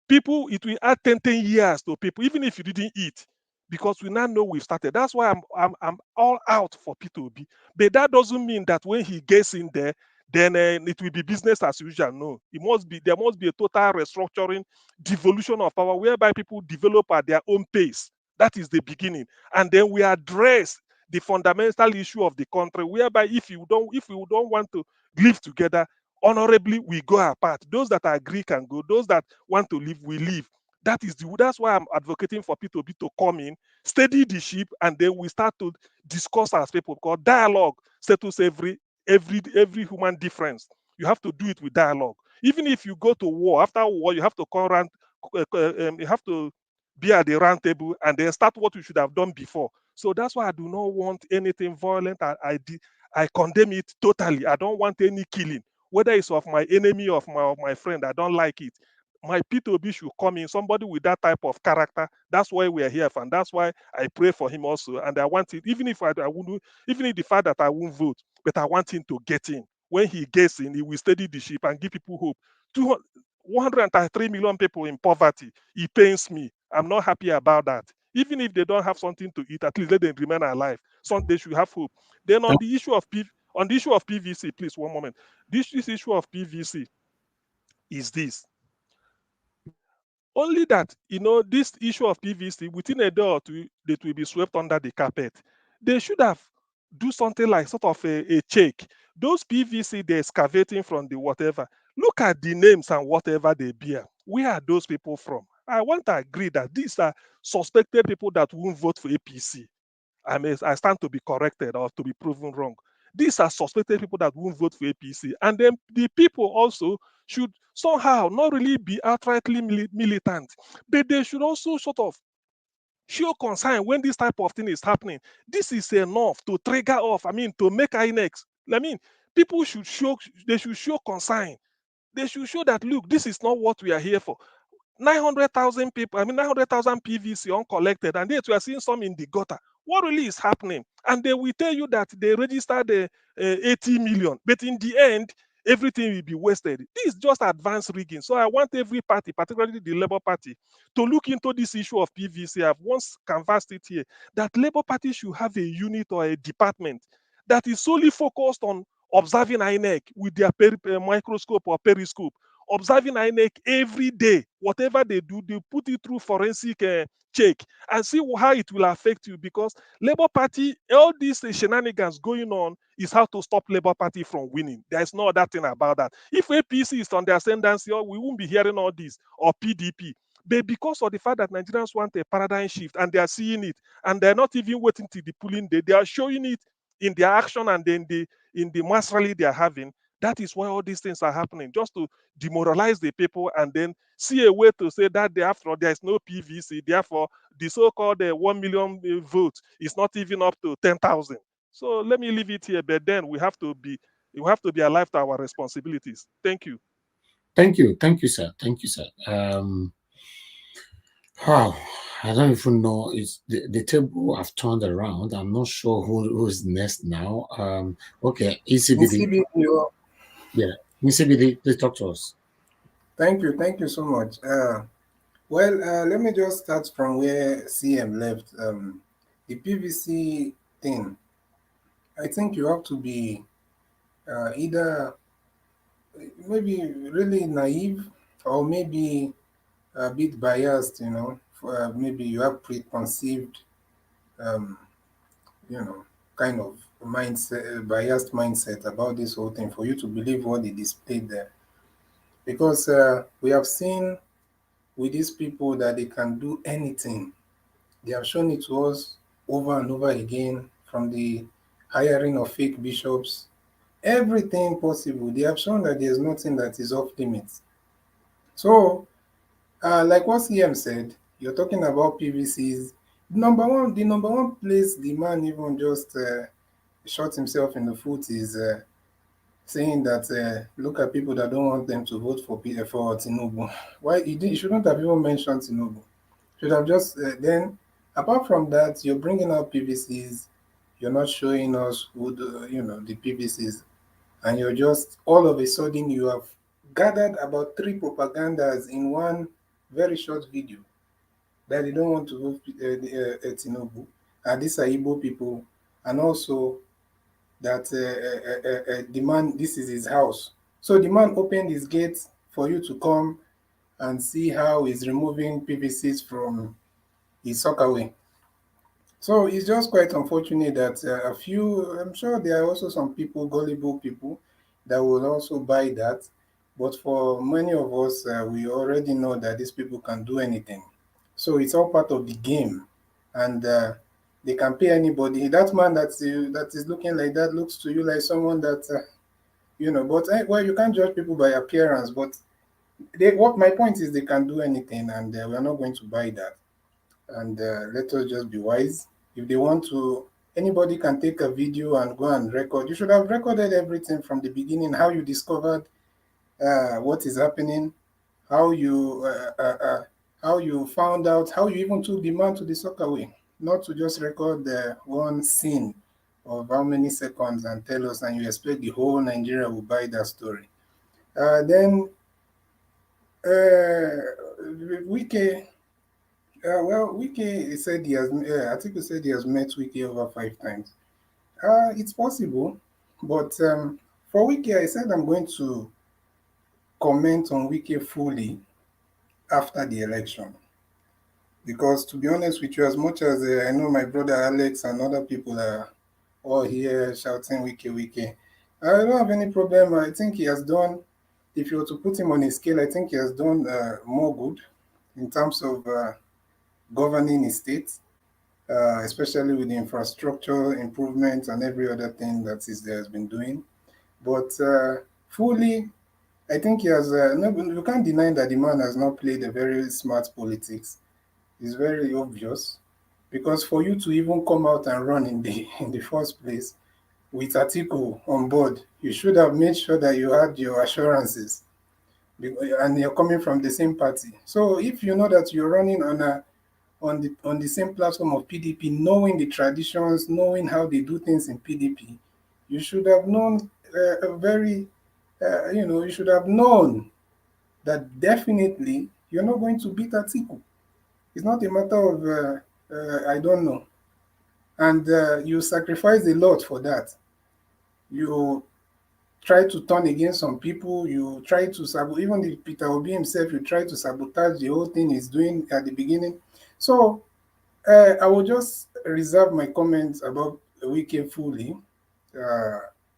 people, it will add 10 years to people, even if you didn't eat, because we now know we've started. That's why I'm all out for Peter Obi. But that doesn't mean that when he gets in there, then it will be business as usual. No, there must be a total restructuring, devolution of power, whereby people develop at their own pace. That is the beginning. And then we address the fundamental issue of the country, whereby if we don't want to live together honorably, we go apart. Those that agree can go. Those that want to live, we leave. That's why I'm advocating for Peter Obi to come in, steady the ship, and then we start to discuss as people, because dialogue settles every human difference. You have to do it with dialogue. Even if you go to war, after war, you have to call around, you have to be at the round table and then start what you should have done before. So that's why I do not want anything violent. I condemn it totally. I don't want any killing, whether it's of my enemy or of my friend. I don't like it. My Peter Obi should come in, somebody with that type of character. That's why we are here, and that's why I pray for him also. And I want it, even if even if the fact that I won't vote, but I want him to get in. When he gets in, he will steady the ship and give people hope. 133 million people in poverty. It pains me. I'm not happy about that. Even if they don't have something to eat, at least let them remain alive. So they should have hope. Then on the issue of PVC, please, one moment. This issue of PVC is this. Only that, this issue of PVC, within a day or two, that will be swept under the carpet. They should have do something like sort of a check. Those PVC they're excavating from the whatever, look at the names and whatever they bear. Where are those people from? I want to agree that these are suspected people that won't vote for APC. I stand to be corrected or to be proven wrong. These are suspected people that won't vote for APC. And then the people also should somehow not really be outrightly militant, but they should also sort of show concern when this type of thing is happening. This is enough to trigger off, to make INEX. People should show concern. They should show that, look, this is not what we are here for. 900,000 people, 900,000 PVC uncollected, and yet we are seeing some in the gutter. What really is happening? And they will tell you that they registered 80 million, but in the end, everything will be wasted. This is just advanced rigging. So I want every party, particularly the Labour Party, to look into this issue of PVC. I've once canvassed it here, that Labour Party should have a unit or a department that is solely focused on observing INEC with their microscope or periscope, observing INEC every day. Whatever they do, they put it through forensic check and see how it will affect you, because Labour Party, all these shenanigans going on is how to stop Labour Party from winning. There's no other thing about that. If APC is on the ascendancy, we won't be hearing all this, or PDP. But because of the fact that Nigerians want a paradigm shift and they are seeing it, and they're not even waiting till the polling day, they are showing it in their action and then in the mass rally they are having. That is why all these things are happening, just to demoralize the people and then see a way to say that after there is no PVC, therefore the so-called 1 million votes is not even up to 10,000. So let me leave it here, but then we have to be alive to our responsibilities. Thank you. Thank you, sir. Thank you, sir. Wow, I don't even know. It's the table have turned around. I'm not sure who's next now. Okay, ECBD. Yeah, ECBD, please talk to us. Thank you so much. Let me just start from where CM left. The PVC thing, I think you have to be either maybe really naive or maybe a bit biased, maybe you have preconceived, kind of mindset, biased mindset about this whole thing for you to believe what they displayed there. Because we have seen with these people that they can do anything. They have shown it to us over and over again, from the hiring of fake bishops, everything possible. They have shown that there's nothing that is off limits. So, like what CM said, you're talking about PVCs. The number one place the man even just shot himself in the foot is saying that look at people that don't want them to vote for Tinubu. Why he shouldn't have even mentioned Tinubu. Should have just then. Apart from that, you're bringing out PVCs. You're not showing us who the PVCs, and you're just all of a sudden you have gathered about 3 propagandas in one very short video that they don't want to vote Tinubu, and these are Igbo people, and also that the man, this is his house. So the man opened his gate for you to come and see how he's removing PVCs from his sockaway. So it's just quite unfortunate that I'm sure there are also some people, gullible people, that will also buy that. But for many of us, we already know that these people can do anything. So it's all part of the game. And they can pay anybody. That man that is looking like that looks to you like someone that, but you can't judge people by appearance. But what my point is, they can do anything, and we're not going to buy that. And let us just be wise. If they want to, anybody can take a video and go and record. You should have recorded everything from the beginning, how you discovered what is happening, how you found out, how you even took the man to the sockaway, not to just record the one scene of how many seconds and tell us, and you expect the whole Nigeria will buy that story. Then Wike. Wike said Atiku said he has met Wike over 5 times. It's possible, but for Wike, I said I'm going to comment on Wike fully after the election. Because to be honest with you, as much as I know my brother Alex and other people are all here shouting Wike, I don't have any problem. I think he has done, if you were to put him on a scale, I think he has done more good in terms of governing his state, especially with the infrastructure improvements and every other thing that has been doing. But fully, I think he has. You can't deny that the man has not played a very smart politics. It's very obvious, because for you to even come out and run in the first place with Atiku on board, you should have made sure that you had your assurances. and you're coming from the same party. So if you know that you're running on the same platform of PDP, knowing the traditions, knowing how they do things in PDP, you should have known you should have known that definitely you're not going to beat Atiku. It's not a matter of I don't know, and you sacrifice a lot for that. You try to turn against some people. You try to sabotage, even the Peter Obi himself. You try to sabotage the whole thing he's doing at the beginning. So I will just reserve my comments about Wike fully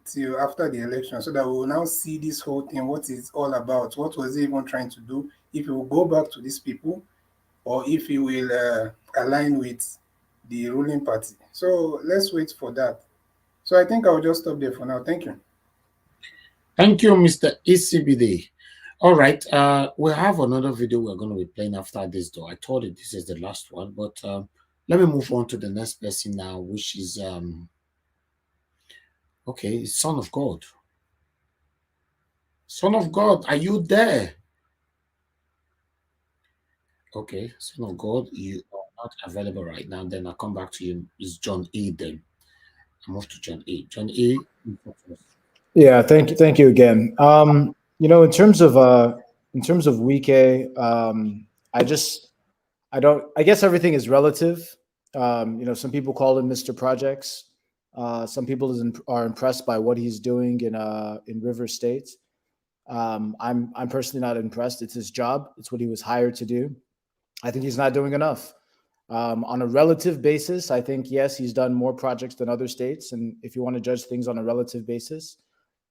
till after the election, so that we will now see this whole thing, what it's all about. What was he even trying to do? If he will go back to these people, or if he will align with the ruling party. So let's wait for that. So I think I'll just stop there for now. Thank you. Thank you, Mr. ECBD. All right, we have another video we're going to be playing after this, though. I thought this is the last one, but let me move on to the next person now, which is, okay, Son of God. Son of God, are you there? Okay, Son of God, you are not available right now. Then I'll come back to you. It's John A. Then I move to John A. John A. Yeah, thank you again. You know, in terms of Wike, I guess everything is relative. You know, some people call him Mr. Projects. Some people are impressed by what he's doing in River State. I'm personally not impressed. It's his job. It's what he was hired to do. I think he's not doing enough. On a relative basis, I think, yes, he's done more projects than other states. And if you want to judge things on a relative basis,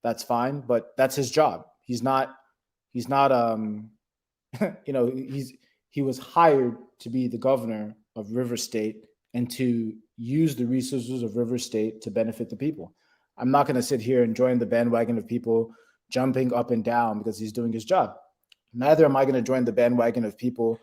that's fine. But that's his job. He's not, you know, he was hired to be the governor of River State and to use the resources of River State to benefit the people. I'm not going to sit here and join the bandwagon of people jumping up and down because he's doing his job. Neither am I going to join the bandwagon of people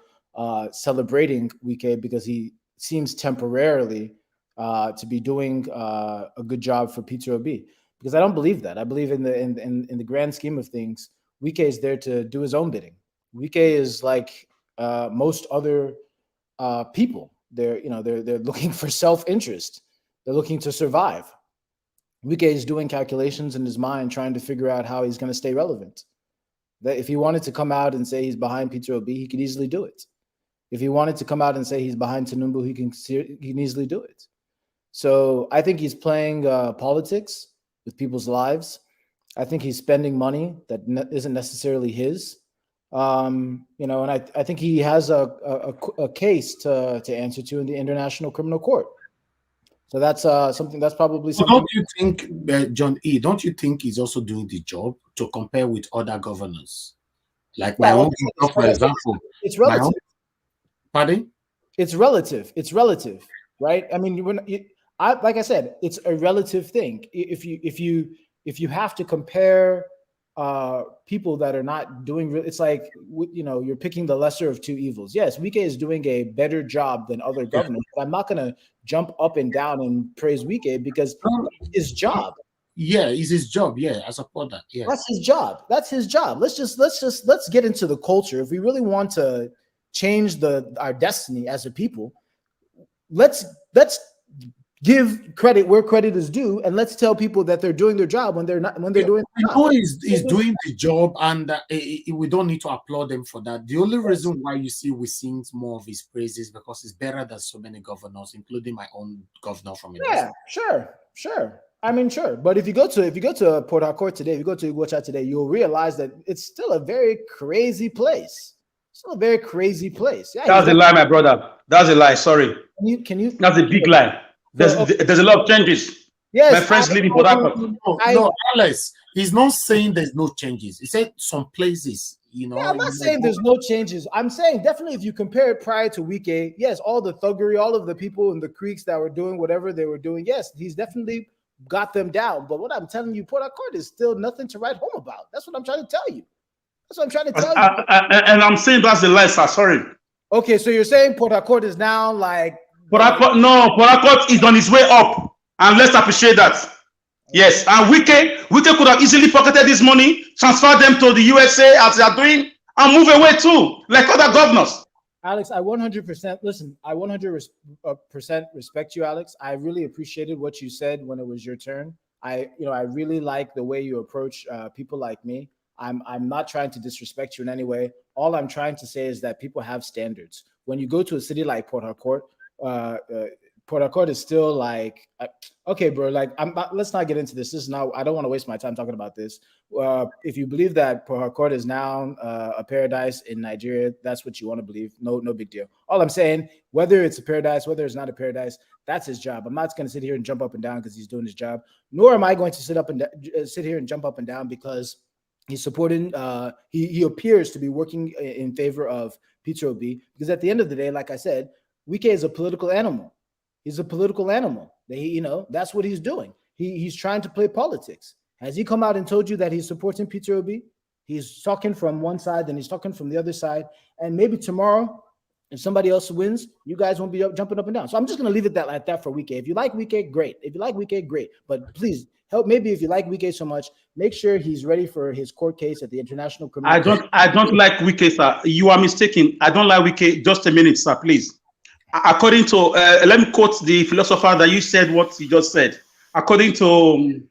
celebrating Wike because he seems temporarily to be doing a good job for Peter Obi. Because I don't believe that. I believe in the grand scheme of things, Wike is there to do his own bidding. Wike is like most other people. They're looking for self-interest. They're looking to survive. Wike is doing calculations in his mind, trying to figure out how he's going to stay relevant. That if he wanted to come out and say he's behind Peter Obi, he could easily do it. If he wanted to come out and say he's behind Tinubu, he can easily do it. So I think he's playing politics with people's lives. I think he's spending money that isn't necessarily his. You know, and I think he has a case to answer to in the International Criminal Court. So that's something that's probably something. Don't you think, John E., don't you think he's also doing the job to compare with other governors? Like my own, for example. It's relative. Pardon? It's relative. It's relative, right? I mean, like I said, it's a relative thing. If you have to compare people that are not doing, it's like, you know, you're picking the lesser of two evils. Yes, Wike is doing a better job than other governors, but I'm not going to jump up and down and praise Wike because it's his job. Yeah, it's his job. Yeah, I support that. Yeah, that's his job. That's his job. Let's get into the culture. If we really want to change our destiny as a people, let's give credit where credit is due, and let's tell people that they're doing their job when they're not. When they're doing, I know he's doing the job, and we don't need to applaud them for that. The only reason why we sing more of his praises because it's better than so many governors, including my own governor from India. Yeah, sure. I mean, sure. But if you go to Port Harcourt today, if you go to Iguacha today, you'll realize that it's still a very crazy place. Still a very crazy place. Yeah, that's a lie, my brother. That's a lie. Sorry. Can you? That's a big lie. There's a lot of changes. Yes, my friends living for that. No, Alex, he's not saying there's no changes. He said some places, you know. Yeah, I'm not saying there's no changes. I'm saying definitely if you compare it prior to Wike, yes, all the thuggery, all of the people in the creeks that were doing whatever they were doing, yes, he's definitely got them down. But what I'm telling you, Port Harcourt is still nothing to write home about. That's what I'm trying to tell you. That's what I'm trying to tell you. And I'm saying that's a lie, sir. Sorry. Okay, so you're saying Port Harcourt is now like... Port Harcourt is on its way up. And let's appreciate that. Yes, and Wike could have easily pocketed this money, transferred them to the USA as they are doing, and move away too, like other governors. Alex, I 100% listen. I 100% respect you, Alex. I really appreciated what you said when it was your turn. I really like the way you approach people like me. I'm not trying to disrespect you in any way. All I'm trying to say is that people have standards. When you go to a city like Port Harcourt, Port Harcourt is still like, okay, bro. Like, let's not get into this. This is now. I don't want to waste my time talking about this. If you believe that Port Harcourt is now a paradise in Nigeria, that's what you want to believe. No big deal. All I'm saying, whether it's a paradise, whether it's not a paradise, that's his job. I'm not going to sit here and jump up and down because he's doing his job. Nor am I going to sit here and jump up and down because he's supporting. He appears to be working in favor of Peter Obi, because at the end of the day, like I said, Wike is a political animal. He's a political animal. That's what he's doing. He's trying to play politics. Has he come out and told you that he's supporting Peter Obi? He's talking from one side, then he's talking from the other side. And maybe tomorrow, if somebody else wins, you guys won't be jumping up and down. So I'm just going to leave it like that for Wike. If you like Wike, great. If you like Wike, great. But please help. Maybe if you like Wike so much, make sure he's ready for his court case at the International Criminal Court. I don't like Wike, sir. You are mistaken. I don't like Wike. Just a minute, sir, please. According to, let me quote the philosopher that you said what he just said. According to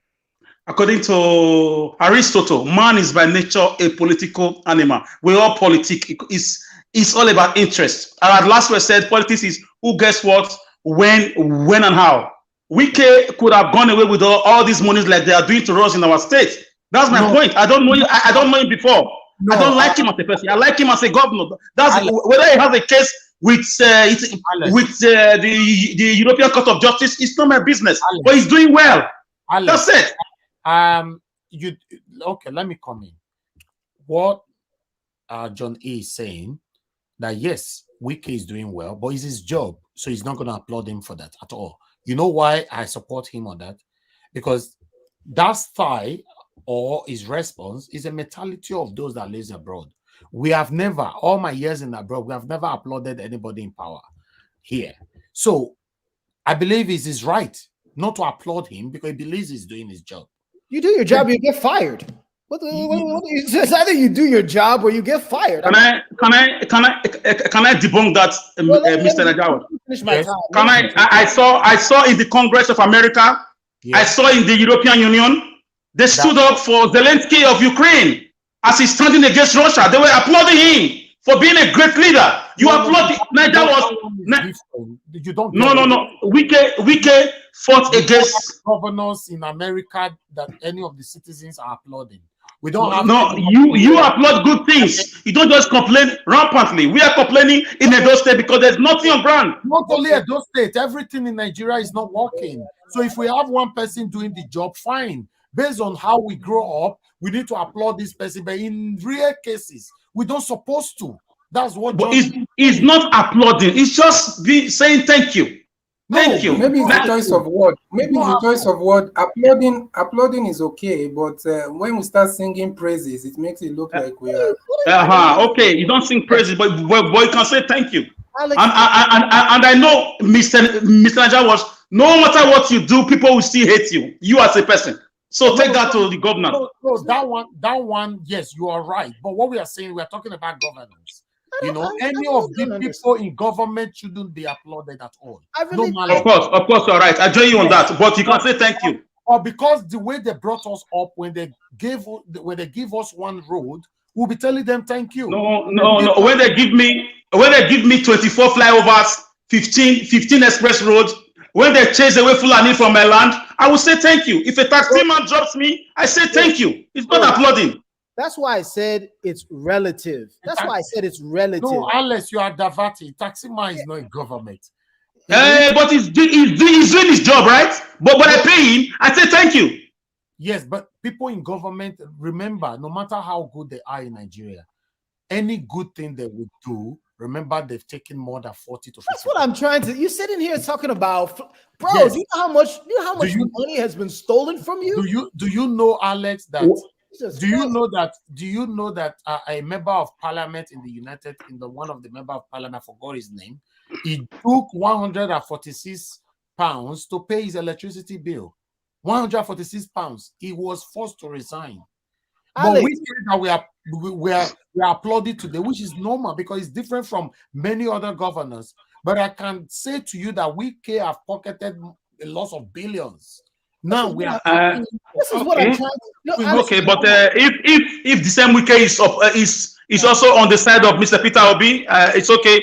Aristotle, man is by nature a political animal. We're all politic. It's all about interest. And last we said, politics is who gets what, when and how. Wike could have gone away with all these monies like they are doing to us in our state. That's my point. I don't know you. I don't know him before. No, I don't like him as a person. I like him as a governor. That's whether he has a case with the European Court of Justice. It's not my business. But he's doing well. That's it. Okay, let me come in. What John A is saying, that yes, Wike is doing well, but it's his job, so he's not going to applaud him for that at all. You know why I support him on that? Because that style or his response is a mentality of those that live abroad. We have never, all my years in abroad, we have never applauded anybody in power here. So I believe it's his right not to applaud him because he believes he's doing his job. You do your job, you get fired. It's either you do your job or you get fired. Can I debunk that, Mr. Najawa? Finish my time. I saw in the Congress of America, I saw in the European Union, they stood up for Zelensky of Ukraine as he's standing against Russia. They were applauding him for being a great leader. You applaud you don't. No. Wike fought against governors in America that any of the citizens are applauding. We don't have you applaud good things. You don't just complain rampantly. We are complaining in Edo State because there's nothing on ground. Not only Edo State, everything in Nigeria is not working. So if we have one person doing the job, fine. Based on how we grow up, we need to applaud this person. But in rare cases, we don't supposed to. That's what. But it's not applauding. It's just saying thank you. Thank you. Maybe it's a choice of word. Maybe it's a choice of word. Applauding is okay, but when we start singing praises, it makes it look like we are. Okay, you don't sing praises, but you can say thank you. And I know Mr. Naja was, no matter what you do, people will still hate you. You as a person. So take that to the governor. No, that one, yes, you are right. But what we are saying, we are talking about governance. You know, any of the people in government shouldn't be applauded at all. Of course, you're right. I join you on that. But you can say thank you. Or because the way they brought us up, when they give us one road, we'll be telling them thank you. No. When they give me 24 flyovers, 15 express roads, when they chase away Fulani from my land, I will say thank you. If a taxi man drops me, I say thank you. It's not applauding. That's why I said it's relative. That's why I said it's relative. No, unless you are Davati, taxi man is not in government. But he's doing his job, right? But I pay him, I say thank you. Yes, but people in government, remember, no matter how good they are in Nigeria, any good thing they would do, remember they've taken more than 40 to 50. That's what I'm trying to. You're sitting here talking about, bro. Yes. Do you know how much money has been stolen from you? Do you know, Alex, that? Do you know that a member of parliament in the one of the member of parliament, I forgot his name, he took £146 to pay his electricity bill. 146 pounds. He was forced to resign. Alex. But we say that we are applauding today, which is normal because it's different from many other governors. But I can say to you that Wike have pocketed a loss of billions. Now we are. This is what I'm trying to. Okay, but if the same Wike is also on the side of Mr. Peter Obi, it's okay.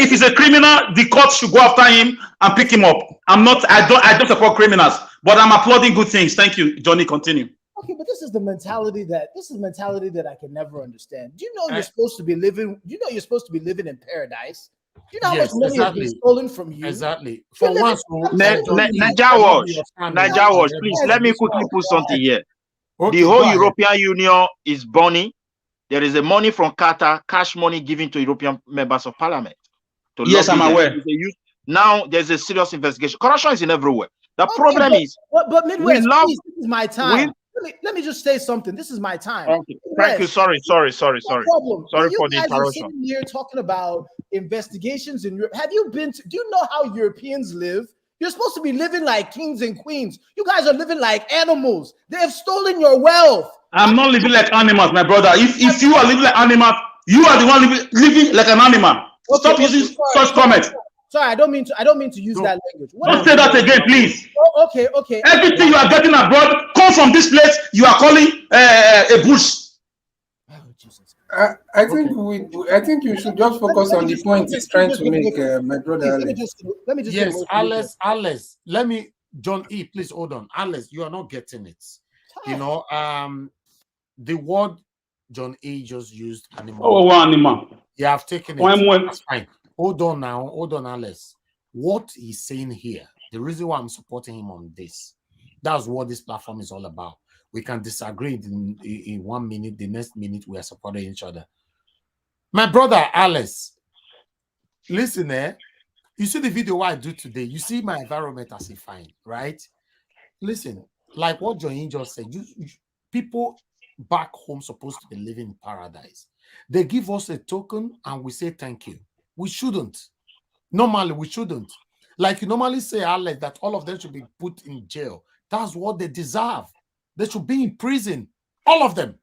If he's a criminal, the court should go after him and pick him up. I don't support criminals, but I'm applauding good things. Thank you, Johnny. Continue. Okay, but this is the mentality that I can never understand. Do you know you're supposed to be living? Do you know you're supposed to be living in paradise? Do you know how much money has been stolen from you? Exactly. For once, Naija Watch, please let me quickly put something here. Okay, the whole European Union is burning. There is a money from Qatar, cash money given to European members of parliament. Yes, I'm aware. Now there's a serious investigation. Corruption is in everywhere. The problem is, but Midwest, please, this is my time. Let me just say something. This is my time. Okay. Thank you. Sorry. No problem. Sorry for the interruption. interruption. Sitting here talking about investigations in Europe. Have you been to? Do you know how Europeans live? You're supposed to be living like kings and queens. You guys are living like animals. They have stolen your wealth. I'm not living like animals, my brother. If you are living like animals, you are the one living like an animal. Stop using such comments. Sorry, I don't mean to use that language. Don't say that again, please. Oh, okay. Everything you are getting abroad come from this place you are calling a bush. I think you should just focus on the point he's trying to make, my brother. Let me just yes, Alice. Let me, John E. Please hold on, Alice. You are not getting it. You know, the word John E. just used. Animal. Oh, animal. You have taken it. That's fine. Hold on, Alice. What he's saying here, the reason why I'm supporting him on this, that's what this platform is all about. We can disagree in 1 minute, the next minute we are supporting each other. My brother, Alice, listen, you see the video I do today, you see my environment as a fine, right? Listen, like what Join just said, people back home supposed to be living in paradise. They give us a token and we say thank you. We shouldn't. Normally, we shouldn't. Like you normally say, Alex, that all of them should be put in jail. That's what they deserve. They should be in prison. All of them.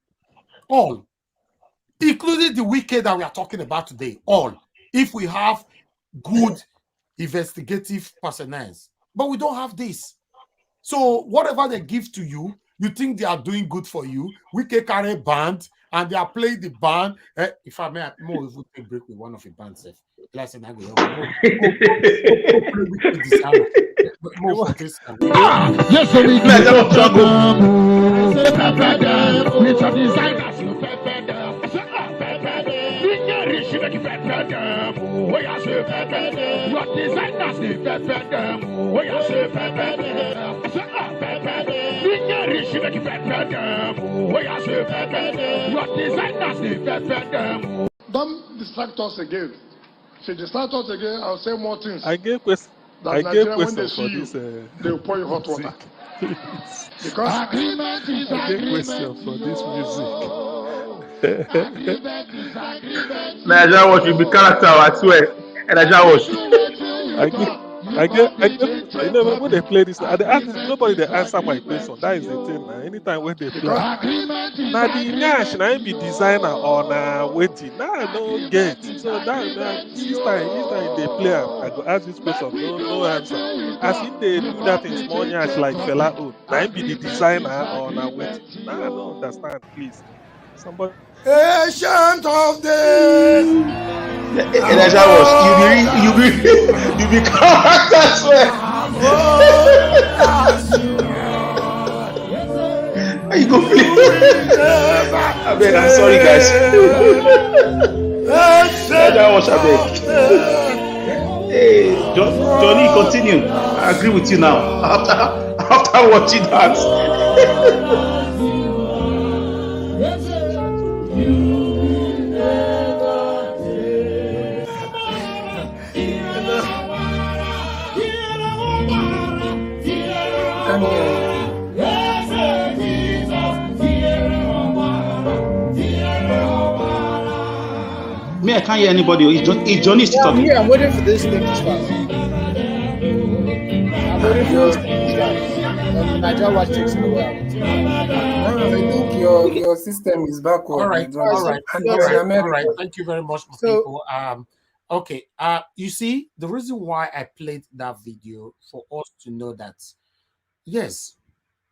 All. Including the wicked that we are talking about today. All. If we have good investigative personnel. But we don't have this. So whatever they give to you, you think they are doing good for you. We can carry band and they are playing the band. If I may, more if we take break with one of the bands. Yes, Don't distract us again. If you distract us again, I'll say more things. I gave question for this. They'll pour you hot water. Because agreement is question for this music. Naija Watch will be character, I swear. Naija Watch. I get, you know, when they play this, nobody they answer my question. That is the thing. Anytime when they play, now the Nash, I be designer on waiting. Now I don't get. So that each time they play, I go ask this question, no answer. As if they do that in small Nash like fella own. Now I be the designer on waiting. Now I don't understand. Please, somebody. Ancient of days. Naija Watch, you be characters. How you go play? I beg, I'm sorry, guys. Naija Watch, I beg. Hey, Johnny, continue. I agree with you now. After watching that. Me, I can't hear anybody. It's Johnny still talking. I'm waiting for this thing to start. I'm waiting for this thing to start. Nigeria Watch takes it away. No, I think your system is backward. All right, brother. all right, And all you're in right, America. all right. Thank you very much, my people. Okay. You see, the reason why I played that video for us to know that, yes,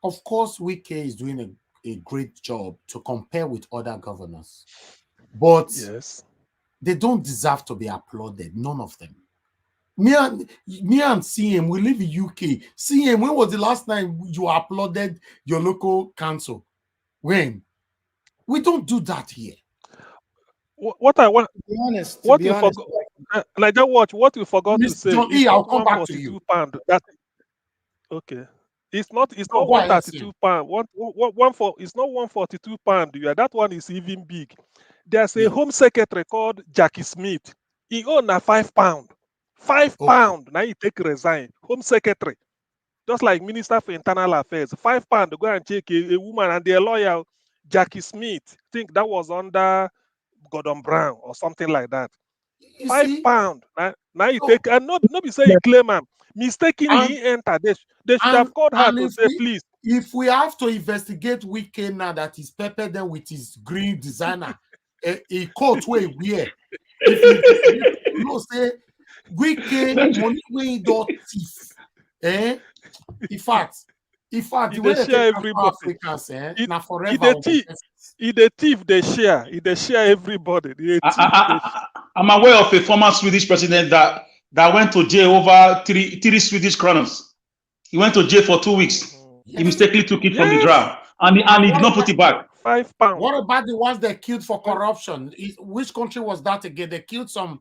of course, Wike is doing a great job to compare with other governors, but Yes. they don't deserve to be applauded. None of them. Me and CM, we live in UK. CM, when was the last time you applauded your local council? When? We don't do that here. What I want, To be honest, what you forgot, like that. What you forgot to say, John it's E, I'll not come back to you. £142. That okay. It's not No, go ahead, £132. It's not £142. Yeah, that one is even big. There's a home secretary called Jackie Smith. He own a £5. £5. Now he take resign. Home secretary. Just like Minister for Internal Affairs. £5 to go and check a woman and their lawyer, Jackie Smith. I think that was under Gordon Brown or something like that. You £5. Now he take and not be say he claim him. Mistakenly he entered. They should have called her to say, please. If we have to investigate Wike now that he's peppered them with his green designer, a coat where he wear, if you know, say Wike money we don't thief. In fact, the way they share take everybody. Africans, He now forever. the thief they share. They share everybody. I'm aware of a former Swedish president that went to jail over three Swedish kronors. He went to jail for 2 weeks. He mistakenly took it from the draft, and he did not put it back. £5. What about the ones they killed for corruption? Which country was that again? They killed some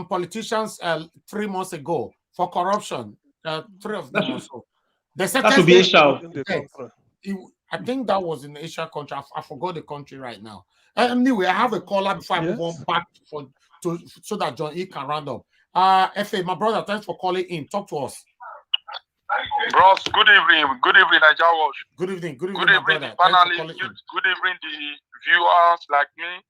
politicians 3 months ago for corruption. 3 of them also. That would be Asia. I think that was in Asia country. I forgot the country right now. Anyway, I have a caller before I move on back so that John E can round up. FA, my brother, thanks for calling in. Talk to us. Bros, good evening. Good evening, Nigeria Watch. Good evening. Good evening, good evening, my brother. panelists. Good evening, the viewers like me.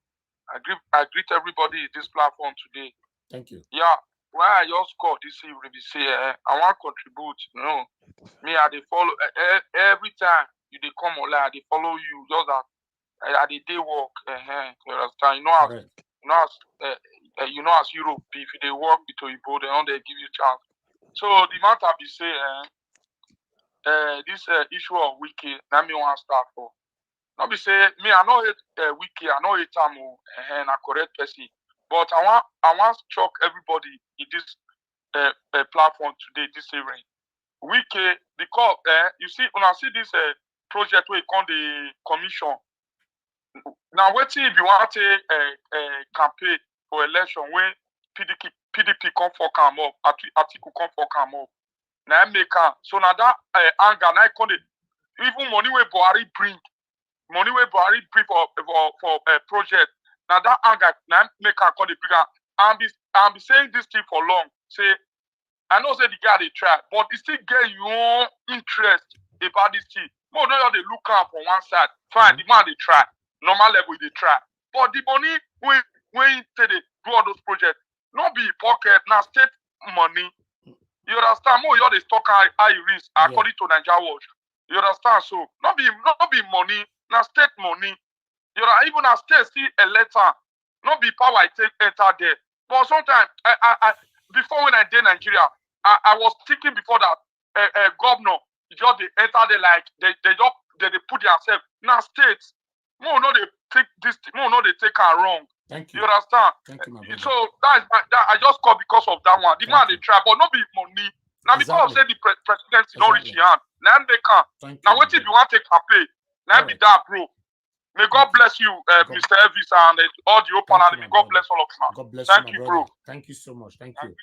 I greet everybody in this platform today. Thank you. Yeah, why I just call this evening, say I want to contribute. You know, me, I dey follow every time you dey come online, I dey follow you. Just that I dey day work. You understand? You know, as Europe, if you dey work with Oyibo, they don't they give you chance. So the matter be say, this issue of Wike, now me want start for. Not be say me, I know it Wike, I know it and a correct person, but I want to shock everybody in this platform today, this evening. Wike, because you see, when I see this project where you call the commission, now wait till if you want to campaign for election when PDP come for come up, Atiku come for come up. Now make so now that anger now come even money where Buhari bring for project. Now that anger now make come the bigger. I'm be saying this thing for long. Say I know say the guy they try, but it still get your interest about this thing. More not they look out for one side. Fine, the man they try. Normal level they try. But the money when they do all those projects, not be pocket, now state money. You understand? More you they stock high risk according to Nigeria Watch. You understand? So not be money, now state money. You know, even as state see a letter, not be power I take enter there. But sometimes I before when I did Nigeria, I was thinking before that governor just they enter there like they put themselves now states. More no they take this more no they take her wrong. Thank you. You understand? Thank you, my brother. So that I just call because of that one. The man they try, but not be money. Now because say the presidency don't reach the hand. Now they can. Now what if you want to take campaign? Now be that, bro. May God bless you, Mr. Elvis, and all the open and may God bless all of you. God bless Thank you, you, bro. Thank you so much. Thank you.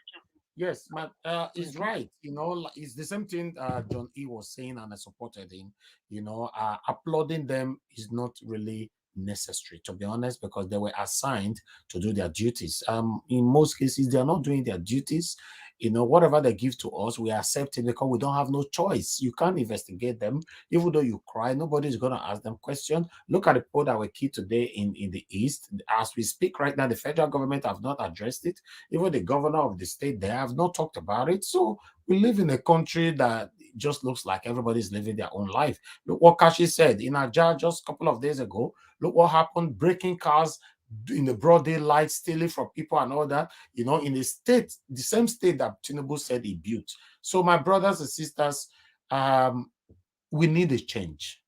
Yes, but he's right. You know, it's the same thing John E was saying, and I supported him. You know, applauding them is not really necessary, to be honest, because they were assigned to do their duties. In most cases, they are not doing their duties. You know, whatever they give to us, we accept it because we don't have no choice. You can't investigate them. Even though you cry, nobody's going to ask them questions. Look at the poll that we keep today in the East. As we speak right now, the federal government have not addressed it. Even the governor of the state, they have not talked about it. So we live in a country that just looks like everybody's living their own life. Look what Kashi said in Ajah just a couple of days ago. Look what happened, breaking cars in the broad daylight, stealing from people and all that, in the state, the same state that Tinubu said he built. So my brothers and sisters, we need a change.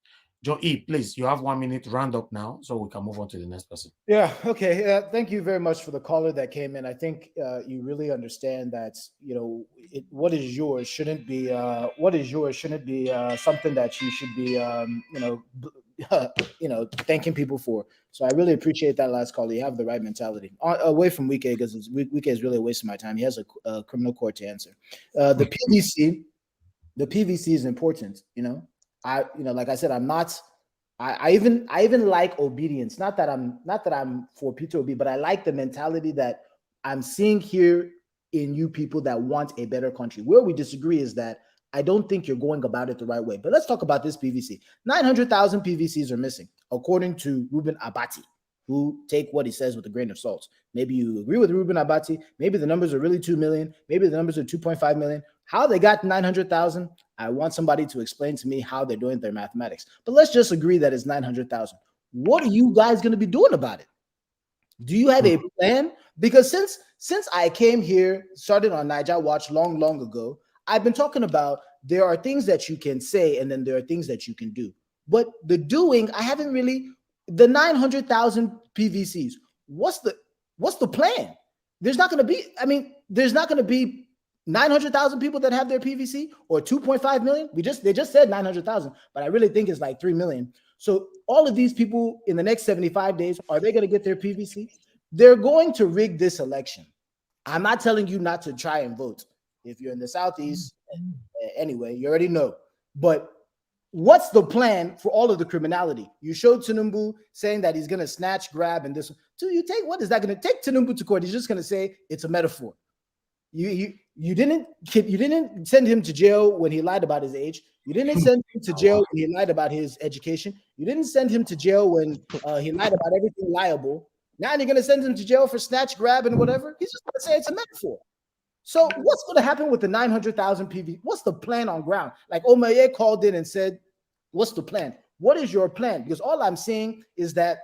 John E, please, you have 1 minute, round up now, so we can move on to the next person. Yeah, okay. Thank you very much for the caller that came in. I think you really understand that, what is yours shouldn't be something that you should be, thanking people for. So I really appreciate that last caller. You have the right mentality. Away from Wike, because Wike is really a waste of my time. He has a criminal court to answer. The PVC is important, like I said, I even like obedience. Not that I'm for Peter Obi, but I like the mentality that I'm seeing here in you people that want a better country. Where we disagree is that I don't think you're going about it the right way. But let's talk about this PVC. 900,000 PVCs are missing, according to Ruben Abati, who take what he says with a grain of salt. Maybe you agree with Ruben Abati. Maybe the numbers are really 2 million. Maybe the numbers are 2.5 million. How they got 900,000, I want somebody to explain to me how they're doing their mathematics. But let's just agree that it's 900,000. What are you guys going to be doing about it? Do you have a plan? Because since I came here, started on Niger Watch long ago, I've been talking about there are things that you can say and then there are things that you can do. But the doing, I haven't really. The 900,000 PVCs, what's the plan? There's not going to be 900,000 people that have their PVC, or 2.5 million. They just said 900,000, but I really think it's like 3 million. So all of these people in the next 75 days, are they going to get their PVC? They're going to rig this election. I'm not telling you not to try and vote. If you're in the Southeast, anyway, you already know. But what's the plan for all of the criminality? You showed Tinubu saying that he's going to snatch, grab, and this. What is that going to take Tinubu to court? He's just going to say it's a metaphor. You didn't send him to jail when he lied about his age. You didn't send him to jail when he lied about his education. You didn't send him to jail when he lied about everything liable. Now you're going to send him to jail for snatch, grab, and whatever. He's just going to say it's a metaphor. So what's going to happen with the 900,000 PV? What's the plan on ground? Like Omaye called in and said, what's the plan? What is your plan? Because all I'm saying is that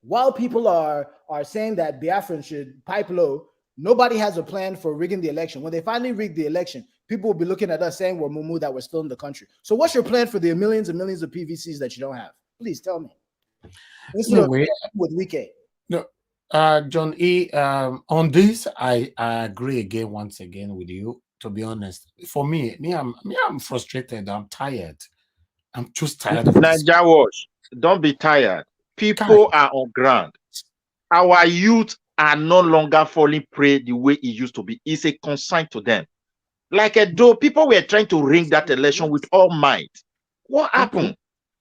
while people are saying that Biafrans should pipe low, nobody has a plan for rigging the election. When they finally rig the election, people will be looking at us saying we're mumu, that we're still in the country. So what's your plan for the millions and millions of PVCs that you don't have? Please tell me. Anyway, with Wike. No, John E, on this, I agree again, once again with you. To be honest, for me, I'm frustrated. I'm tired. I'm just tired of this. Niger Watch, don't be tired. People are on ground. Our youth are no longer falling prey the way it used to be. It's a consign to them. Like though people were trying to ring that election with all might. What happened?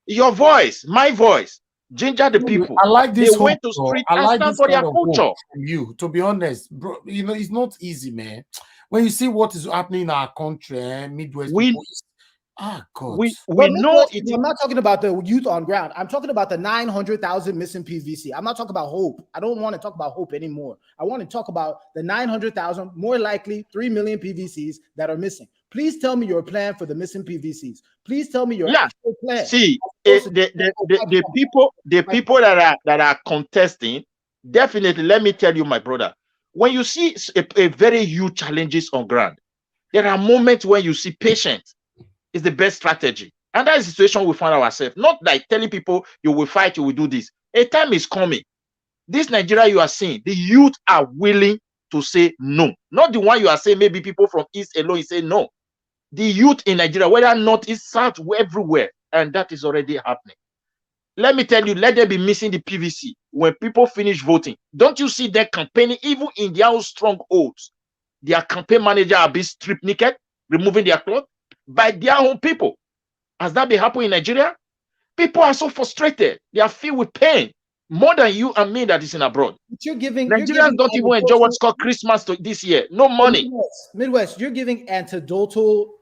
Your voice, my voice, ginger the people. I like this. They went to street and like stand for their culture. You, to be honest, bro, it's not easy, man. When you see what is happening in our country, Midwest people, God. We know it. I'm not talking about the youth on ground. I'm talking about the 900,000 missing PVC. I'm not talking about hope. I don't want to talk about hope anymore. I want to talk about the 900,000, more likely 3 million PVCs that are missing. Please tell me your plan for the missing PVCs. Please tell me your actual plan. See, the people that are contesting, definitely, let me tell you, my brother, when you see a very huge challenges on ground, there are moments when you see patience is the best strategy. And that is the situation we find ourselves. Not like telling people you will fight, you will do this. A time is coming. This Nigeria you are seeing, the youth are willing to say no. Not the one you are saying, maybe people from East alone say no. The youth in Nigeria, whether North, East, South, everywhere. And that is already happening. Let me tell you, let them be missing the PVC. When people finish voting, don't you see them campaigning, even in their own strongholds? Their campaign manager are being stripped naked, removing their clothes by their own people. Has that been happening in Nigeria? People are so frustrated. They are filled with pain. More than you and me that is in abroad. Nigerians don't even enjoy what's called Christmas this year. No money. Midwest, you're giving anecdotal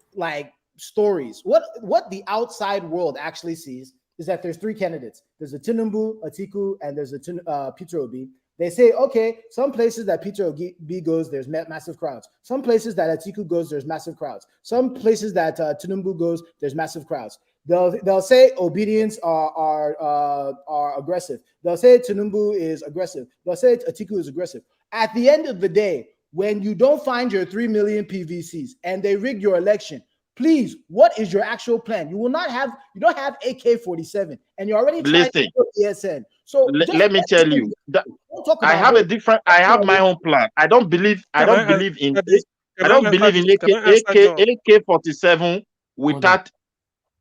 stories. What the outside world actually sees is that there's three candidates. There's a Tinubu, Atiku, and there's a Peter Obi. They say, okay, some places that Peter Obi goes, there's massive crowds. Some places that Atiku goes, there's massive crowds. Some places that Tinubu goes, there's massive crowds. They'll say obedience are aggressive. They'll say Tinubu is aggressive. They'll say Atiku is aggressive. At the end of the day, when you don't find your 3 million PVCs and they rig your election, please, what is your actual plan? You don't have AK-47 and you're already trying to put ESN. So let me tell you that I have my own plan. I don't believe in AK-47 without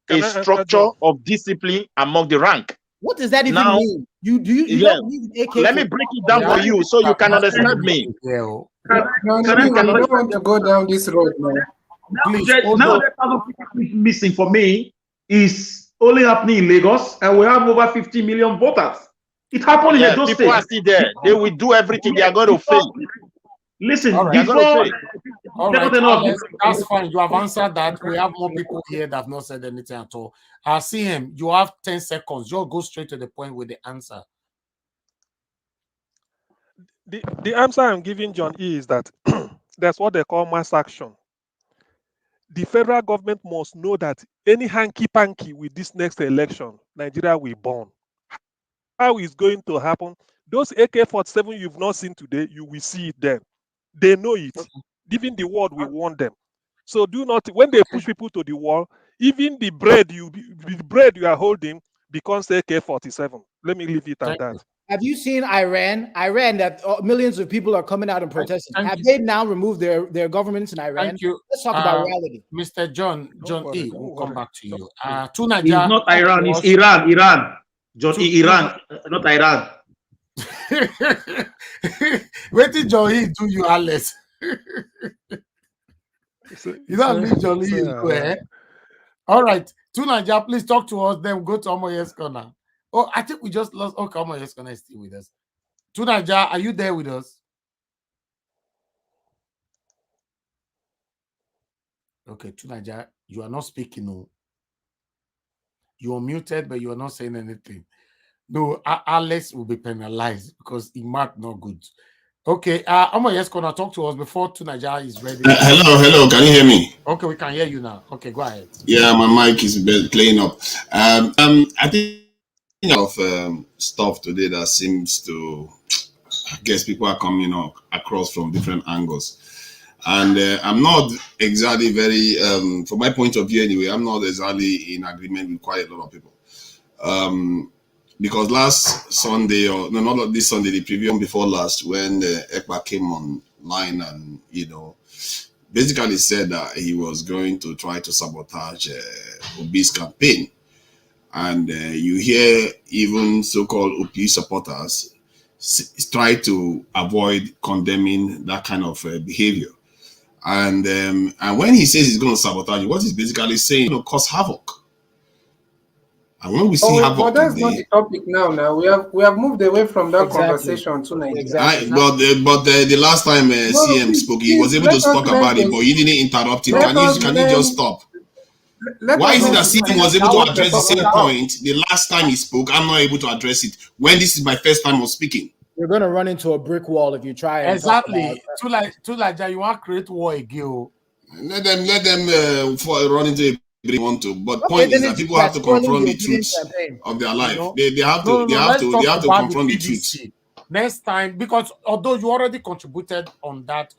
a structure of discipline among the rank. What does that even mean? You don't believe in AK? Let me break it down for you so you can understand me. I don't want to go down this road, man. Please, now that missing for me is only happening in Lagos, and we have over 50 million voters. It happened in Edo State. People are still there. They will do everything. They are going to fail. Listen, before all right, that's fine. You have answered that. We have more people here that have not said anything at all. I'll see him. You have 10 seconds. Just go straight to the point with the answer. The answer I'm giving John E is that that's what they call mass action. The federal government must know that any hanky-panky with this next election, Nigeria will burn. How is going to happen? Those AK-47 you've not seen today, you will see it then. They know it. Even the world will warn them. So do not, when they push people to the wall, even the bread you are holding becomes AK-47. Let me leave it at that. Have you seen Iran? Iran, that millions of people are coming out and protesting. Have they now removed their governments in Iran? Thank you. Let's talk about reality. Mr. John E, we'll come back to you. It's not Iran, it's Iran. John E, Iran, not Iran. Wait till John E do you, Alice. You don't leave John E square. All right. To Nigeria, please talk to us. Then we'll go to Omoye's corner. Oh, I think we just lost. Okay, Omoye's corner is still with us. To Nigeria, are you there with us? Okay, to Nigeria, you are not speaking. No. You are muted, but you are not saying anything. No, Alex will be penalized because he marked not good. Okay, Omoye's corner, talk to us before to Nigeria is ready. Hello, can you hear me? Okay, we can hear you now. Okay, go ahead. Yeah, my mic is playing up. I think of stuff today that seems to, I guess people are coming up across from different angles. And I'm not exactly very, from my point of view anyway, I'm not exactly in agreement with quite a lot of people. Because last Sunday, or no, not this Sunday, the previous one before last, when ECPA came online and, basically said that he was going to try to sabotage Obi's campaign. And you hear even so-called Obi supporters try to avoid condemning that kind of behavior. And when he says he's going to sabotage, what he's basically saying, cause havoc. And when we see havoc, but that's not the topic now. We have moved away from that conversation tonight. But the last time CM spoke, he was able to talk about it, but you didn't interrupt him. Can you just stop? Why is it that CM was able to address the same point the last time he spoke? I'm not able to address it when this is my first time of speaking. You're going to run into a brick wall if you try. Exactly. To like you want to create war again. Let them run into a brick want to. But point is that people have to confront the truth of their life. They have to confront the truth. Next time, because although you already contributed on that,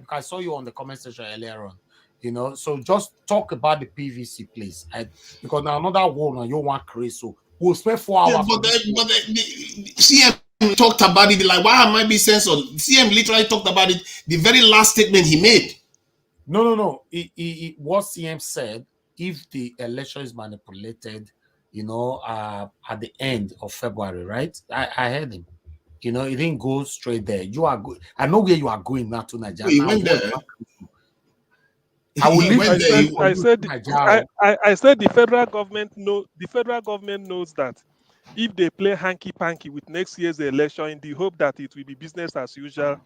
I saw you on the comment section earlier on. So just talk about the PVC, please. Because now another one on your one crazy, so we'll spend 4 hours. Yeah, but the CM talked about it. Like, why am I being censored? CM literally talked about it. The very last statement he made. No. What CM said, if the election is manipulated, at the end of February, right? I heard him. He didn't go straight there. You are good. I know where you are going now to Nigeria. He went there. I said the federal government knows that if they play hanky-panky with next year's election in the hope that it will be business as usual,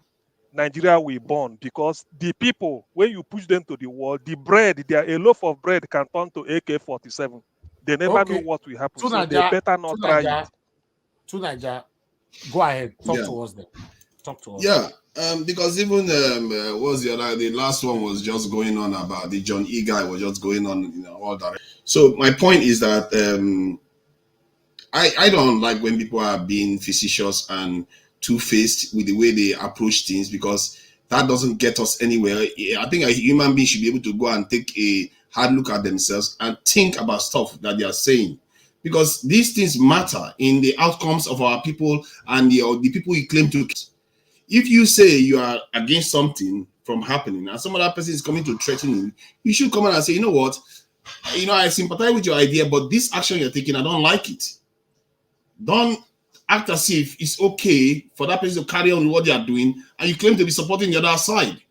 Nigeria will burn, because the people, when you push them to the wall, the bread, a loaf of bread can turn to AK-47. They never know what will happen, so they better not try it. To Nigeria, Go ahead. Talk Yeah. to us then. Talk to us. Yeah. Because even what was the last one was just going on about the John E guy was just going on in all that. So my point is that I don't like when people are being facetious and two-faced with the way they approach things, because that doesn't get us anywhere. I think a human being should be able to go and take a hard look at themselves and think about stuff that they are saying, because these things matter in the outcomes of our people and the people you claim to. If you say you are against something from happening and some other person is coming to threaten you, you should come out and say, you know what, I sympathize with your idea, but this action you're taking, I don't like it. Don't act as if it's okay for that person to carry on with what they are doing and you claim to be supporting the other side.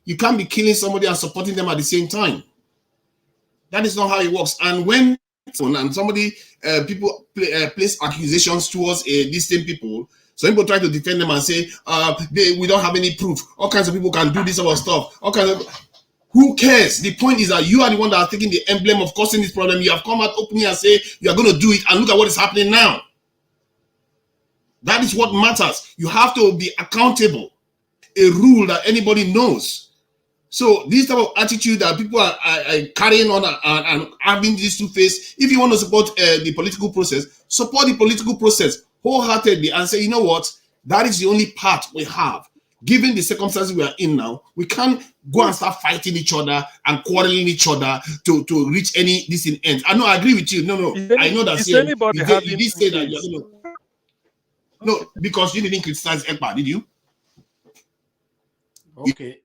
You can't be killing somebody and supporting them at the same time. That is not how it works. And when somebody, people place accusations towards these same people, some people try to defend them and say, we don't have any proof. All kinds of people can do this sort of stuff. All kinds of... Who cares? The point is that you are the one that are taking the emblem of causing this problem. You have come out openly and say you are going to do it, and look at what is happening now. That is what matters. You have to be accountable. A rule that anybody knows. So this type of attitude that people are carrying on and having this two-face, if you want to support the political process, support the political process wholeheartedly and say, you know what, that is the only path we have. Given the circumstances we are in now, we can't go and start fighting each other and quarreling each other to reach any this in end. I know, I agree with you. No, I know that. You did say that. You know, no, because you didn't criticize Ekpa, did you? Okay.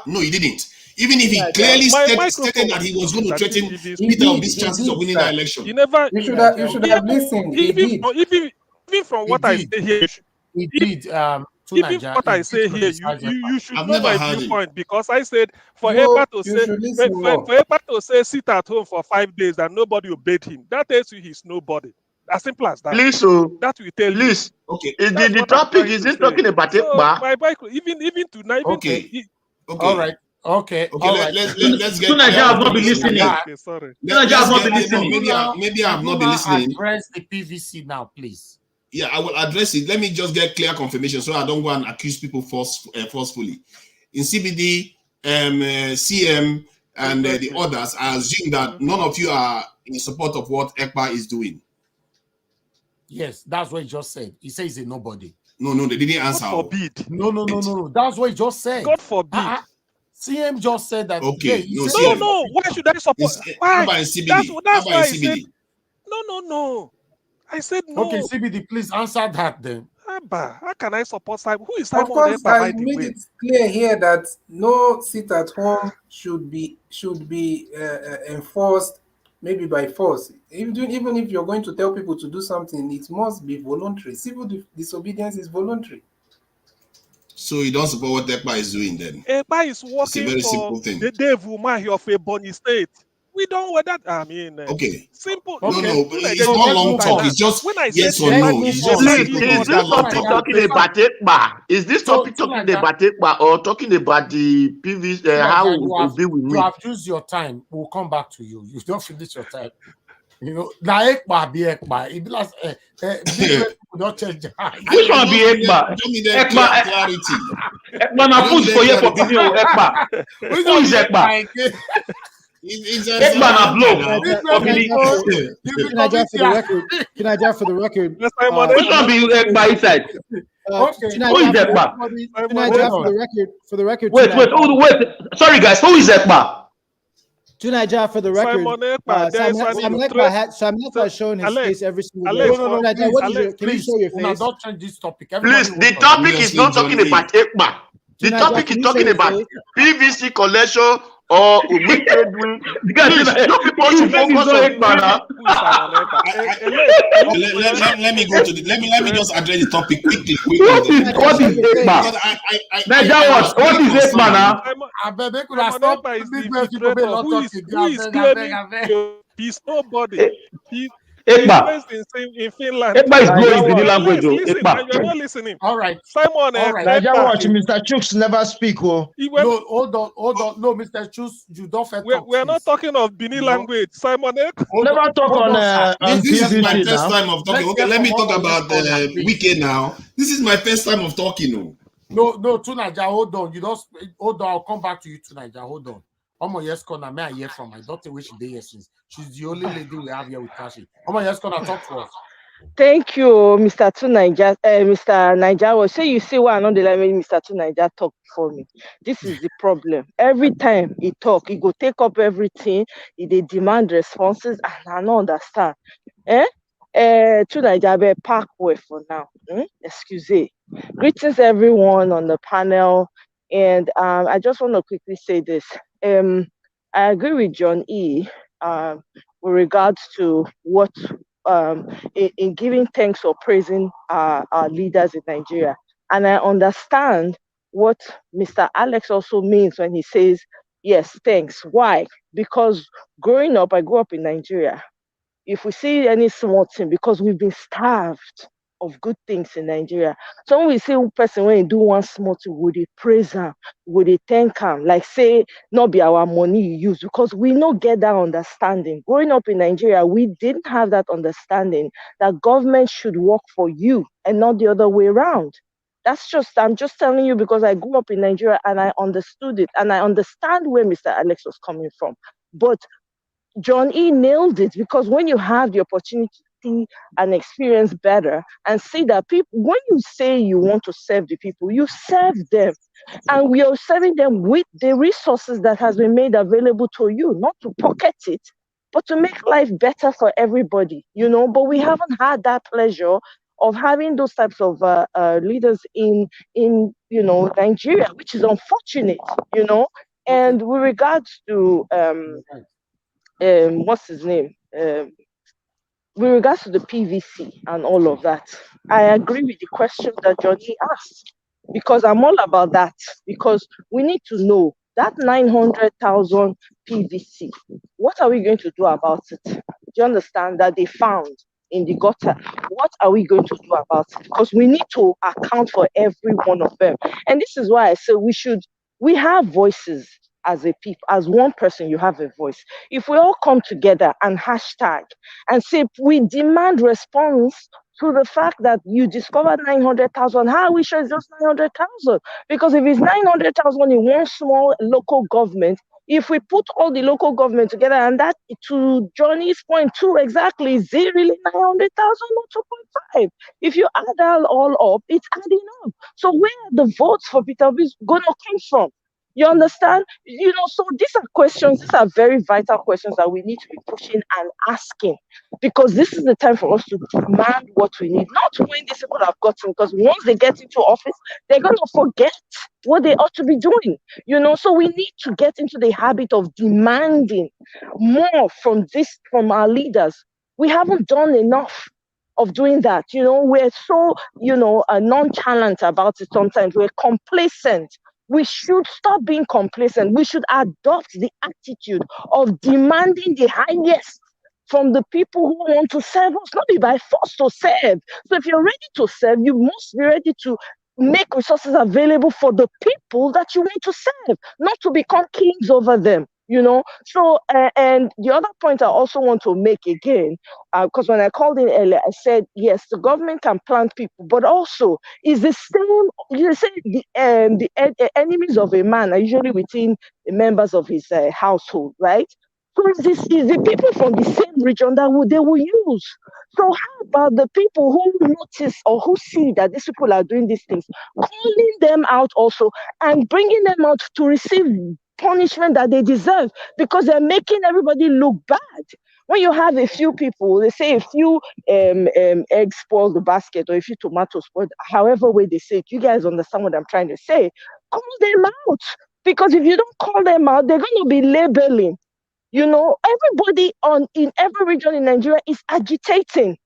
No, he didn't. Even if he clearly stated that he was going to threaten Peter Obi's chances of winning the election. You never. You should have listened. Even from what I say here, he did. Even what I say here, you should know my viewpoint, because I said for Ekpa to say sit at home for 5 days and nobody obeyed him, that tells you he's nobody. As simple as that. Please, so that will tell you. Okay. The topic is it talking about Ekpa? Even tonight. Okay. All right. Okay. All right. Let's get. Nigeria have not been listening. Okay, sorry. Nigeria have not been listening. Maybe I have not been listening. Address the PVC now, please. Yeah, I will address it. Let me just get clear confirmation so I don't go and accuse people forcefully. In CBD, CM, and the others, I assume that none of you are in support of what Ekpa is doing. Yes, that's what he just said. He says he's a nobody. No, they didn't answer. God forbid. No. That's what he just said. God forbid. CM just said that. Okay. Yeah, no. Why should I support? Why? That's why I said. No. I said no. Okay, CBD, please answer that then. How can I support Simon? Who is Simon? Of course, I made it clear here that no sit at home should be enforced, maybe by force. Even if you're going to tell people to do something, it must be voluntary. Civil disobedience is voluntary. So you don't support what Ekpa is doing then? Ekpa is working for the devil of a Bonny State. We don't want that. I mean, okay. Simple. No, it's not long talk. It's just when I yes say or no. Is this topic talking about Ekpa? Is this topic talking about Ekpa or talking about the PVC? How it will be with me? You have used your time. We'll come back to you. You don't finish your time. You know, like Ekpa be Ekpa. It be like don't change. Which one be Ekpa? Ekpa clarity. Ekpa na food for you for video. Ekpa. Who is Ekpa? Can I just for the record? Which one be Ekpa inside? Who is Ekpa? For the record. Wait. Sorry, guys. Who is Ekpa? Tunaja, for the record, Sam Ekpa has shown his face every single day. Can you show your face? Don't change this topic. Please, the topic is not talking about Ekpa. The topic is talking about PVC collection or wicked doing. No people should focus on Ekpa now. Let me go to the. Let me just address the topic quickly. What is Ekpa? What is Ekpa now? He's nobody. Ekpa. In Finland. Ekpa is Naija growing Benin watch. language. Please Oh, listen, and Ekpa. you're not listening. All right. Simon All right. Naija Ekpa. watch. Mr. Chooks never speak. Oh. No, hold on. No, Mr. Chus, you don't fair talk. We're not talking of Benin language. Simon Ekpa. Never talk on This is my PVC first now. time of talking. Okay, let me talk about Wike now. This is my first time of talking. No, to Naija, hold on. You don't hold on. I'll come back to you to Naija. Hold on. Omo yes corner, may I hear from my daughter which day here since she's the only lady we have here with Kashi. Omo yes corner, talk to us. Thank you, Mr. Tunaija. Mr. Naija. So you see why I know the language Mr. Tunaija talk for me. This is the problem. Every time he talk, he go take up everything. They demand responses, and I don't understand. Tunaija be park way for now. Excuse me. Greetings everyone on the panel, and I just want to quickly say this. I agree with John E. With regards to what in giving thanks or praising our leaders in Nigeria. And I understand what Mr. Alex also means when he says, yes, thanks. Why? Because growing up, I grew up in Nigeria. If we see any small thing, because we've been starved of good things in Nigeria. So when we see a person when he do one small thing, would he praise him? Would he thank him? Like say, not be our money you use, because we not get that understanding. Growing up in Nigeria, we didn't have that understanding that government should work for you and not the other way around. I'm just telling you because I grew up in Nigeria and I understood it and I understand where Mr. Alex was coming from. But John E. nailed it, because when you have the opportunity to see and experience better and see that people, when you say you want to serve the people, you serve them. And we are serving them with the resources that has been made available to you, not to pocket it, but to make life better for everybody, But we haven't had that pleasure of having those types of leaders in Nigeria, which is unfortunate, And with regards to what's his name? With regards to the PVC and all of that, I agree with the question that Johnny asked, because I'm all about that, because we need to know that 900,000 PVC, what are we going to do about it? Do you understand that they found in the gutter? What are we going to do about it? Because we need to account for every one of them. And this is why I say we have voices as a people, as one person, you have a voice. If we all come together and hashtag and say we demand response to the fact that you discovered 900,000, how are we sure it's just 900,000? Because if it's 900,000 in one small local government, if we put all the local government together, and that, to Johnny's point too, exactly, is it really 900,000 or 2.5? If you add that all up, it's adding up. So where are the votes for Peter Obi going to come from? You understand? So these are very vital questions that we need to be pushing and asking, because this is the time for us to demand what we need, not when these people have gotten, because once they get into office, they're going to forget what they ought to be doing, So we need to get into the habit of demanding more from our leaders. We haven't done enough of doing that. We're so, nonchalant about it sometimes. We're complacent. We should stop being complacent. We should adopt the attitude of demanding the highest from the people who want to serve us, not be by force to serve. So if you're ready to serve, you must be ready to make resources available for the people that you want to serve, not to become kings over them. So and the other point I also want to make again, because when I called in earlier, I said yes, the government can plant people, but also is the same. You say the enemies of a man are usually within the members of his household, right? So this is the people from the same region that they will use. So how about the people who notice or who see that these people are doing these things, calling them out also and bringing them out to receive punishment that they deserve, because they're making everybody look bad. When you have a few people, they say a few eggs spoil the basket, or a few tomatoes spoil, however way they say it, you guys understand what I'm trying to say. Call them out, because if you don't call them out, they're going to be labeling. Everybody in every region in Nigeria is agitating.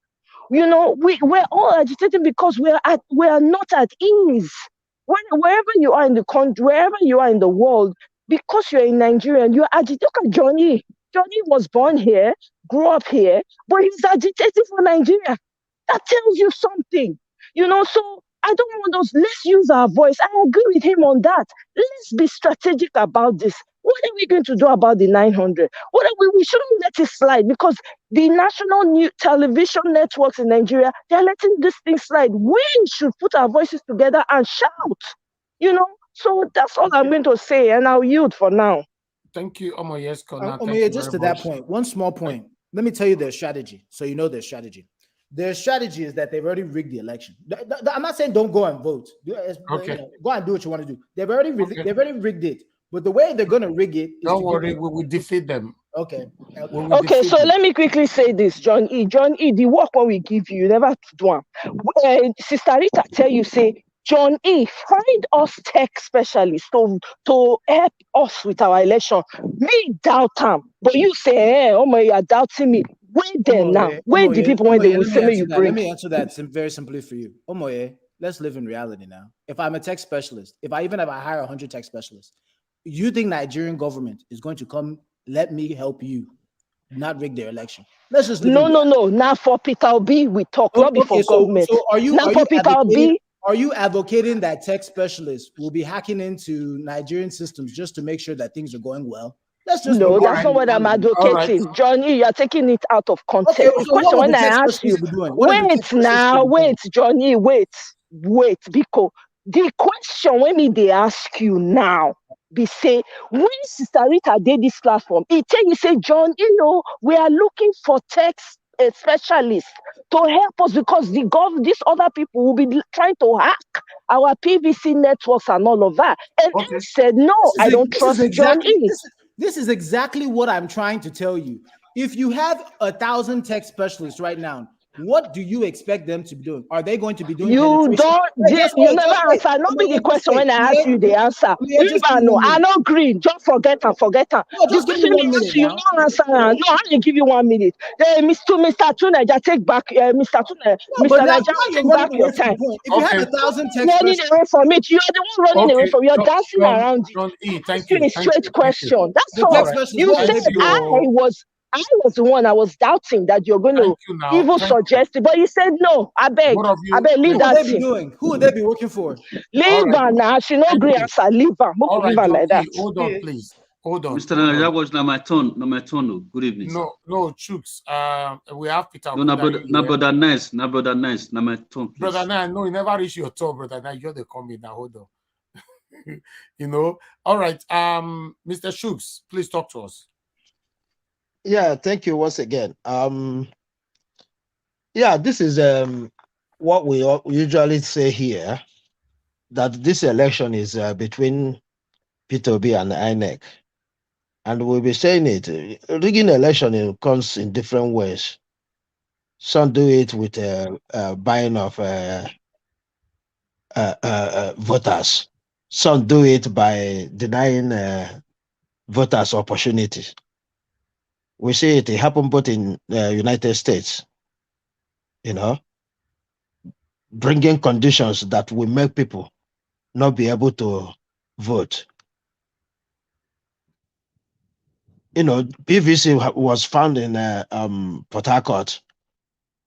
We're all agitating because we are not at ease. Wherever you are in the country, wherever you are in the world, because you're in Nigeria, you're agitated. Look at Johnny. Johnny was born here, grew up here, but he's agitating for Nigeria. That tells you something, so I don't want us, let's use our voice. I agree with him on that. Let's be strategic about this. What are we going to do about the 900? We shouldn't let it slide, because the national new television networks in Nigeria, they're letting this thing slide. We should put our voices together and shout, So that's all I'm going to say, and I'll yield for now. Thank you, Omoyes Kona. Just to that point, one small point. Let me tell you their strategy, so you know their strategy. Their strategy is that they've already rigged the election. I'm not saying don't go and vote. Okay. Go and do what you want to do. They've already rigged it. But the way they're going to rig it is don't worry, we will defeat them. Okay. Okay, so let me quickly say this, John E. John E, the work when we give you never do one. Sister Rita tell you, say, John E, find us tech specialists to help us with our election. Me doubt them, but you say, oh my, you are doubting me. Where then now? Where the people when they will say me you bring? Let me answer that very simply for you. Omoye, let's live in reality now. If I'm a tech specialist, if I hire 100 tech specialists, you think Nigerian government is going to come let me help you not rig their election? Let's just live no. Now for Peter Obi we talk, not before government. So are you now for Peter Obi? Are you advocating that tech specialists will be hacking into Nigerian systems just to make sure that things are going well? That's not what I'm advocating. Right. Johnny, you are taking it out of context. Okay, the question when I ask you, wait, Johnny, wait, because the question when they ask you now, they say, when Sister Rita did this platform, he tell you, say, John, we are looking for tech specialists to help us, because these other people will be trying to hack our PVC networks and all of that. And he said, no, I don't trust John E. This is exactly what I'm trying to tell you. If you have 1,000 tech specialists right now, what do you expect them to be doing? Are they going to be doing? You never answer. Not be the question when I ask you the answer. I not agree. Just forget her. No, just give me 1 minute. You don't answer. No, I only give you 1 minute. Mr. Tuneja, take back. Mr. Tuneja, take back your time. If you have 1,000 tech running away from it, you're the one running away from. You're dancing around it. Thank you. Straight question. That's all. You said I was the one I was doubting that you're going to even suggest it, but you said no. I beg, leave that thing. Who would they be working for? Leave her now. She no agree answer. Leave her. Leave her like that. Hold on, please. Hold on. Mr. Nana, that was not my turn. Good evening. No, Chooks. We have Peter. No, brother, nice. Not my turn, please. Brother, no, you never reach your turn, brother. Now you're the coming now. Hold on. All right. Mr. Chooks, please talk to us. Yeah, thank you once again. This is what we usually say here, that this election is between Peter Obi and INEC. And we'll be saying it, rigging election comes in different ways. Some do it with buying of voters. Some do it by denying voters opportunities. We see it happen both in the United States, bringing conditions that will make people not be able to vote. PVC was found in Port Harcourt,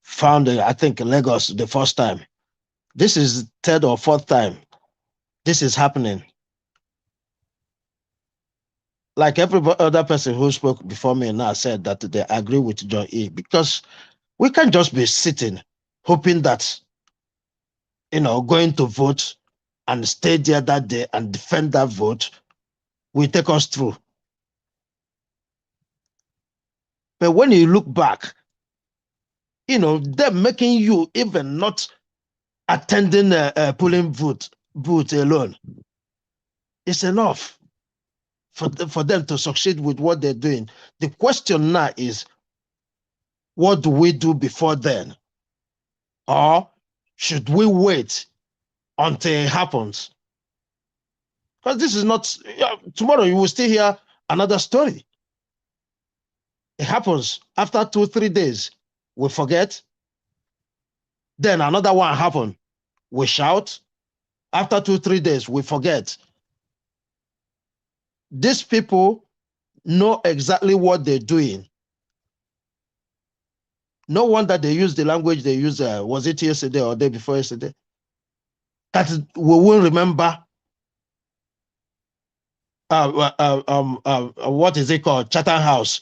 found, I think, in Lagos the first time. This is third or fourth time this is happening. Like every other person who spoke before me now said that they agree with John E. Because we can't just be sitting hoping that, going to vote and stay there that day and defend that vote will take us through. But when you look back, they're making you even not attending a polling booth alone. It's enough for them to succeed with what they're doing. The question now is, what do we do before then? Or should we wait until it happens? Because this is not, tomorrow you will still hear another story. It happens after 2-3 days, we forget. Then another one happens, we shout. After 2-3 days, we forget. These people know exactly what they're doing. No wonder they use the language they use. Was it yesterday or day before yesterday? That we will remember. What is it called? Chatham House,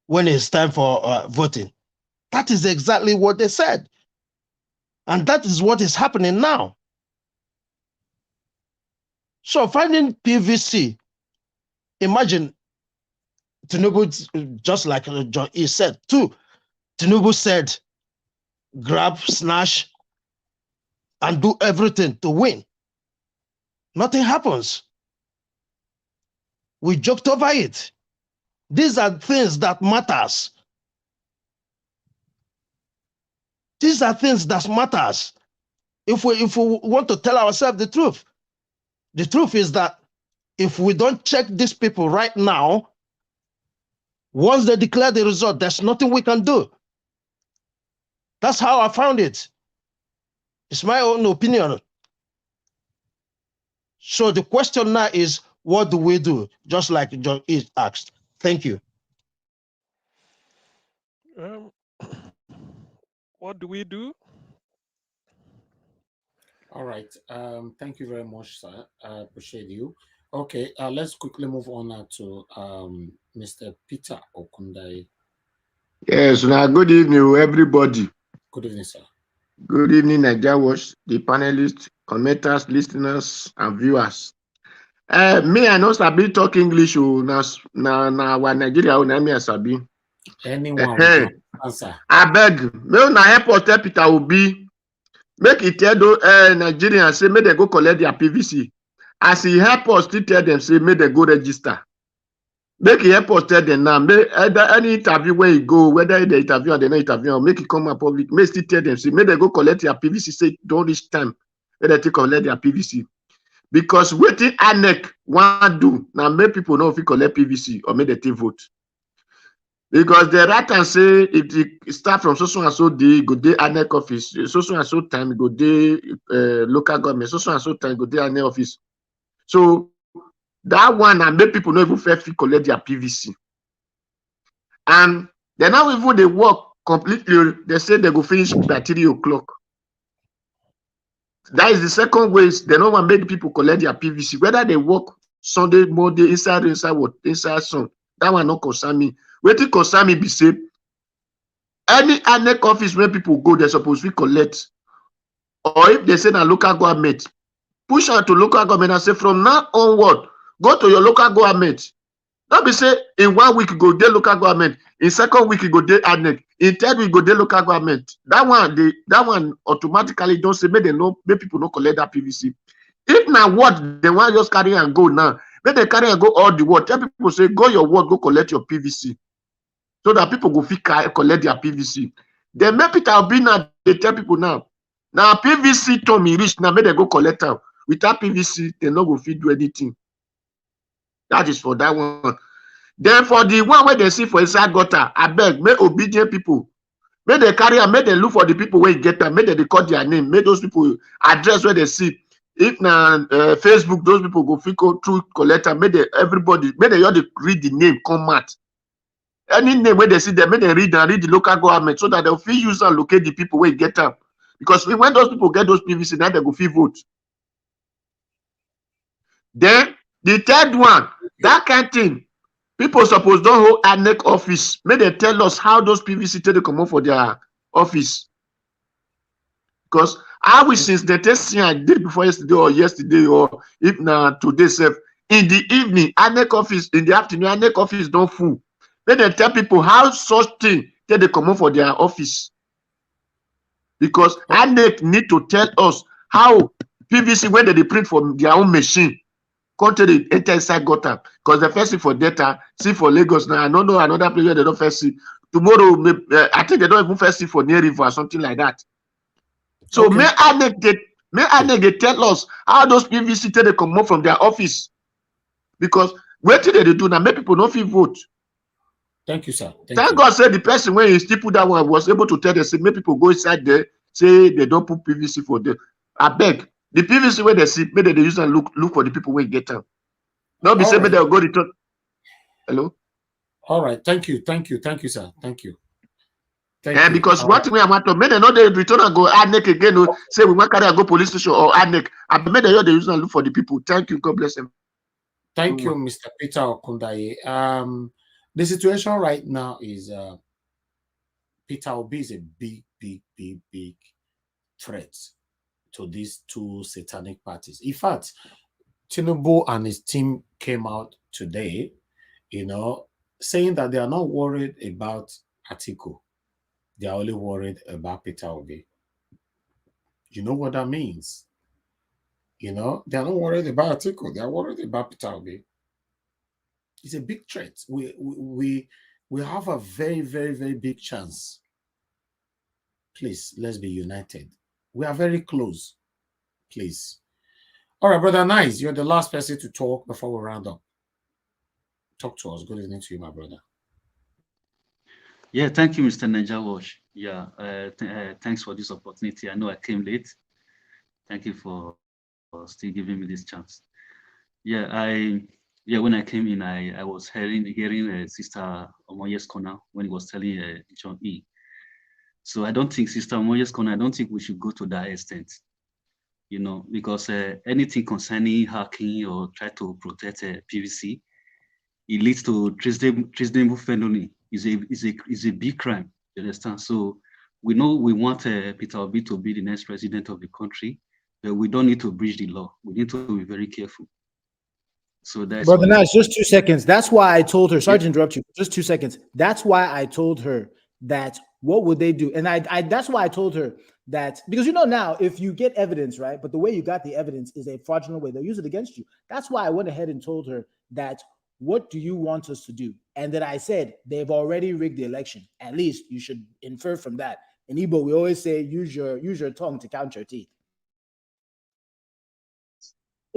when it's time for voting. That is exactly what they said, and that is what is happening now. So finding PVC, imagine Tinubu, just like John E said too. Tinubu said, grab, snatch, and do everything to win. Nothing happens. We joked over it. These are things that matters. These are things that matters. If we want to tell ourselves the truth is that if we don't check these people right now, once they declare the result, there's nothing we can do. That's how I found it. It's my own opinion. So the question now is, what do we do? Just like John E. asked. Thank you. What do we do? All right. Thank you very much, sir. I appreciate you. Okay, let's quickly move on to Mr. Peter Okundai. Yes, now good evening, everybody. Good evening, sir. Good evening, Nigeria Watch, the panelists, commenters, listeners, and viewers. Me, I know Sabi talk English. Now, our Nigeria, me and Sabi. Anyone can answer. I beg, me na help us tell Peter Obi, make it tell those Nigerians say, make they go collect their PVC. As he help us to tell them, say, make they go register. Make he help us tell them now. Make any interview where he go, whether they interview or they not interview, or make it come up public. Make still tell them, say, make they go collect their PVC. Say, don't reach time. Make they take collect their PVC. Because waiting ANEC want do now, make people know if you collect PVC or make they take vote. Because the right and say if it start from so and so day, go day ANEC office, so and so time, go day local government, so and so time, go day ANEC office. So that one and make people know even fair collect their PVC. And then now even they work completely, they say they go finish by 3 o'clock. That is the second way. They don't want to make people collect their PVC. Whether they work Sunday, Monday, inside what, inside sun. That one not concern me. Waiting concern me be say any ANEC office where people go, they're supposed to collect. Or if they send a local government, push out to local government and say from now onward, go to your local government. Don't be say in 1 week you go there local government, in second week you go there ANEC, in third week you go there local government. That one automatically don't say make people don't collect that PVC. If now what they want just carry and go now, make they carry and go all the world. Tell people say go your word, go collect your PVC. So that people go collect their PVC. Then make Peter Obi now, they tell people now. Now PVC to me reach now, make they go collect them. Without PVC, they not go fit do anything. That is for that one. Then for the one where they see for inside gutter, I beg, make obedient people. Make they carry and make they look for the people where you get them. Make they call their name. Make those people address where they see. If now Facebook, those people go through collector. Make they everybody, make they all read the name, come out. Any name where they see them, make they read and read the local government so that they'll feel use and locate the people where you get them. Because when those people get those PVC, now they go feel vote. Then the third one, that kind of thing, people suppose don't hold ANEC office. May they tell us how those PVC take come out for their office. Because I wish since the testing I did before yesterday or if now today self in the evening, ANEC office in the afternoon, ANEC office don't full. May they tell people how such thing take they come out for their office. Because ANEC need to tell us how PVC when they print from their own machine. Country enter inside gutter because the first see for data, see for Lagos now. I don't know another place where they don't first see. Tomorrow, I think they don't even first see for near river or something like that. So okay. may ANEC tell us how those PVC they come up from their office because what did they do now? Make people not feel vote. Thank you, sir. Thank God said the person when he still put that one was able to tell them say make people go inside there say they don't put PVC for them. I beg. The PVC where they see, maybe they use and look for the people where get them. Not be saying they'll go return. Hello? All right. Thank you, sir. Thank you. Because what we want to make another return and go ANEC again, say we want to go police station or ANEC. I made the use and look for the people. Thank you. God bless them. Thank you, Mr. Peter Okundaye. The situation right now is Peter Obi is a big threat to these two satanic parties. In fact, Tinubu and his team came out today, saying that they are not worried about Atiku. They are only worried about Peter Obi. You know what that means? They are not worried about Atiku. They are worried about Peter Obi. It's a big threat. We have a very, very, very big chance. Please, let's be united. We are very close. Please. All right, Brother Nice, you're the last person to talk before we round up. Talk to us. Good evening to you, my brother. Yeah, thank you, Mr. Niger Watch. Yeah, thanks for this opportunity. I know I came late. Thank you for still giving me this chance. Yeah, when I came in, I was hearing Sister Omoye's corner when he was telling John E. So I don't think, Sister Omoye's corner, I don't think we should go to that extent, because anything concerning hacking or try to protect PVC, it leads to treasonable felony. Is a big crime. You understand? So we know we want Peter Obi to be the next president of the country, but we don't need to breach the law. We need to be very careful. So that's Brother Nash, just 2 seconds. That's why I told her, sorry to interrupt you, just 2 seconds. That's why I told her that what would they do? And I that's why I told her that, because now if you get evidence, right? But the way you got the evidence is a fraudulent way, they'll use it against you. That's why I went ahead and told her that, what do you want us to do? And then I said, they've already rigged the election. At least you should infer from that. In Igbo, we always say, use your tongue to count your teeth.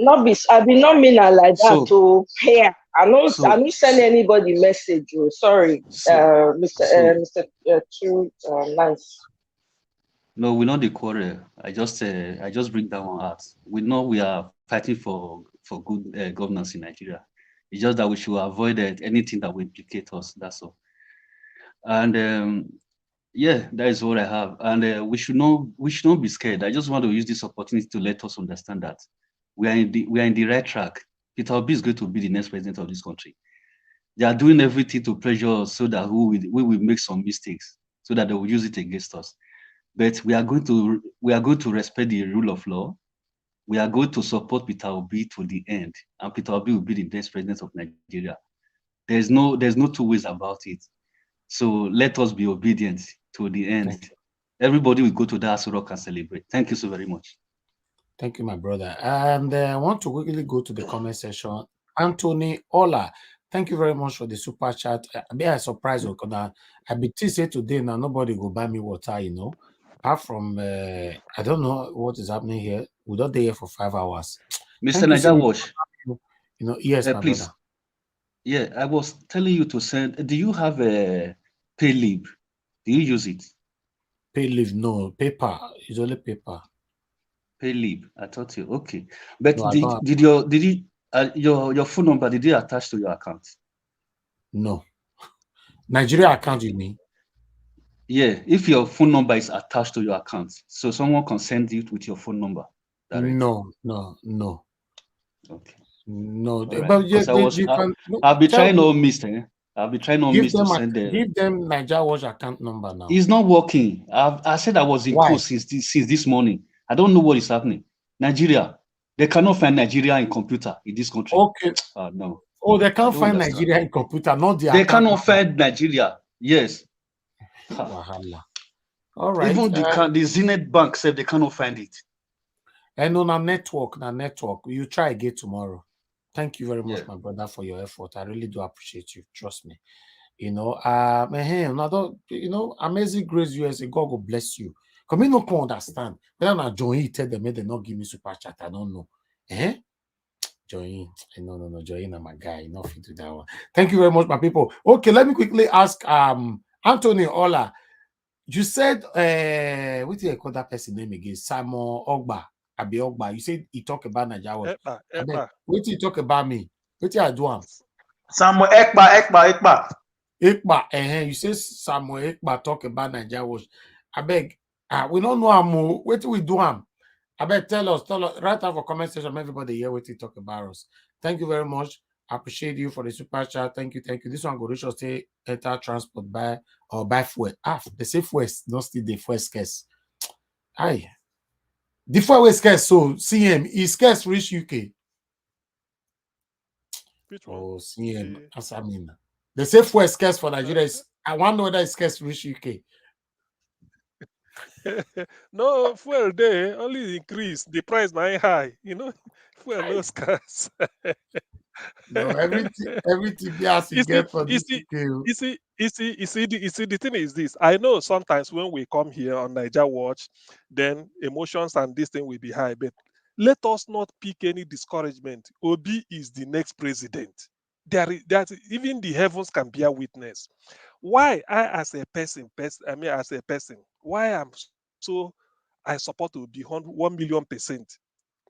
I be not mean like that to hear. I don't send anybody message. Sorry, Mr. Nice. No, we know the quarrel. I just bring that one out. We know we are fighting for good governance in Nigeria. It's just that we should avoid anything that will implicate us. That's all. And yeah, that is what I have. And we should not be scared. I just want to use this opportunity to let us understand that we are in the right track. Peter Obi is going to be the next president of this country. They are doing everything to pressure us so that we will make some mistakes, so that they will use it against us. But we are going to respect the rule of law. We are going to support Peter Obi to the end, and Peter Obi will be the next president of Nigeria. There's no two ways about it. So let us be obedient to the end. Everybody will go to the Aso Rock and celebrate. Thank you so very much. Thank you, my brother. And I want to quickly go to the comment section. Anthony Ola, thank you very much for the super chat. I be surprised because I be say today now nobody will buy me water, Apart from I don't know what is happening here. We're not there for 5 hours. Mr. Niger Wash. Yes, my please. brother. Yeah, I was telling you to send. Do you have a Paylib? Do you use it? Paylib, no. Paper. It's only paper. Paylib. I thought you okay. But no, did your phone number, did it attach to your account? No. Nigeria account, you mean? Yeah, if your phone number is attached to your account, so someone can send it with your phone number. Directly. No. Okay. No, right. But yes, I'll be trying to miss it. I'll be trying to miss to send them. Give them Nigeria Watch account number now. It's not working. I said I was in course since this morning. I don't know what is happening. Nigeria, they cannot find Nigeria in computer in this country. Okay. No. Oh, they can't find Nigeria in computer, not the. They cannot find Nigeria. Yes. All right. Even the Zenith Bank said they cannot find it. And on our network, you try again tomorrow. Thank you very much, my brother, for your effort. I really do appreciate you. Trust me. Amazing Grace USA, God will bless you. Because me no can understand. But now Joey tell them they not give me super chat. I don't know. Joey, no, Joey, not my guy. Enough to that one. Thank you very much, my people. Okay, let me quickly ask Anthony Ola. You said what do you call that person name again? Simon Ogba. Abi Ogba. You said he talk about Nigeria. Ekpa. What do you talk about me? What do I do? Samuel Ekpa. Ikba, you say Samuel Ikba talk about Nigeria Watch. I beg, we don't know how what we do am. I beg, tell us, right out for comment section, everybody here what you talk about us. Thank you very much. I appreciate you for the super chat. Thank you. This one go reach us say enter transport by or by fuel. They say fuel, not still the fuel scarce. Aye. The fuel is scarce, so CM is scarce reach UK. Which one? Oh, CM, as I mean. They say fuel scarce for Nigeria. I wonder whether it's scarce reach UK. No, fuel there only increase. The price not high. You know, fuel no scarce. No, everything yes, you get for this UK. The thing is this. I know sometimes when we come here on Niger Watch, then emotions and this thing will be high. But let us not pick any discouragement. Obi is the next president. That even the heavens can bear witness. Why as a person, why I support Obi 1,000,000%.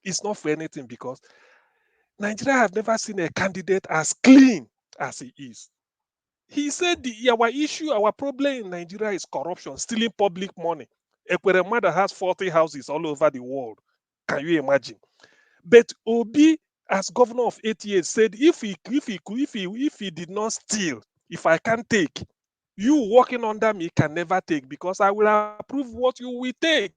It's not for anything because Nigeria have never seen a candidate as clean as he is. He said our issue, our problem in Nigeria is corruption, stealing public money. Ekwerema that has 40 houses all over the world. Can you imagine? But Obi, as governor of 8 years, said if he did not steal, if I can't take, you working under me can never take because I will approve what you will take.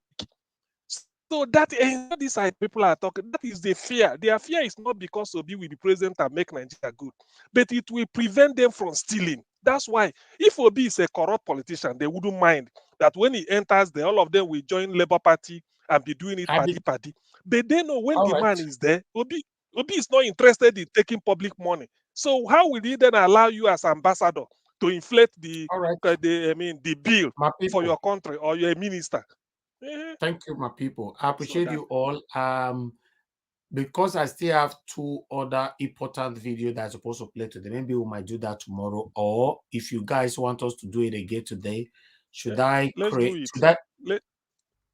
So that is this side people are talking. That is the fear. Their fear is not because Obi will be president and make Nigeria good, but it will prevent them from stealing. That's why if Obi is a corrupt politician, they wouldn't mind that when he enters there, all of them will join Labour Party and be doing it paddy. But they know when the man is there, Obi is not interested in taking public money. So how will he then allow you as ambassador to inflate the bill for your country or your minister? Thank you, my people. I appreciate you all. Because I still have 2 other important videos that are supposed to play today. Maybe we might do that tomorrow. Or if you guys want us to do it again today,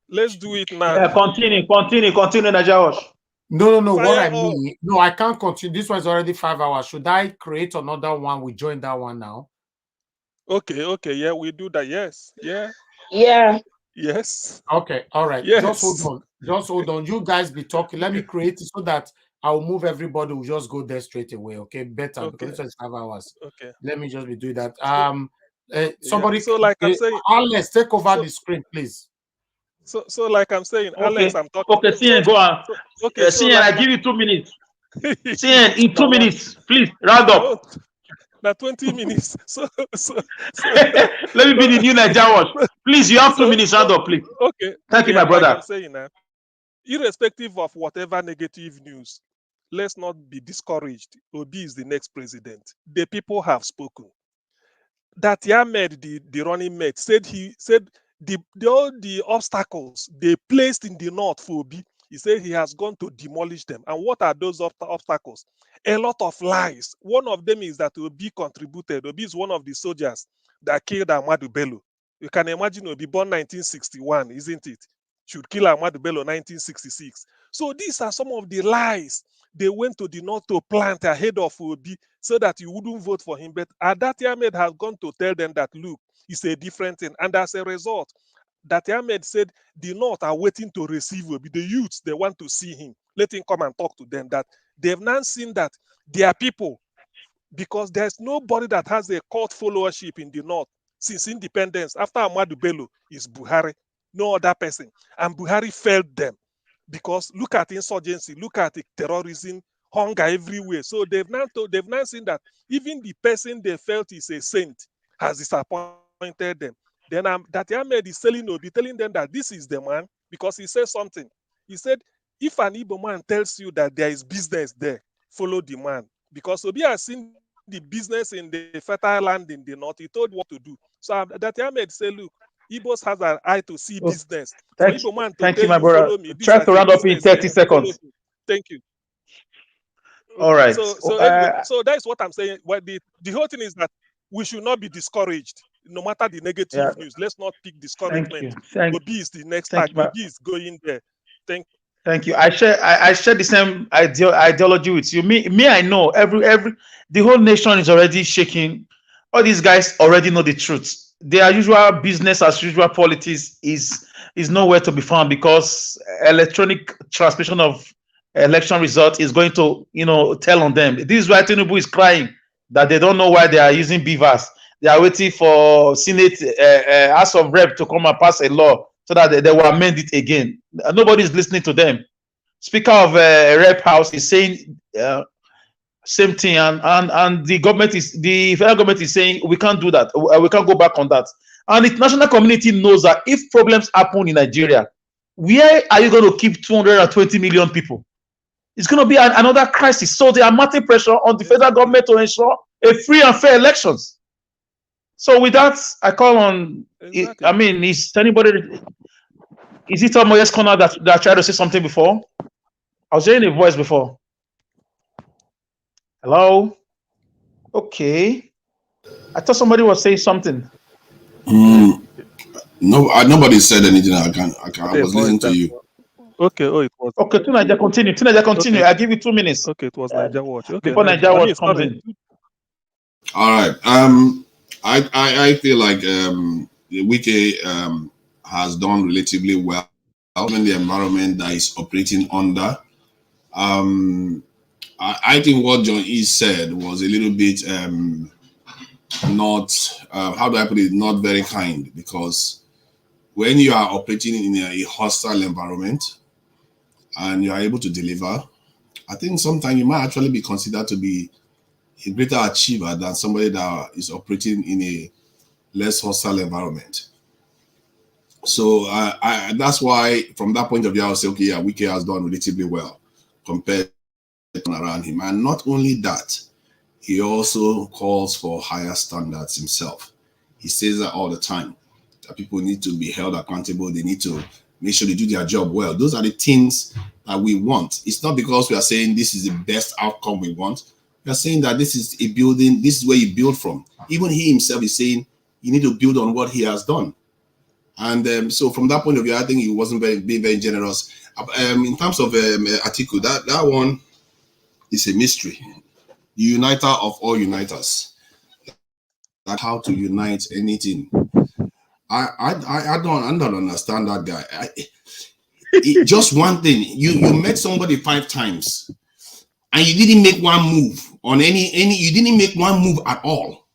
Let's do it now. Yeah, continue, Najawash. No. What I mean, no, I can't continue. This one's already 5 hours. Should I create another one? We join that one now. Okay. Yeah, we do that. Yes. Yeah. Yes. Okay. All right. Yes. Just hold on. You guys be talking. Let me create it so that I'll move everybody. We'll just go there straight away. Okay. Better because it's 5 hours. Okay. Let me just be doing that. Somebody. So like I'm saying, Alex, take over the screen, please. So like I'm saying, Alex, I'm talking. Okay, CN, go on. CN, I give you 2 minutes. CN, in 2 minutes, please round up. Now 20 minutes. So let me be the new Nigeria Watch. Please, you have 2 minutes. Round up, please. Okay. Thank you, my brother. Like I'm saying now, irrespective of whatever negative news, let's not be discouraged. Obi is the next president. The people have spoken. That Ahmed, the running mate, said all the obstacles they placed in the north for Obi, he said he has gone to demolish them. And what are those obstacles? A lot of lies. One of them is that Obi contributed. Obi is one of the soldiers that killed Ahmadu Bello. You can imagine Obi born 1961, isn't it? Should kill Ahmadu Bello 1966. So these are some of the lies they went to the north to plant ahead of Obi so that you wouldn't vote for him. But Adati Ahmed has gone to tell them that, look, it's a different thing. And as a result, Dati Ahmed said the North are waiting to receive Obi. The youths, they want to see him. Let him come and talk to them. That they've now seen that their people, because there's nobody that has a cult followership in the North since independence. After Ahmadu Bello is Buhari, no other person. And Buhari failed them because look at insurgency, look at terrorism, hunger everywhere. So they've now seen that even the person they felt is a saint has disappointed them. Then Dati Ahmed is telling Obi, telling them that this is the man, because he says something. He said, if an Igbo man tells you that there is business there, follow the man. Because Obi has seen the business in the fertile land in the north. He told what to do. So Dati Ahmed said, look, Igbos has an eye to see business. Thank you, my brother. Follow me. Try to round up in 30 seconds. Thank you. All right. So that's what I'm saying. Well, the whole thing is that we should not be discouraged, no matter the negative news. Let's not pick discouragement. Obi is the next target. Obi is going there. Thank you. I share the same ideology with you. Me, I know the whole nation is already shaking All these guys already know the truth. Their usual business as usual politics is nowhere to be found, because electronic transmission of election result is going to, tell on them. This is why Tinubu is crying that they don't know why they are using beavers. They are waiting for Senate, House of Rep to come and pass a law so that they will amend it again. Nobody is listening to them. Speaker of Rep House is saying same thing, and the federal government is saying we can't do that. We can't go back on that. And the international community knows that if problems happen in Nigeria, where are you going to keep 220 million people? It's going to be another crisis. So they are mounting pressure on the federal government to ensure a free and fair elections. So with that, I call on. Exactly. I mean, is anybody? Is it Tomoye's corner that tried to say something before? I was hearing a voice before. Hello. Okay. I thought somebody was saying something. No, nobody said anything. I was listening to you. Okay. Oh, it was. Okay, Tunaja, continue. Okay. I give you 2 minutes. Okay, it was Niger Watch. Okay. Before Niger Watch comes in. All right. I feel like Wike has done relatively well in the environment that is operating under. I think what John E said was a little bit not how do I put it, not very kind, because when you are operating in a hostile environment and you are able to deliver, I think sometimes you might actually be considered to be a greater achiever than somebody that is operating in a less hostile environment. So that's why, from that point of view, I would say, okay, yeah, Wike has done relatively well compared to around him. And not only that, he also calls for higher standards himself. He says that all the time, that people need to be held accountable. They need to make sure they do their job well. Those are the things that we want. It's not because we are saying this is the best outcome we want. We are saying that this is a building, this is where you build from. Even he himself is saying you need to build on what he has done. And so from that point of view, I think he wasn't being very generous. In terms of Atiku, that one is a mystery. The uniter of all uniters. That's how to unite anything. I don't understand that guy. Just one thing, you met somebody 5 times and you didn't make one move on any you didn't make one move at all.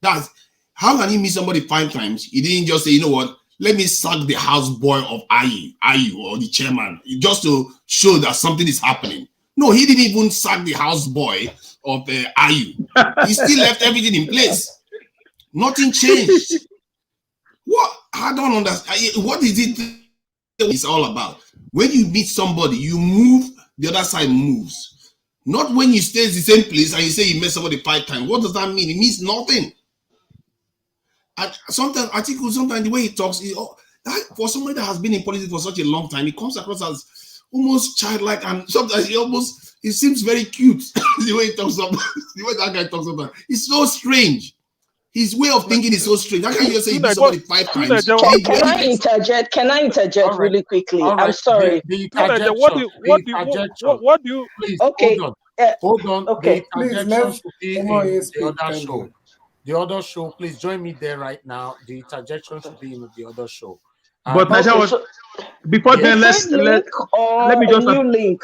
That's how can you meet somebody 5 times? You didn't just say, you know what, let me sack the houseboy of IU or the chairman just to show that something is happening. No, he didn't even sack the houseboy of IU. He still left everything in place. Nothing changed. What? I don't understand. What is it it's all about? When you meet somebody, you move, the other side moves. Not when you stay in the same place and you say you met somebody 5 times. What does that mean? It means nothing. And sometimes the way he talks, for somebody that has been in politics for such a long time, he comes across as almost childlike, and sometimes he seems very cute. The way he talks about, the way that guy talks about, it's so strange. His way of thinking is so strange. How can you just say you beat somebody 5 times? Can I interject really quickly? Right. I'm sorry. What do you? Please, okay. Hold on. Okay. The interjection should be in the other show. The other show, please join me there right now. The interjection should be in the other show. But before then, let me just a new link.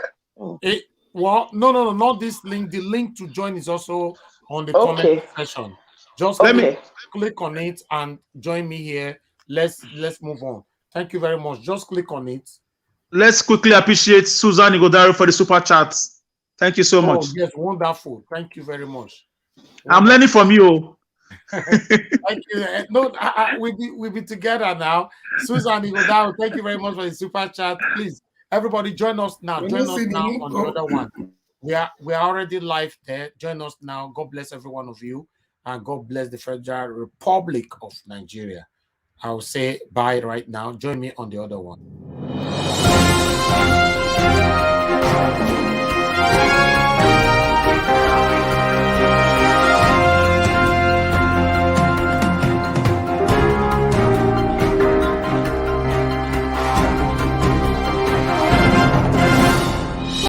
Well, no, not this link. The link to join is also on the comment section. Just let me click on it and join me here. Let's move on. Thank you very much. Just click on it. Let's quickly appreciate Susan Igodaro for the super chats. Thank you so much. Yes, wonderful. Thank you very much. I'm learning from you. Thank you. No, we'll be together now. Susan Igodaro, thank you very much for the super chat. Please, everybody, join us now. Join us now on the other one. We are already live there. Join us now. God bless every one of you. And God bless the Federal Republic of Nigeria. I'll say bye right now. Join me on the other one.